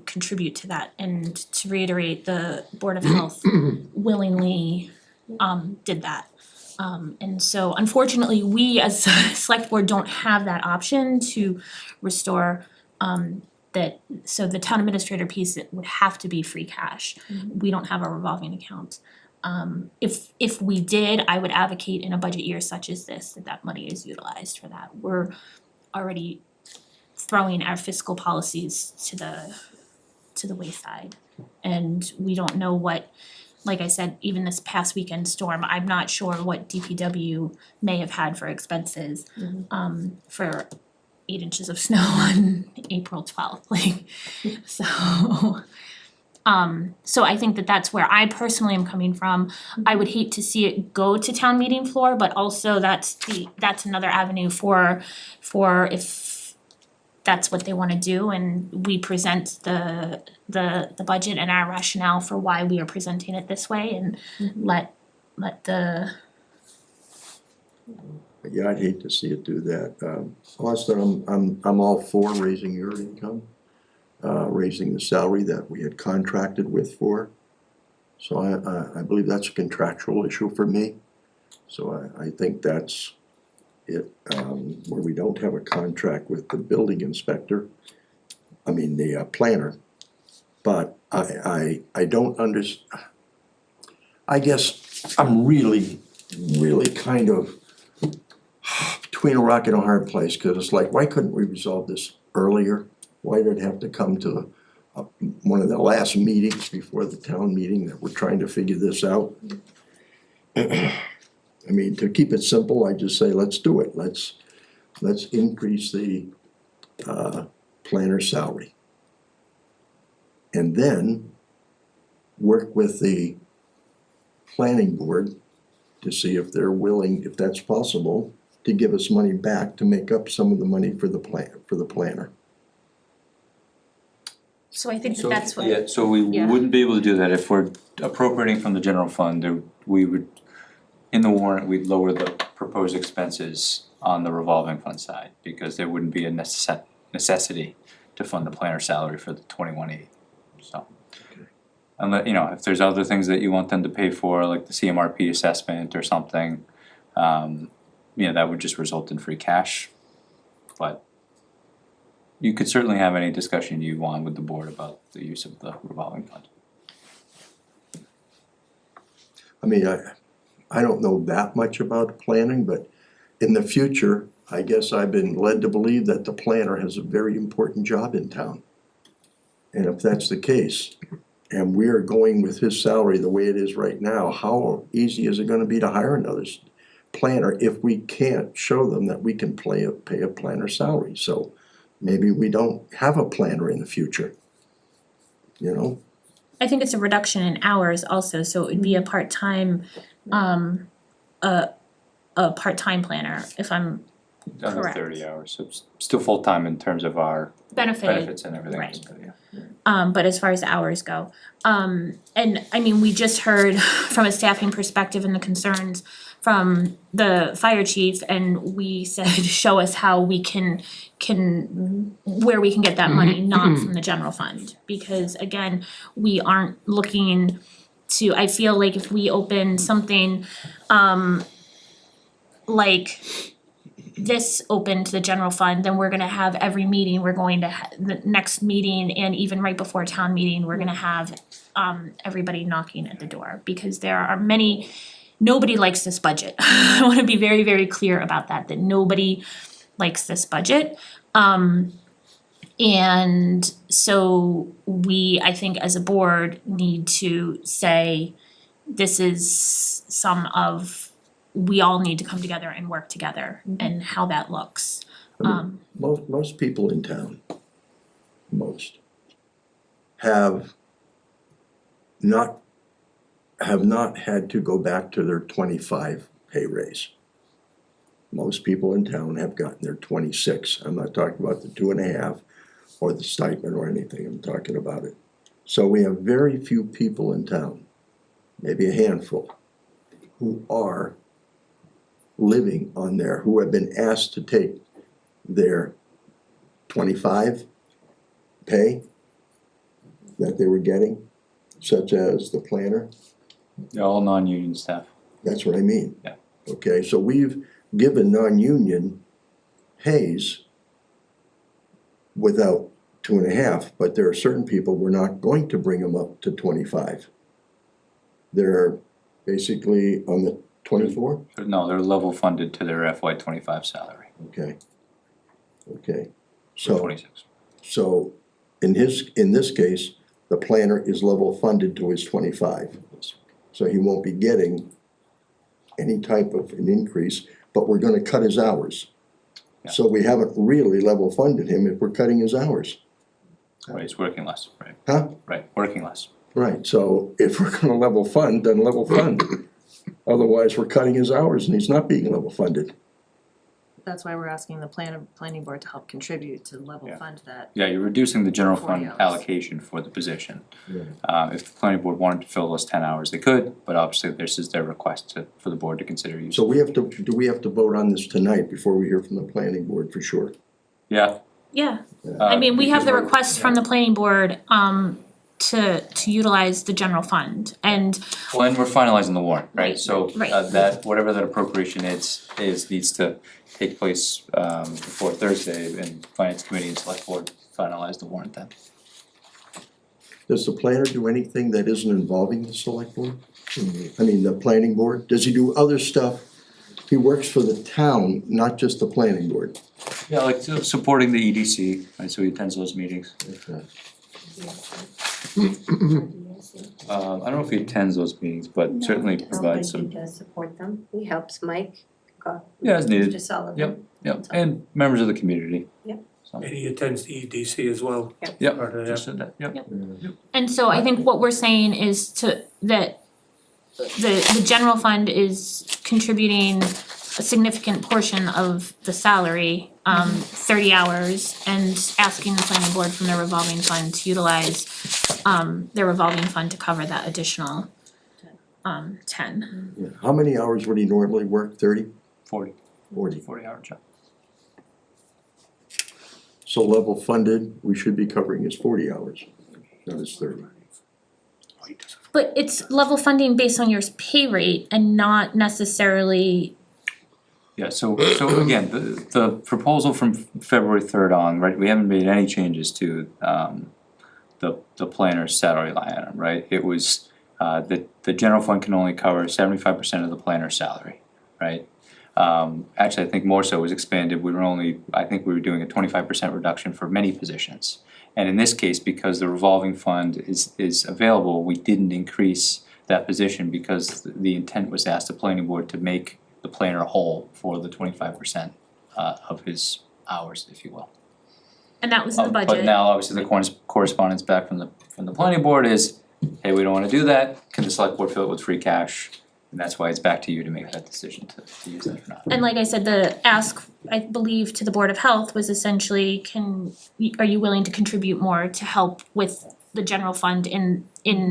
contribute to that. And to reiterate, the Board of Health willingly did that. And so unfortunately, we as a select board don't have that option to restore so the town administrator piece, it would have to be free cash. We don't have a revolving account. If we did, I would advocate in a budget year such as this, that money is utilized for that. We're already throwing our fiscal policies to the wayside. And we don't know what, like I said, even this past weekend storm, I'm not sure what DPW may have had for expenses for 8 inches of snow on April 12th, like, so I think that that's where I personally am coming from. I would hate to see it go to town meeting floor, but also that's another avenue for if that's what they wanna do, and we present the budget and our rationale for why we are presenting it this way, and let the Yeah, I'd hate to see it do that. Austin, I'm all for raising your income, raising the salary that we had contracted with for. So I believe that's a contractual issue for me. So I think that's it, where we don't have a contract with the building inspector, the planner. But I don't I guess I'm really kind of between a rock and a hard place, cause it's like, why couldn't we resolve this earlier? Why did it have to come to one of the last meetings before the town meeting that we're trying to figure this out? To keep it simple, I just say, let's do it, let's increase the planner salary. And then work with the planning board to see if they're willing, if that's possible, to give us money back to make up some of the money for the planner. So I think that's what. Yeah, so we wouldn't be able to do that if we're appropriating from the general fund, we would, in the warrant, we'd lower the proposed expenses on the revolving fund side, because there wouldn't be a necessity to fund the planner salary for the 21E, so. Unless, if there's other things that you want them to pay for, like the CMRP assessment or something, that would just result in free cash. But you could certainly have any discussion you want with the board about the use of the revolving fund. I don't know that much about planning, but in the future, I guess I've been led to believe that the planner has a very important job in town. And if that's the case, and we are going with his salary the way it is right now, how easy is it gonna be to hire another planner if we can't show them that we can pay a planner salary? So maybe we don't have a planner in the future, I think it's a reduction in hours also, so it would be a part-time, a part-time planner, if I'm Under correct. 30 hours, so it's still full-time in terms of our benefits and everything else, but yeah. But as far as the hours go, and we just heard from a staffing perspective and the concerns from the fire chief, and we said, show us how we can where we can get that money, not from the general fund. Because again, we aren't looking to, I feel like if we open something, like this open to the general fund, then we're gonna have every meeting, we're going to the next meeting, and even right before town meeting, we're gonna have everybody knocking at the door, because there are nobody likes this budget. I wanna be very, very clear about that nobody likes this budget. And so we, I think as a board, need to say, this is we all need to come together and work together, and how that looks. Most people in town, have not had to go back to their 25 pay raise. Most people in town have gotten their 26. I'm not talking about the 2.5 or the stipend or anything, I'm talking about it. So we have very few people in town, maybe a handful, who are living on who have been asked to take their 25 pay that they were getting, such as the planner. They're all non-union staff. That's what I mean. Yeah. Okay, so we've given non-union Hayes without 2.5, but there are certain people, we're not going to bring them up to 25. They're basically on the 24? No, they're level funded to their FY twenty-five salary, Okay. Okay, so so, 26. so in this case, the planner is level funded to his 25. So he won't be getting any type of an increase, but we're gonna cut his hours. Yeah. So we haven't really level funded him if we're cutting his hours. Right, he's working less, right? Huh? Right, working less. Right, so if we're gonna level fund, then level fund. Otherwise, we're cutting his hours and he's not being level funded. That's why we're asking the planning board to help contribute to level Yeah. fund that. Yeah, you're reducing the general 40 fund hours. allocation for the position. Yeah. If the planning board wanted to fill those 10 hours, they could, but obviously this is their request for the board to consider using. So do we have to vote on this tonight before we hear from the planning board for sure? Yeah. Yeah, I mean, we have the request from the planning board, to utilize the general fund, and Well, and we're finalizing the warrant, right? So Right. that, whatever that appropriation is needs to take place before Thursday, and finance committee and select board finalize the warrant then. Does the planner do anything that isn't involving the select board? I mean, the planning board? Does he do other stuff? He works for the town, not just the planning board. Yeah, like supporting the EDC, right, so he attends those meetings. Okay. I don't know if he attends those meetings, but certainly provides some, He does support them, he helps Mike, yeah, as needed. Mr. Sullivan. Yep, and members of the community. Yep. So, And he attends the EDC as well. yep, Part of just that. said that, yep. And so I think what we're saying is that the general fund is contributing a significant portion of the salary, 30 hours, and asking the planning board from their revolving fund to utilize their revolving fund to cover that additional 10. Yeah. How many hours would he normally work? 30? 40 hour job. So level funded, we should be covering his 40 hours, not his 30. But it's level funding based on your pay rate and not necessarily, Yeah, so again, the proposal from February 3rd on, right, we haven't made any changes to the planner's salary line item, right? It was the general fund can only cover 75% of the planner's salary, right? Actually, I think more so was expanded, I think we were doing a 25% reduction for many positions. And in this case, because the revolving fund is available, we didn't increase that position because the intent was to ask the planning board to make the planner whole for the 25% of his hours, if you will. and that was in the budget. But now, obviously, the correspondence back from the planning board is, hey, we don't wanna do that, can the select board fill it with free cash? And that's why it's back to you to make that decision to use that or not. And like I said, the ask, I believe, to the Board of Health was essentially, are you willing to contribute more to help with the general fund in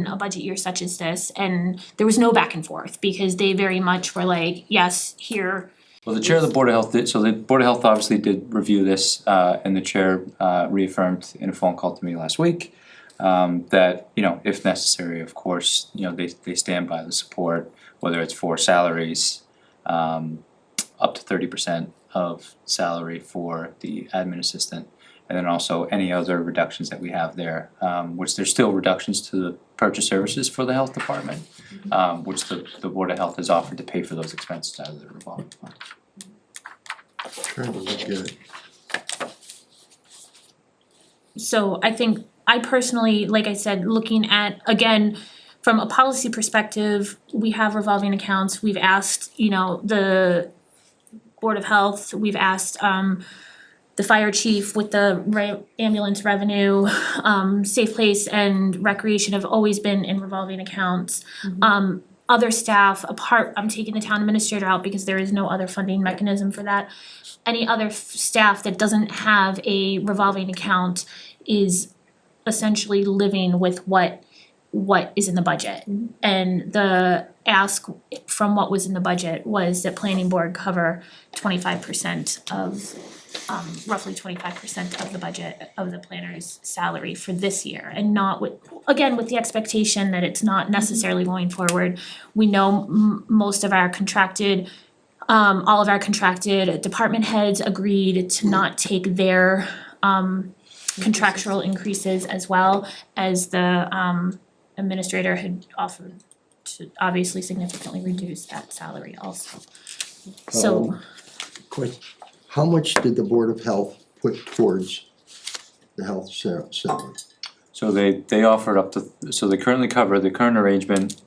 a budget year such as this? And there was no back and forth, because they very much were like, yes, here. Well, the chair of the Board of Health did, so the Board of Health obviously did review this, and the chair reaffirmed in a phone call to me last week that, if necessary, of course, they stand by the support, whether it's for salaries, up to 30% of salary for the admin assistant, and then also any other reductions that we have there, which there's still reductions to the purchase services for the health department, which the Board of Health has offered to pay for those expenses out of the revolving fund. Trying to look at it. So I think, I personally, like I said, looking at, again, from a policy perspective, we have revolving accounts, we've asked, the Board of Health, we've asked the fire chief with the ambulance revenue, Safe Place and Recreation have always been in revolving accounts. Other staff, I'm taking the town administrator out because there is no other funding mechanism for that. Any other staff that doesn't have a revolving account is essentially living with what is in the budget. And the ask from what was in the budget was that planning board cover 25% of, roughly 25% of the budget of the planner's salary for this year. And not with the expectation that it's not necessarily going forward. We know most of our contracted all of our contracted department heads agreed to not take their contractual increases as well as the administrator had offered to obviously significantly reduce that salary also. So Question, how much did the Board of Health put towards the health salary? So they offered up to, so they currently cover, the current arrangement,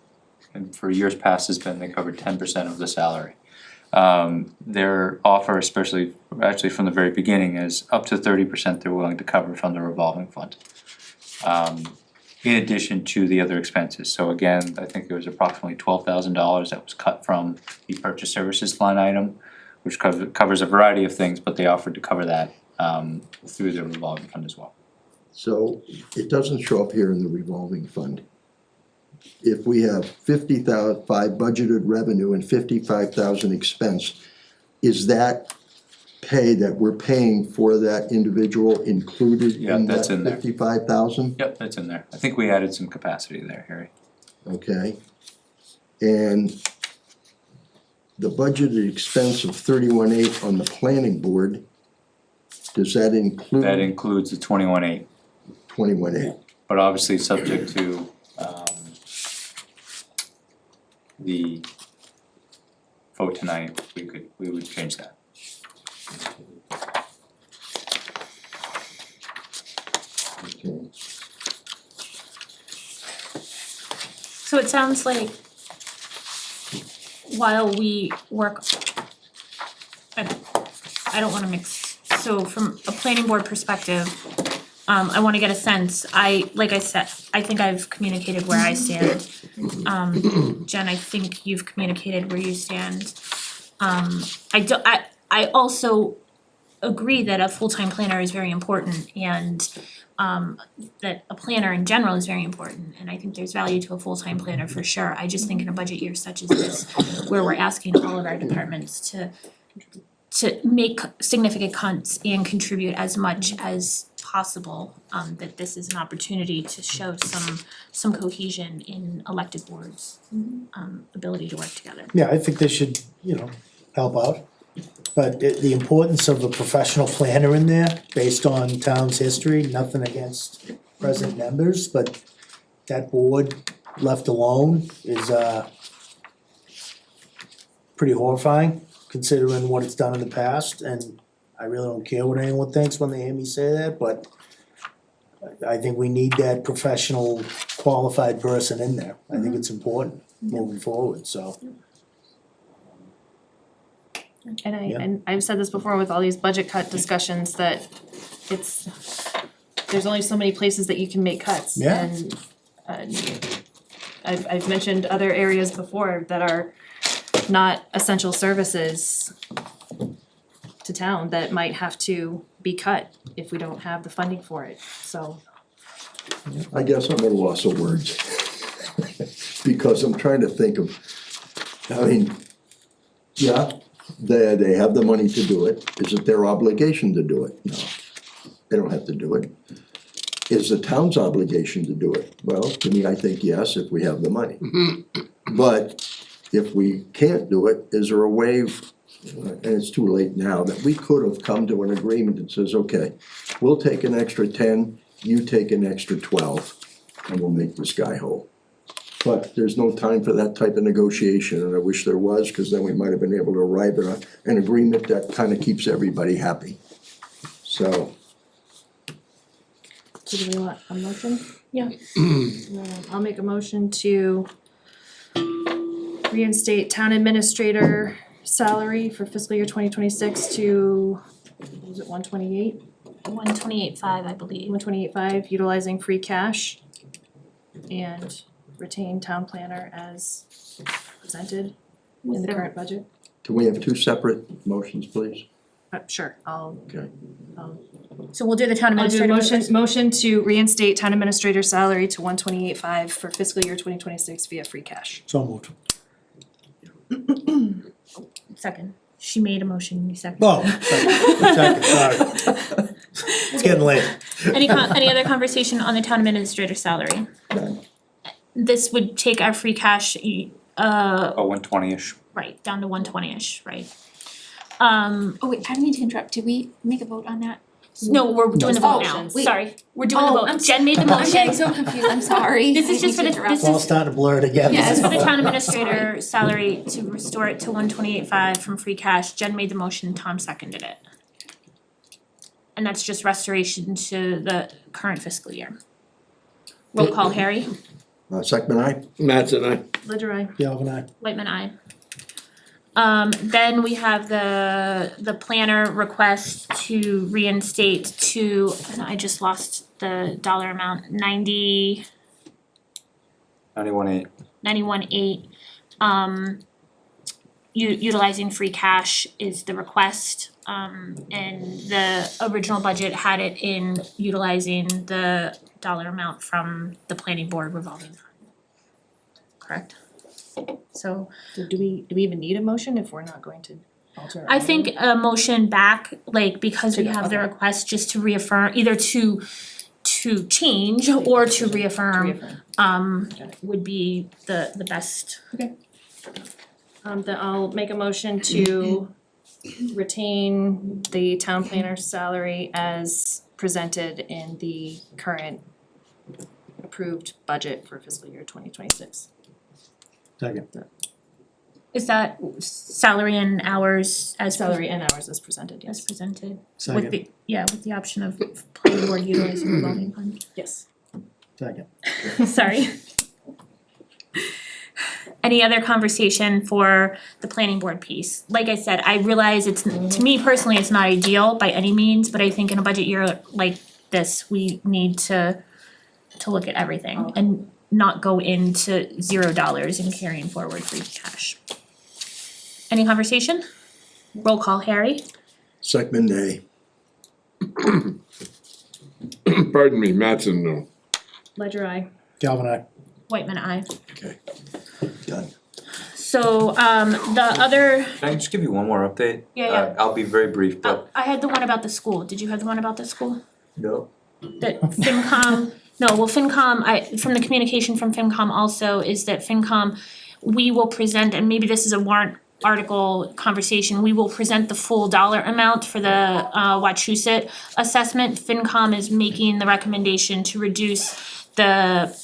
and for years past has been they covered 10% of the salary. Their offer, especially, actually from the very beginning, is up to 30% they're willing to cover from the revolving fund. In addition to the other expenses, so again, I think there was approximately $12,000 that was cut from the purchase services line item, which covers a variety of things, but they offered to cover that through the revolving fund as well. So it doesn't show up here in the revolving fund. If we have 50,000 budgeted revenue and 55,000 expense, is that pay that we're paying for that individual included Yeah, in that's that in there. 55,000? Yep, that's in there. I think we added some capacity there, Harry. Okay. And the budgeted expense of 31,800 on the planning board, does that include? That includes the 21,800, 21,800. but obviously subject to the vote tonight, we would change that. Okay. So it sounds like while we work, I don't wanna mix, so from a planning board perspective, I wanna get a sense, like I said, I think I've communicated where I stand. Jen, I think you've communicated where you stand. I also agree that a full-time planner is very important and that a planner in general is very important, and I think there's value to a full-time planner for sure. I just think in a budget year such as this, where we're asking all of our departments to make significant cuts and contribute as much as possible, that this is an opportunity to show some cohesion in elected boards' ability to work together. Yeah, I think they should, help out. But the importance of a professional planner in there, based on town's history, nothing against present members, but that board left alone is pretty horrifying, considering what it's done in the past, and I really don't care what anyone thinks when they hear me say that, but I think we need that professional, qualified person in there. I think it's important moving forward, so. And I've said this before with all these budget cut discussions, that there's only so many places that you can make cuts. Yeah. And I've mentioned other areas before that are not essential services to town that might have to be cut if we don't have the funding for it, so. I guess I'm at a loss of words. Because I'm trying to think of, yeah, they have the money to do it. Is it their obligation to do it? No, they don't have to do it. Is the town's obligation to do it? Well, to me, I think yes, if we have the money. But if we can't do it, is there a way, and it's too late now, that we could have come to an agreement that says, okay, we'll take an extra 10, you take an extra 12, and we'll make this guy whole. But there's no time for that type of negotiation, and I wish there was, because then we might have been able to arrive at an agreement that kind of keeps everybody happy. So. So do we want a motion? Yeah. I'll make a motion to reinstate town administrator salary for fiscal year 2026 to, was it 128? 128.5, I believe. 128.5, utilizing free cash, and retain town planner as presented in the current budget. Can we have two separate motions, please? Sure, Okay. So we'll do the town I'll do administrator. motion to reinstate town administrator salary to 128.5 for fiscal year 2026 via free cash. So moved. Second. She made a motion, you second. Oh, second, sorry. It's getting late. Any other conversation on the town administrator salary? This would take our free cash, 120-ish. right, down to 120-ish, right? Oh wait, I don't mean to interrupt, did we make a vote on that? No, we're doing the vote now, Oh, wait. sorry, we're doing the Oh, vote, I'm Jen made the motion. I'm getting so confused, I'm sorry. This is I just for hate the, to interrupt. this It's all is, starting to blur together. Yes. this is for the town administrator salary to restore it to 128.5 from free cash. Jen made the motion, Tom seconded it. And that's just restoration to the current fiscal year. Roll call, Harry. Second, aye? Mattson, aye. Ledger I. Galvin, aye. Whitman, aye. Then we have the planner request to reinstate to, and I just lost the dollar amount, 91.8. Utilizing free cash is the request. And the original budget had it in utilizing the dollar amount from the planning board revolving fund. Correct? So So do we even need a motion if we're not going to alter our I think vote? a motion back, like because we have the Okay. request just to reaffirm, either to change or to reaffirm, would be the best. Then I'll make a motion to retain the town planner's salary as presented in the current approved budget for fiscal year 2026. Second. Is that salary and hours as Salary and hours as presented, as yes. presented? With Second. the, with the option of planning board utilizing revolving fund. Yes. Second. Sorry. Any other conversation for the planning board piece? Like I said, I realize it's, to me personally, it's not ideal by any means, but I think in a budget year like this, we need to look at everything and not go into $0 and carrying forward free cash. Any conversation? Roll call, Harry. Second, nay. Pardon me, Mattson, no. Ledger I. Galvin, aye. Whitman, aye. Okay, done. So, the other, Can I just give you one more update? Yeah. I'll be very brief, but I had the one about the school. Did you have the one about the school? No. That FinCom, FinCom, from the communication from FinCom also is that FinCom, we will present, and maybe this is a warrant article conversation, we will present the full dollar amount for the Wachusett assessment. FinCom is making the recommendation to reduce the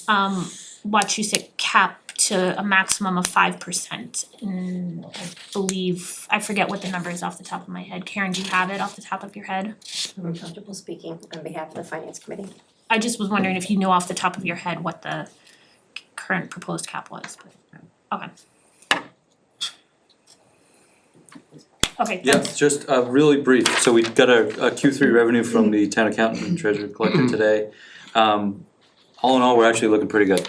Wachusett cap to a maximum of 5%. And I believe, I forget what the number is off the top of my head. Karen, do you have it off the top of your head? I'm comfortable speaking on behalf of the finance committee. I just was wondering if you knew off the top of your head what the current proposed cap was, but, okay. Okay, yeah, just really brief. So we got a Q3 revenue from the town accountant and treasurer collector today. All in all, we're actually looking pretty good.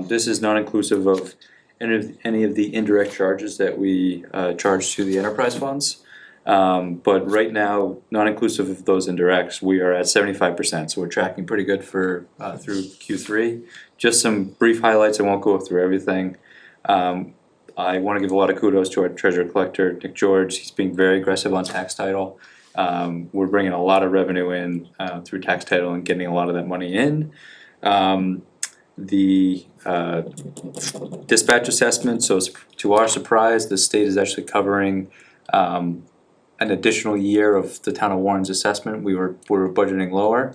This is not inclusive of any of the indirect charges that we charge to the enterprise funds. But right now, not inclusive of those indirects, we are at 75%, so we're tracking pretty good for through Q3. Just some brief highlights, I won't go through everything. I wanna give a lot of kudos to our treasurer collector, Nick George, he's being very aggressive on tax title. We're bringing a lot of revenue in through tax title and getting a lot of that money in. The dispatch assessment, so to our surprise, the state is actually covering an additional year of the town of Warren's assessment. We were budgeting lower.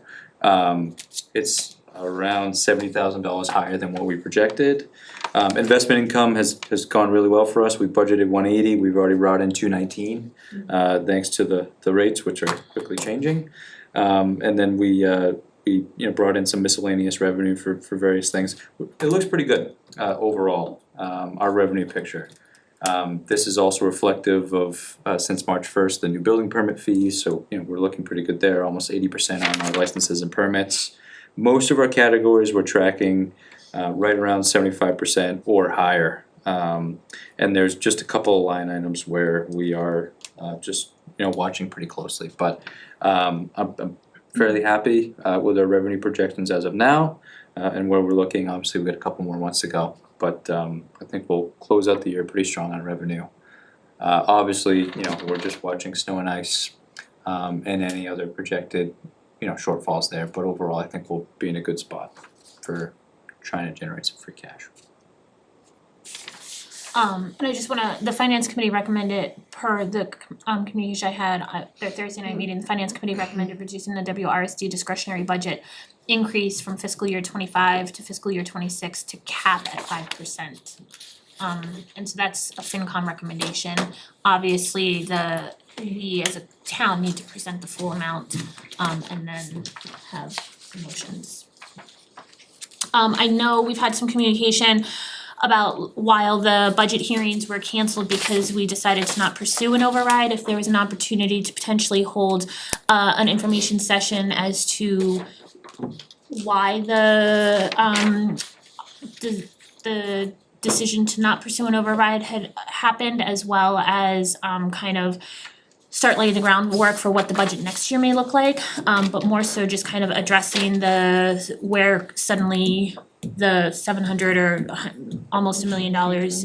It's around $70,000 higher than what we projected. Investment income has gone really well for us. We budgeted 180, we've already brought in 219, thanks to the rates, which are quickly changing. And then we brought in some miscellaneous revenue for various things. It looks pretty good overall, our revenue picture. This is also reflective of since March 1st, the new building permit fees, so we're looking pretty good there, almost 80% on our licenses and permits. Most of our categories we're tracking right around 75% or higher. And there's just a couple of line items where we are just watching pretty closely, but I'm fairly happy with our revenue projections as of now, and where we're looking. Obviously, we've got a couple more months to go, but I think we'll close out the year pretty strong on revenue. Obviously, we're just watching snow and ice and any other projected shortfalls there, but overall I think we'll be in a good spot for trying to generate some free cash. And I just wanna, the finance committee recommended, per the communication I had at their Thursday night meeting, the finance committee recommended reducing the WRSD discretionary budget increase from fiscal year 25 to fiscal year 26 to cap at 5%. And so that's a FinCom recommendation. Obviously, we as a town need to present the full amount, and then have motions. I know we've had some communication about while the budget hearings were canceled because we decided to not pursue an override, if there was an opportunity to potentially hold an information session as to why the decision to not pursue an override had happened, as well as kind of start laying the groundwork for what the budget next year may look like, but more so just kind of addressing where suddenly the 700 or almost $1 million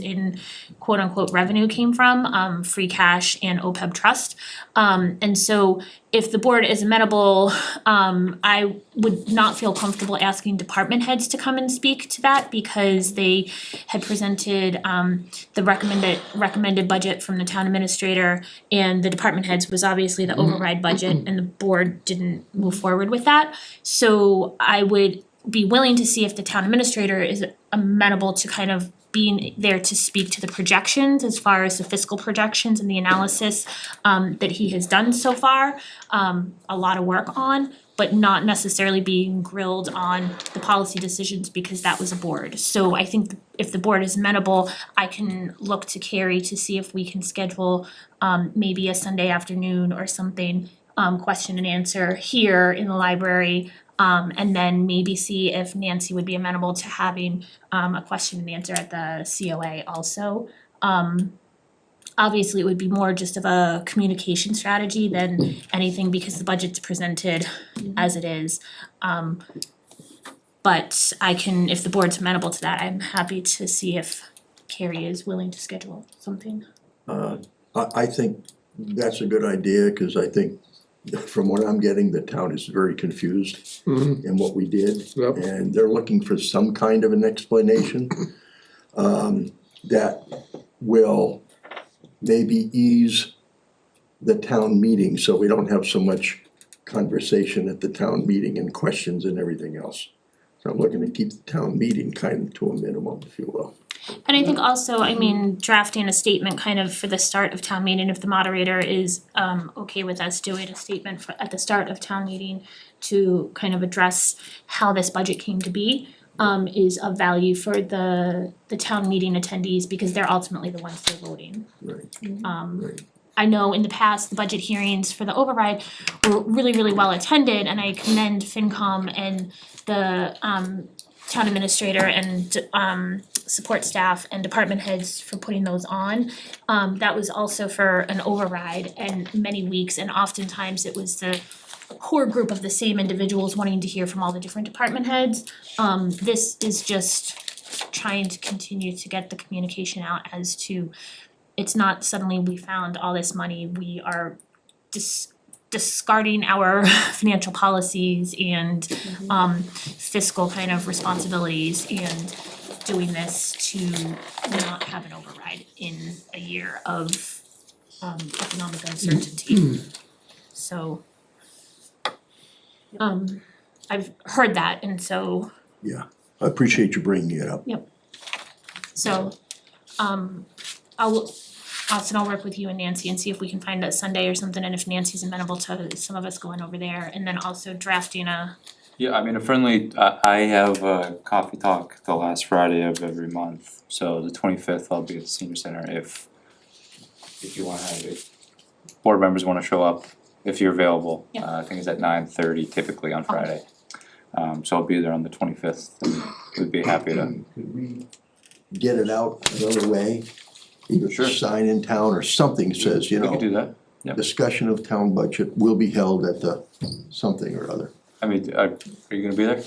in quote unquote revenue came from, free cash and OPEB trust. And so if the board is amenable, I would not feel comfortable asking department heads to come and speak to that because they had presented the recommended budget from the town administrator, and the department heads was obviously the override budget, and the board didn't move forward with that. So I would be willing to see if the town administrator is amenable to kind of being there to speak to the projections as far as the fiscal projections and the analysis that he has done so far, a lot of work on, but not necessarily being grilled on the policy decisions because that was a board. So I think if the board is amenable, I can look to Carrie to see if we can schedule maybe a Sunday afternoon or something, question and answer here in the library. And then maybe see if Nancy would be amenable to having a question and answer at the COA also. Obviously, it would be more just of a communication strategy than anything because the budget's presented as it is. But I can, if the board's amenable to that, I'm happy to see if Carrie is willing to schedule something. I think that's a good idea, cause I think from what I'm getting, the town is very confused in what we did. Yep. And they're looking for some kind of an explanation that will maybe ease the town meeting, so we don't have so much conversation at the town meeting and questions and everything else. So I'm looking to keep the town meeting kind of to a minimum, if you will. And I think also, I mean, drafting a statement kind of for the start of town meeting, if the moderator is okay with us doing a statement at the start of town meeting to kind of address how this budget came to be, is of value for the town meeting attendees because they're ultimately the ones that are voting. Right. I know in the past, the budget hearings for the override were really, really well attended, and I commend FinCom and the town administrator and support staff and department heads for putting those on. That was also for an override and many weeks, and oftentimes it was the core group of the same individuals wanting to hear from all the different department heads. This is just trying to continue to get the communication out as to, it's not suddenly we found all this money, we are discarding our financial policies and fiscal kind of responsibilities and doing this to not have an override in a year of economic uncertainty. So I've heard that, and so Yeah, I appreciate you bringing it up. so I'll work with you and Nancy and see if we can find a Sunday or something, and if Nancy's amenable to some of us going over there, and then also drafting a. Yeah, I mean, a friendly, I have a coffee talk the last Friday of every month, so the 25th I'll be at the senior center if you wanna have it. Board members wanna show up, if you're available. Yeah. I think it's at 9:30 typically on Friday. So I'll be there on the 25th, and we'd be happy to. Could we get it out another way? Either Sure. sign in town or something says, you We know, could do that, yep. discussion of town budget will be held at the something or other. I mean, are you gonna be there?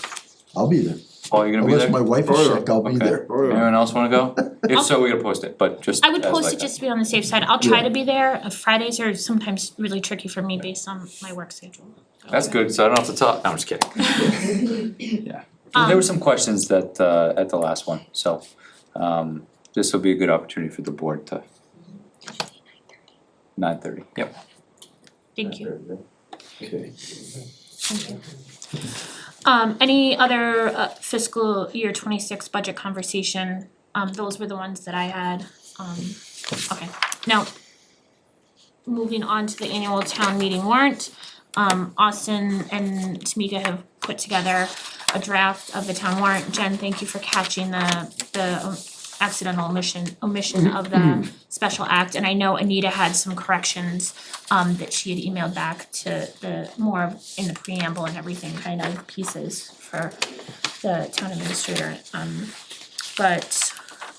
I'll be there. Paul, you gonna be there? Unless my wife is sick, I'll be Okay. there. Anyone else wanna go? If so, we gotta post it, but just I would as post like it just to be on the safe side. I'll try to be there. Fridays are sometimes really tricky for me based on my work schedule. That's good, so I don't have to talk, no, I'm just kidding. Yeah, there were some questions that at the last one, so this will be a good opportunity for the board to. 9:30, yep. Thank you. Okay. Any other fiscal year 26 budget conversation? Those were the ones that I had. Okay, now moving on to the annual town meeting warrant. Austin and Tamika have put together a draft of the town warrant. Jen, thank you for catching the accidental omission of the special act. And I know Anita had some corrections that she had emailed back to the more in the preamble and everything kind of pieces for the town administrator.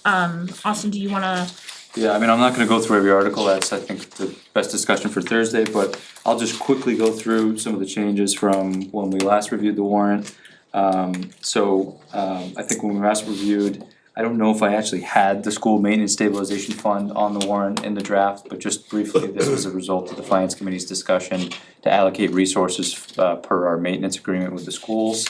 Austin, do you wanna? Yeah, I mean, I'm not gonna go through every article, that's I think the best discussion for Thursday, but I'll just quickly go through some of the changes from when we last reviewed the warrant. I think when we last reviewed, I don't know if I actually had the school maintenance stabilization fund on the warrant in the draft, but just briefly, this was a result of the finance committee's discussion to allocate resources per our maintenance agreement with the schools.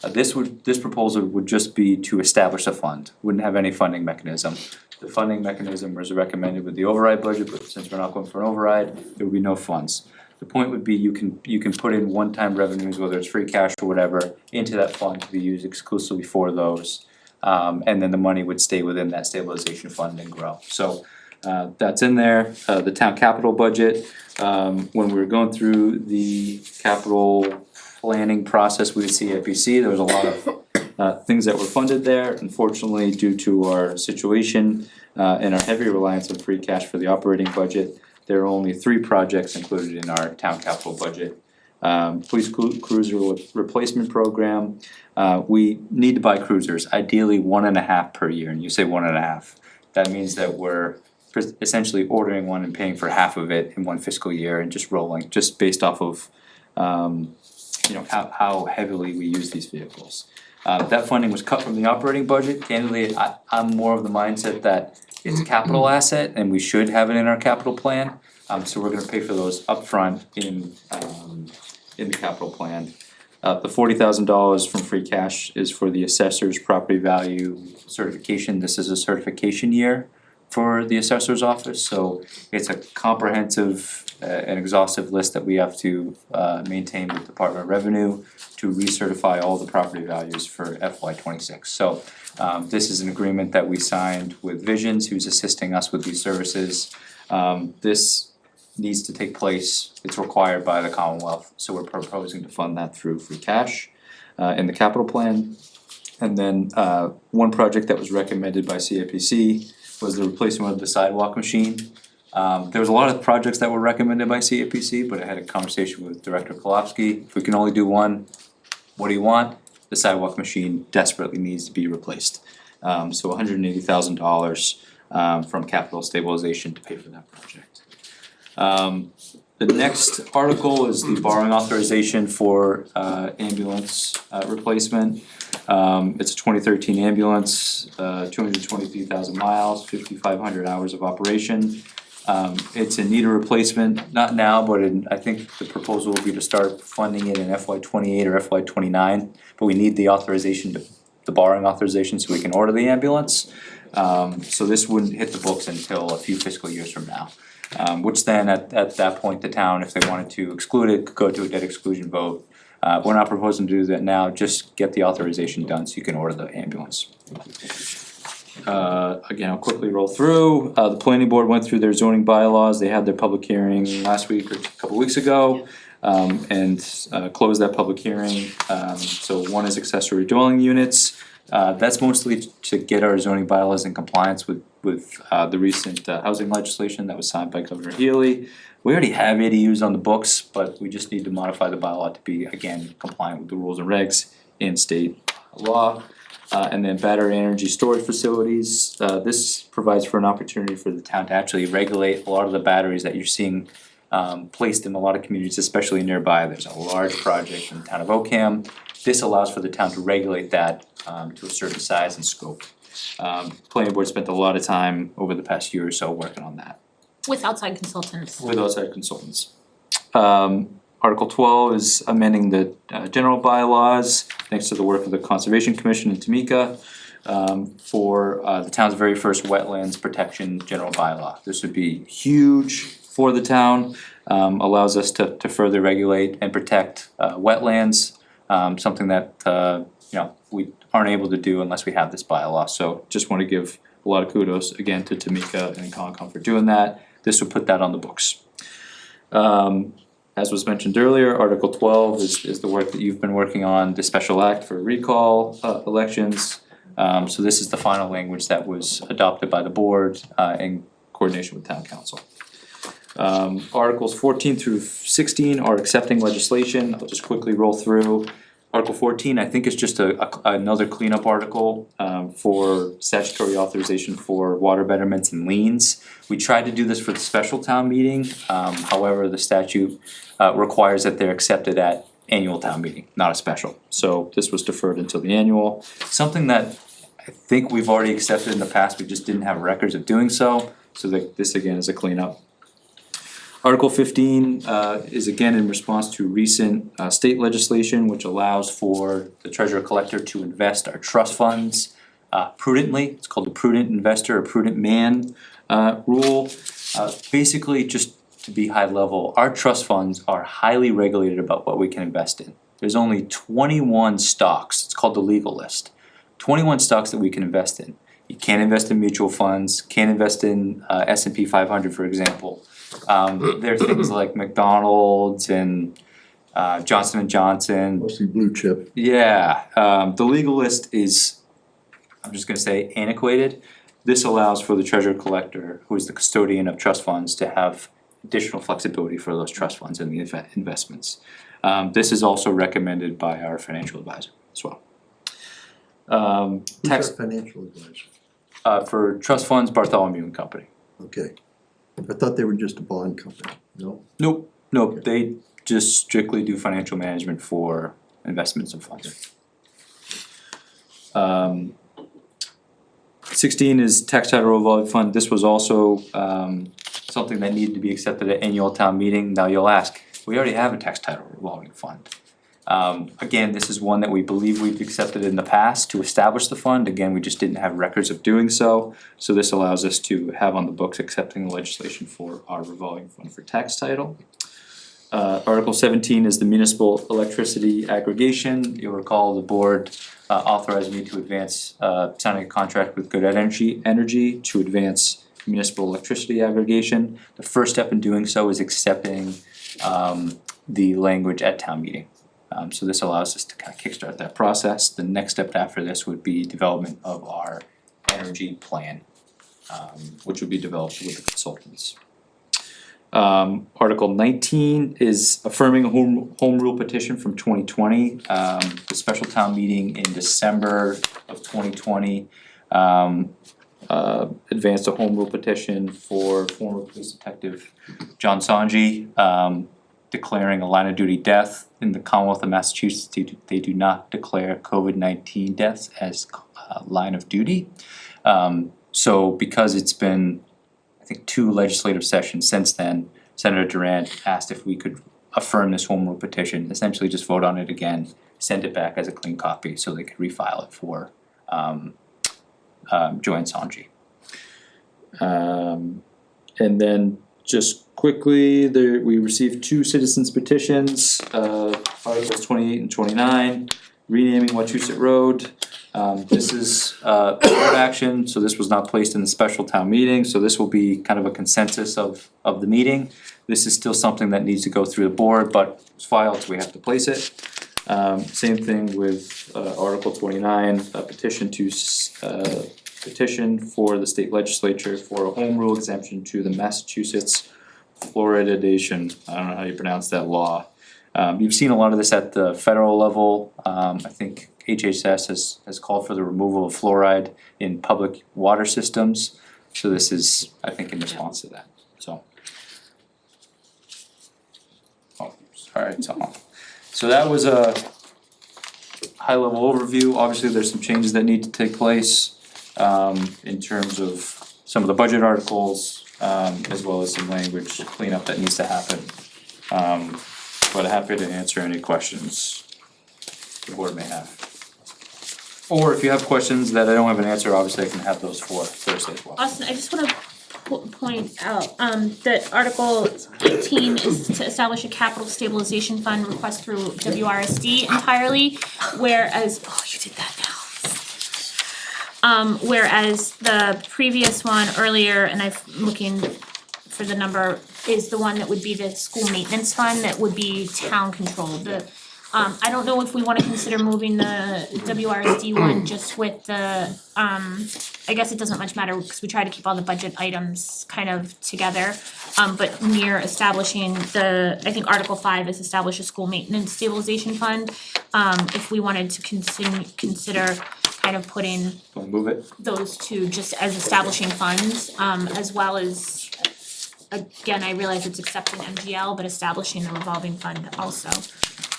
This proposal would just be to establish a fund, wouldn't have any funding mechanism. The funding mechanism was recommended with the override budget, but since we're not going for an override, there would be no funds. The point would be you can put in one-time revenues, whether it's free cash or whatever, into that fund to be used exclusively for those. And then the money would stay within that stabilization fund and grow. So that's in there. The town capital budget, when we were going through the capital planning process with CIPC, there was a lot of things that were funded there. Unfortunately, due to our situation and our heavy reliance on free cash for the operating budget, there are only 3 projects included in our town capital budget. Police cruiser replacement program, we need to buy cruisers, ideally 1.5 per year, and you say 1.5. That means that we're essentially ordering one and paying for half of it in one fiscal year and just rolling, just based off of how heavily we use these vehicles. That funding was cut from the operating budget. Candidly, I'm more of the mindset that it's a capital asset and we should have it in our capital plan. So we're gonna pay for those upfront in the capital plan. The $40,000 from free cash is for the assessor's property value certification. This is a certification year for the assessor's office, so it's a comprehensive and exhaustive list that we have to maintain with Department of Revenue to recertify all the property values for FY26. So this is an agreement that we signed with Visions, who's assisting us with these services. This needs to take place, it's required by the Commonwealth, so we're proposing to fund that through free cash in the capital plan. And then one project that was recommended by CIPC was the replacement of the sidewalk machine. There was a lot of projects that were recommended by CIPC, but I had a conversation with Director Kolofsky. If we can only do one, what do you want? The sidewalk machine desperately needs to be replaced. So $180,000 from capital stabilization to pay for that project. The next article is the borrowing authorization for ambulance replacement. It's a 2013 ambulance, 223,000 miles, 5,500 hours of operation. It's in need of replacement, not now, but I think the proposal will be to start funding it in FY28 or FY29. But we need the authorization, the borrowing authorization, so we can order the ambulance. So this wouldn't hit the books until a few fiscal years from now. Which then at that point, the town, if they wanted to exclude it, could go to a debt exclusion vote. We're not proposing to do that now, just get the authorization done so you can order the ambulance. Again, I'll quickly roll through. The planning board went through their zoning bylaws. They had their public hearing last week or a couple weeks ago. And closed that public hearing. So one is accessory dwelling units. That's mostly to get our zoning bylaws in compliance with the recent housing legislation that was signed by Governor Healy. We already have ADUs on the books, but we just need to modify the bylaw to be, again, compliant with the rules and regs in state law. And then battery energy storage facilities. This provides for an opportunity for the town to actually regulate a lot of the batteries that you're seeing placed in a lot of communities, especially nearby. There's a large project in the town of Oakham. This allows for the town to regulate that to a certain size and scope. Planning board spent a lot of time over the past year or so working on that. With outside consultants. With outside consultants. Article 12 is amending the general bylaws, thanks to the work of the Conservation Commission and Tamika. for the town's very first wetlands protection general bylaw. This would be huge for the town, allows us to further regulate and protect wetlands, something that we aren't able to do unless we have this bylaw. So just wanna give a lot of kudos again to Tamika and Concom for doing that. This would put that on the books. As was mentioned earlier, Article 12 is the work that you've been working on, the special act for recall elections. So this is the final language that was adopted by the board in coordination with town council. Articles 14 through 16 are accepting legislation. I'll just quickly roll through. Article 14, I think, is just another cleanup article for statutory authorization for water betterments and liens. We tried to do this for the special town meeting, however, the statute requires that they're accepted at annual town meeting, not a special. So this was deferred until the annual. Something that I think we've already accepted in the past, we just didn't have records of doing so. So this again is a cleanup. Article 15 is again in response to recent state legislation which allows for the treasurer collector to invest our trust funds prudently. It's called the prudent investor or prudent man rule. Basically, just to be high level, our trust funds are highly regulated about what we can invest in. There's only 21 stocks, it's called the legal list, 21 stocks that we can invest in. You can't invest in mutual funds, can't invest in S&P 500 for example. There are things like McDonald's and Johnson & Johnson. Mostly blue chip. Yeah, the legal list is, I'm just gonna say, antiquated. This allows for the treasurer collector, who is the custodian of trust funds, to have additional flexibility for those trust funds and the investments. This is also recommended by our financial advisor as well. Who's Tax our financial advisor? for trust funds, Bartholomew and Company. Okay. I thought they were just a bond company. No? Nope, they just strictly do financial management for investments and funds. 16 is tax title revolving fund. This was also something that needed to be accepted at annual town meeting. Now you'll ask, we already have a tax title revolving fund. Again, this is one that we believe we've accepted in the past to establish the fund. Again, we just didn't have records of doing so. So this allows us to have on the books accepting the legislation for our revolving fund for tax title. Article 17 is the municipal electricity aggregation. You'll recall the board authorized me to advance signing a contract with Good Energy to advance municipal electricity aggregation. The first step in doing so is accepting the language at town meeting. So this allows us to kind of kickstart that process. The next step after this would be development of our energy plan, which would be developed with the consultants. Article 19 is affirming a home rule petition from 2020. The special town meeting in December of 2020 advanced a home rule petition for former police detective John Sanji, declaring a line of duty death. In the Commonwealth of Massachusetts, they do not declare COVID-19 deaths as line of duty. So because it's been, I think, 2 legislative sessions since then, Senator Durant asked if we could affirm this home rule petition, essentially just vote on it again, send it back as a clean copy so they could refile it for Joanne Sanji. And then just quickly, we received 2 citizens petitions, Articles 28 and 29, renaming Wachusett Road. This is board action, so this was not placed in the special town meeting, so this will be kind of a consensus of the meeting. This is still something that needs to go through the board, but it's filed, so we have to place it. Same thing with Article 29, a petition to petition for the state legislature for a home rule exemption to the Massachusetts fluoridation, I don't know how you pronounce that law. You've seen a lot of this at the federal level. I think HHS has called for the removal of fluoride in public water systems. So this is, I think, in response to that, so. Oh, sorry, so that was a high level overview. Obviously, there's some changes that need to take place in terms of some of the budget articles, as well as some language cleanup that needs to happen. But happy to answer any questions the board may have. Or if you have questions that I don't have an answer, obviously I can have those for Thursday as well. Austin, I just wanna point out, that Article 18 is to establish a capital stabilization fund request through WRSD entirely, whereas, oh, you did that now. Whereas the previous one earlier, and I'm looking for the number, is the one that would be the school maintenance fund that would be town controlled. I don't know if we wanna consider moving the WRSD one just with the, I guess it doesn't much matter because we try to keep all the budget items kind of together. But near establishing I think Article 5 is establish a school maintenance stabilization fund. If we wanted to consider kind of putting Wanna move it? those two just as establishing funds, as well as, again, I realize it's accepting MGL, but establishing the revolving fund also.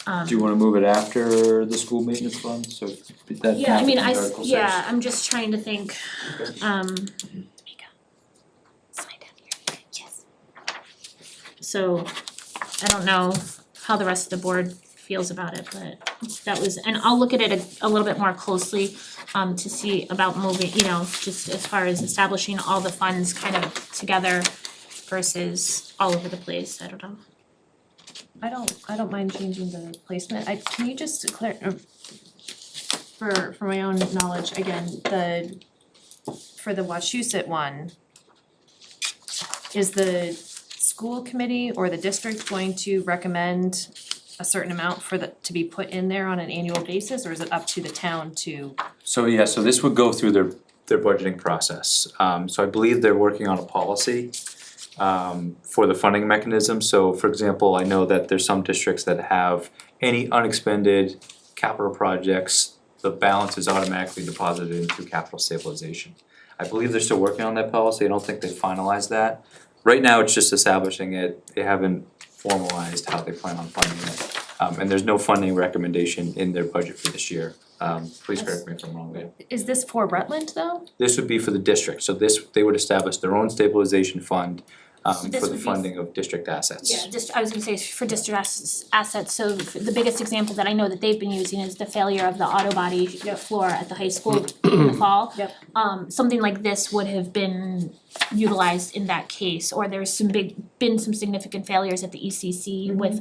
Do you wanna move it after the school maintenance fund, so that Yeah, I mean, happens in Article 6? yeah, I'm just trying to think, so, I don't know how the rest of the board feels about it, but that was, and I'll look at it a little bit more closely, to see about moving, just as far as establishing all the funds kind of together versus all over the place, I don't know. I don't mind changing the placement. Can you just for my own knowledge, again, for the Wachusett one, is the school committee or the district going to recommend a certain amount to be put in there on an annual basis, or is it up to the town to? So this would go through their budgeting process. So I believe they're working on a policy for the funding mechanism. So for example, I know that there's some districts that have any unexpended capital projects, the balance is automatically deposited into capital stabilization. I believe they're still working on that policy. I don't think they've finalized that. Right now, it's just establishing it. They haven't formalized how they plan on funding it. And there's no funding recommendation in their budget for this year. Please correct me if I'm wrong there. Is this for Rutland though? This would be for the district, so they would establish their own stabilization fund This for the would be funding of district assets. Yeah, I was gonna say for district assets, so the biggest example that I know that they've been using is the failure of the auto body floor at the high school in the fall. Yep. Something like this would have been utilized in that case, or there's been some significant failures at the ECC with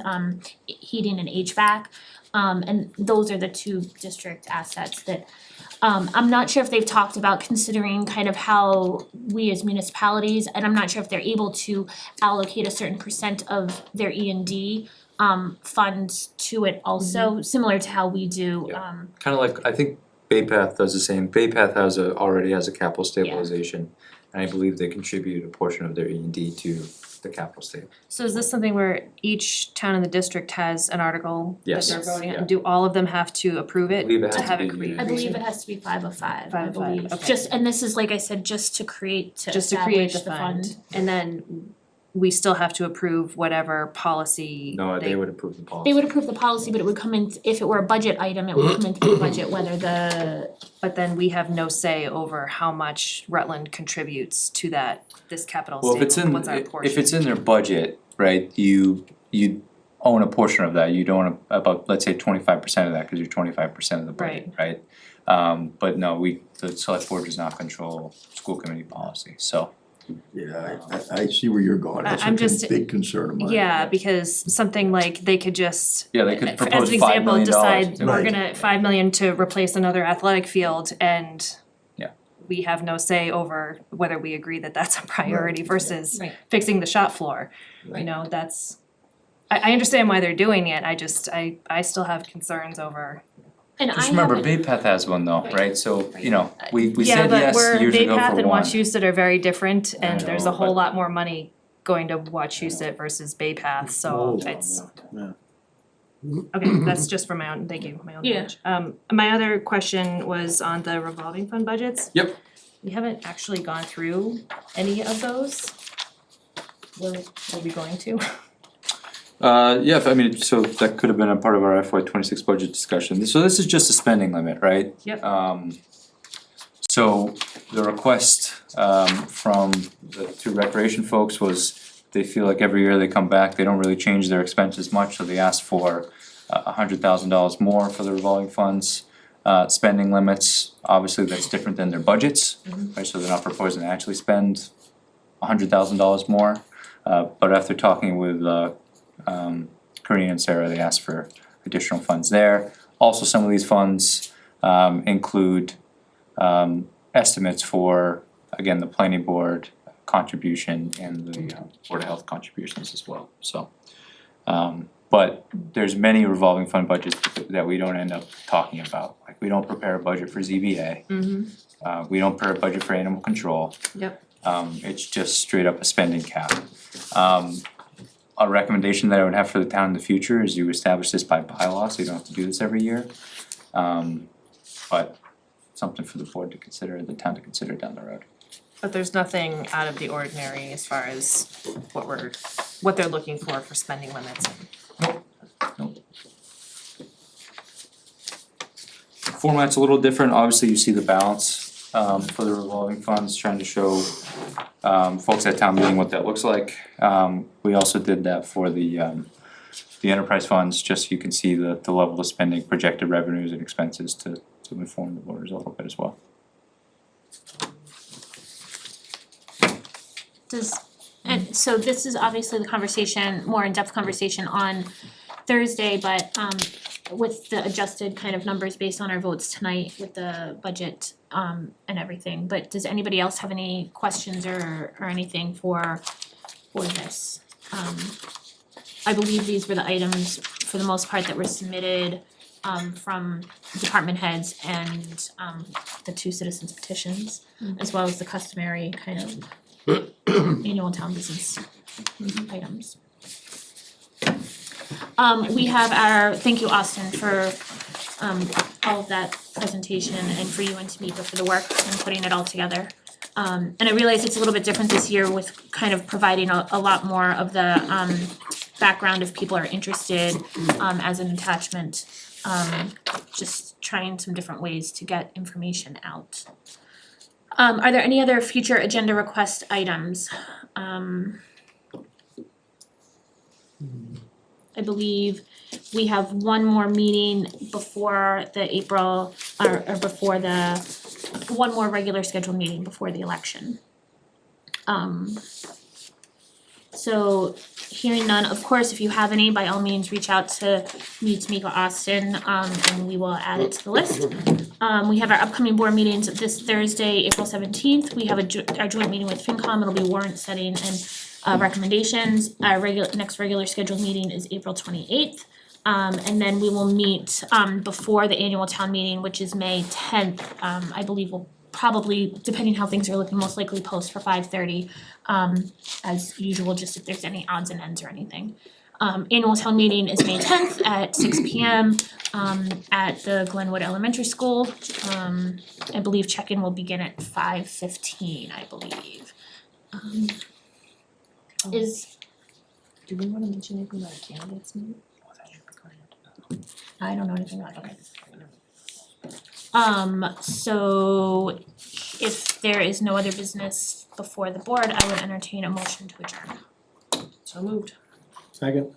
heating and HVAC. And those are the two district assets that I'm not sure if they've talked about considering kind of how we as municipalities, and I'm not sure if they're able to allocate a certain percent of their E&D funds to it also, similar to how we do. Kinda like, I think Bay Path does the same. Bay Path already has a capital stabilization, and I believe they contribute a portion of their E&D to the capital state. So is this something where each town in the district has an article that Yes. they're voting on? Yeah. Do all of them have to approve it I believe it has to to have be it created? I believe it has to be 5 of 5, I 5 of 5, believe. okay. Just, and this is, like I said, just to create create the establish the fund, and then we still have to approve whatever policy No, they would approve the policy. They would approve the policy, but it would come in, if it were a budget item, it would come into the budget, whether But then we have no say over how much Rutland contributes to this capital Well, if it's stable, what's our portion? if it's in their budget, right, you own a portion of that, you'd own about, let's say 25% of that, cause you're 25% of the budget, right? But no, the select board does not control school committee policy, so. Yeah, I see where you're going, that's I'm a just- big concern of mine. Yeah, because something like they could just, Yeah, they could as propose an $5 example, million. decide we're Right. gonna 5 million to replace another athletic field and Yeah. we have no say over whether we agree that that's a priority versus Right. fixing the shop floor. You know, I understand why they're doing it, I still have concerns over. and I Just remember, haven't- Bay Path has one though, right, so, we Yeah, said but yes we're, years Bay ago Path for and one. Wachusett are very different and there's a know, whole but- lot more money going to Wachusett versus Bay Path, so it's. Okay, that's just for my own, thank you, my own Yeah. knowledge. My other question was on the revolving fund budgets. Yep. We haven't actually gone through any of those. Were we going to? Yeah, I mean, so that could have been a part of our FY 26 budget discussion. So this is just a spending limit, right? Yep. So the request from the two recreation folks was they feel like every year they come back, they don't really change their expenses much, so they asked for $100,000 more for the revolving funds. spending limits, obviously that's different than their budgets, right, so they're not proposing to actually spend $100,000 more. But after talking with Karina and Sarah, they asked for additional funds there. Also, some of these funds include estimates for, again, the planning board contribution and the Board of Health contributions as well, so. But there's many revolving fund budgets that we don't end up talking about, like we don't prepare a budget for ZBA. We don't prepare a budget for animal control. Yep. It's just straight up a spending cap. A recommendation that I would have for the town in the future is you establish this by bylaw, so you don't have to do this every year. But something for the board to consider, the town to consider down the road. But there's nothing out of the ordinary as far as what they're looking for spending limits. Format's a little different, obviously you see the balance for the revolving funds, trying to show folks at town meeting what that looks like. We also did that for the enterprise funds, just so you can see the level of spending, projected revenues and expenses to inform the voters a little bit as well. And so this is obviously the conversation, more in-depth conversation on Thursday, but with the adjusted kind of numbers based on our votes tonight with the budget and everything. But does anybody else have any questions or anything for this? I believe these were the items for the most part that were submitted from department heads and the 2 citizens petitions, as well as the customary kind of annual town business items. We have thank you Austin for all of that presentation and for you and Tamika for the work and putting it all together. And I realize it's a little bit different this year with kind of providing a lot more of the background if people are interested as an attachment. Just trying some different ways to get information out. Are there any other future agenda request items? I believe we have one more meeting before the April, or before the, one more regular scheduled meeting before the election. So hearing none, of course, if you have any, by all means, reach out to me, Tamika, Austin, and we will add it to the list. We have our upcoming board meetings this Thursday, April 17th. We have our joint meeting with FinCom. It'll be warrant setting and recommendations. Our next regular scheduled meeting is April 28th. And then we will meet before the annual town meeting, which is May 10th. I believe we'll probably, depending how things are looking, most likely post for 5:30 as usual, just if there's any odds and ends or anything. Annual town meeting is May 10th at 6 p.m. At the Glenwood Elementary School. I believe check-in will begin at 5:15, I believe. Do we wanna mention anything about a candidates meeting? I don't know anything about it. So if there is no other business before the board, I would entertain a motion to adjourn. So moved. Second.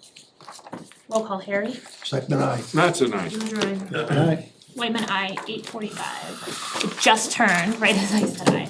Roll call, Harry. Second, aye. That's a nice. Aye. Whitman, aye, 8:45. It just turned, right as I said aye.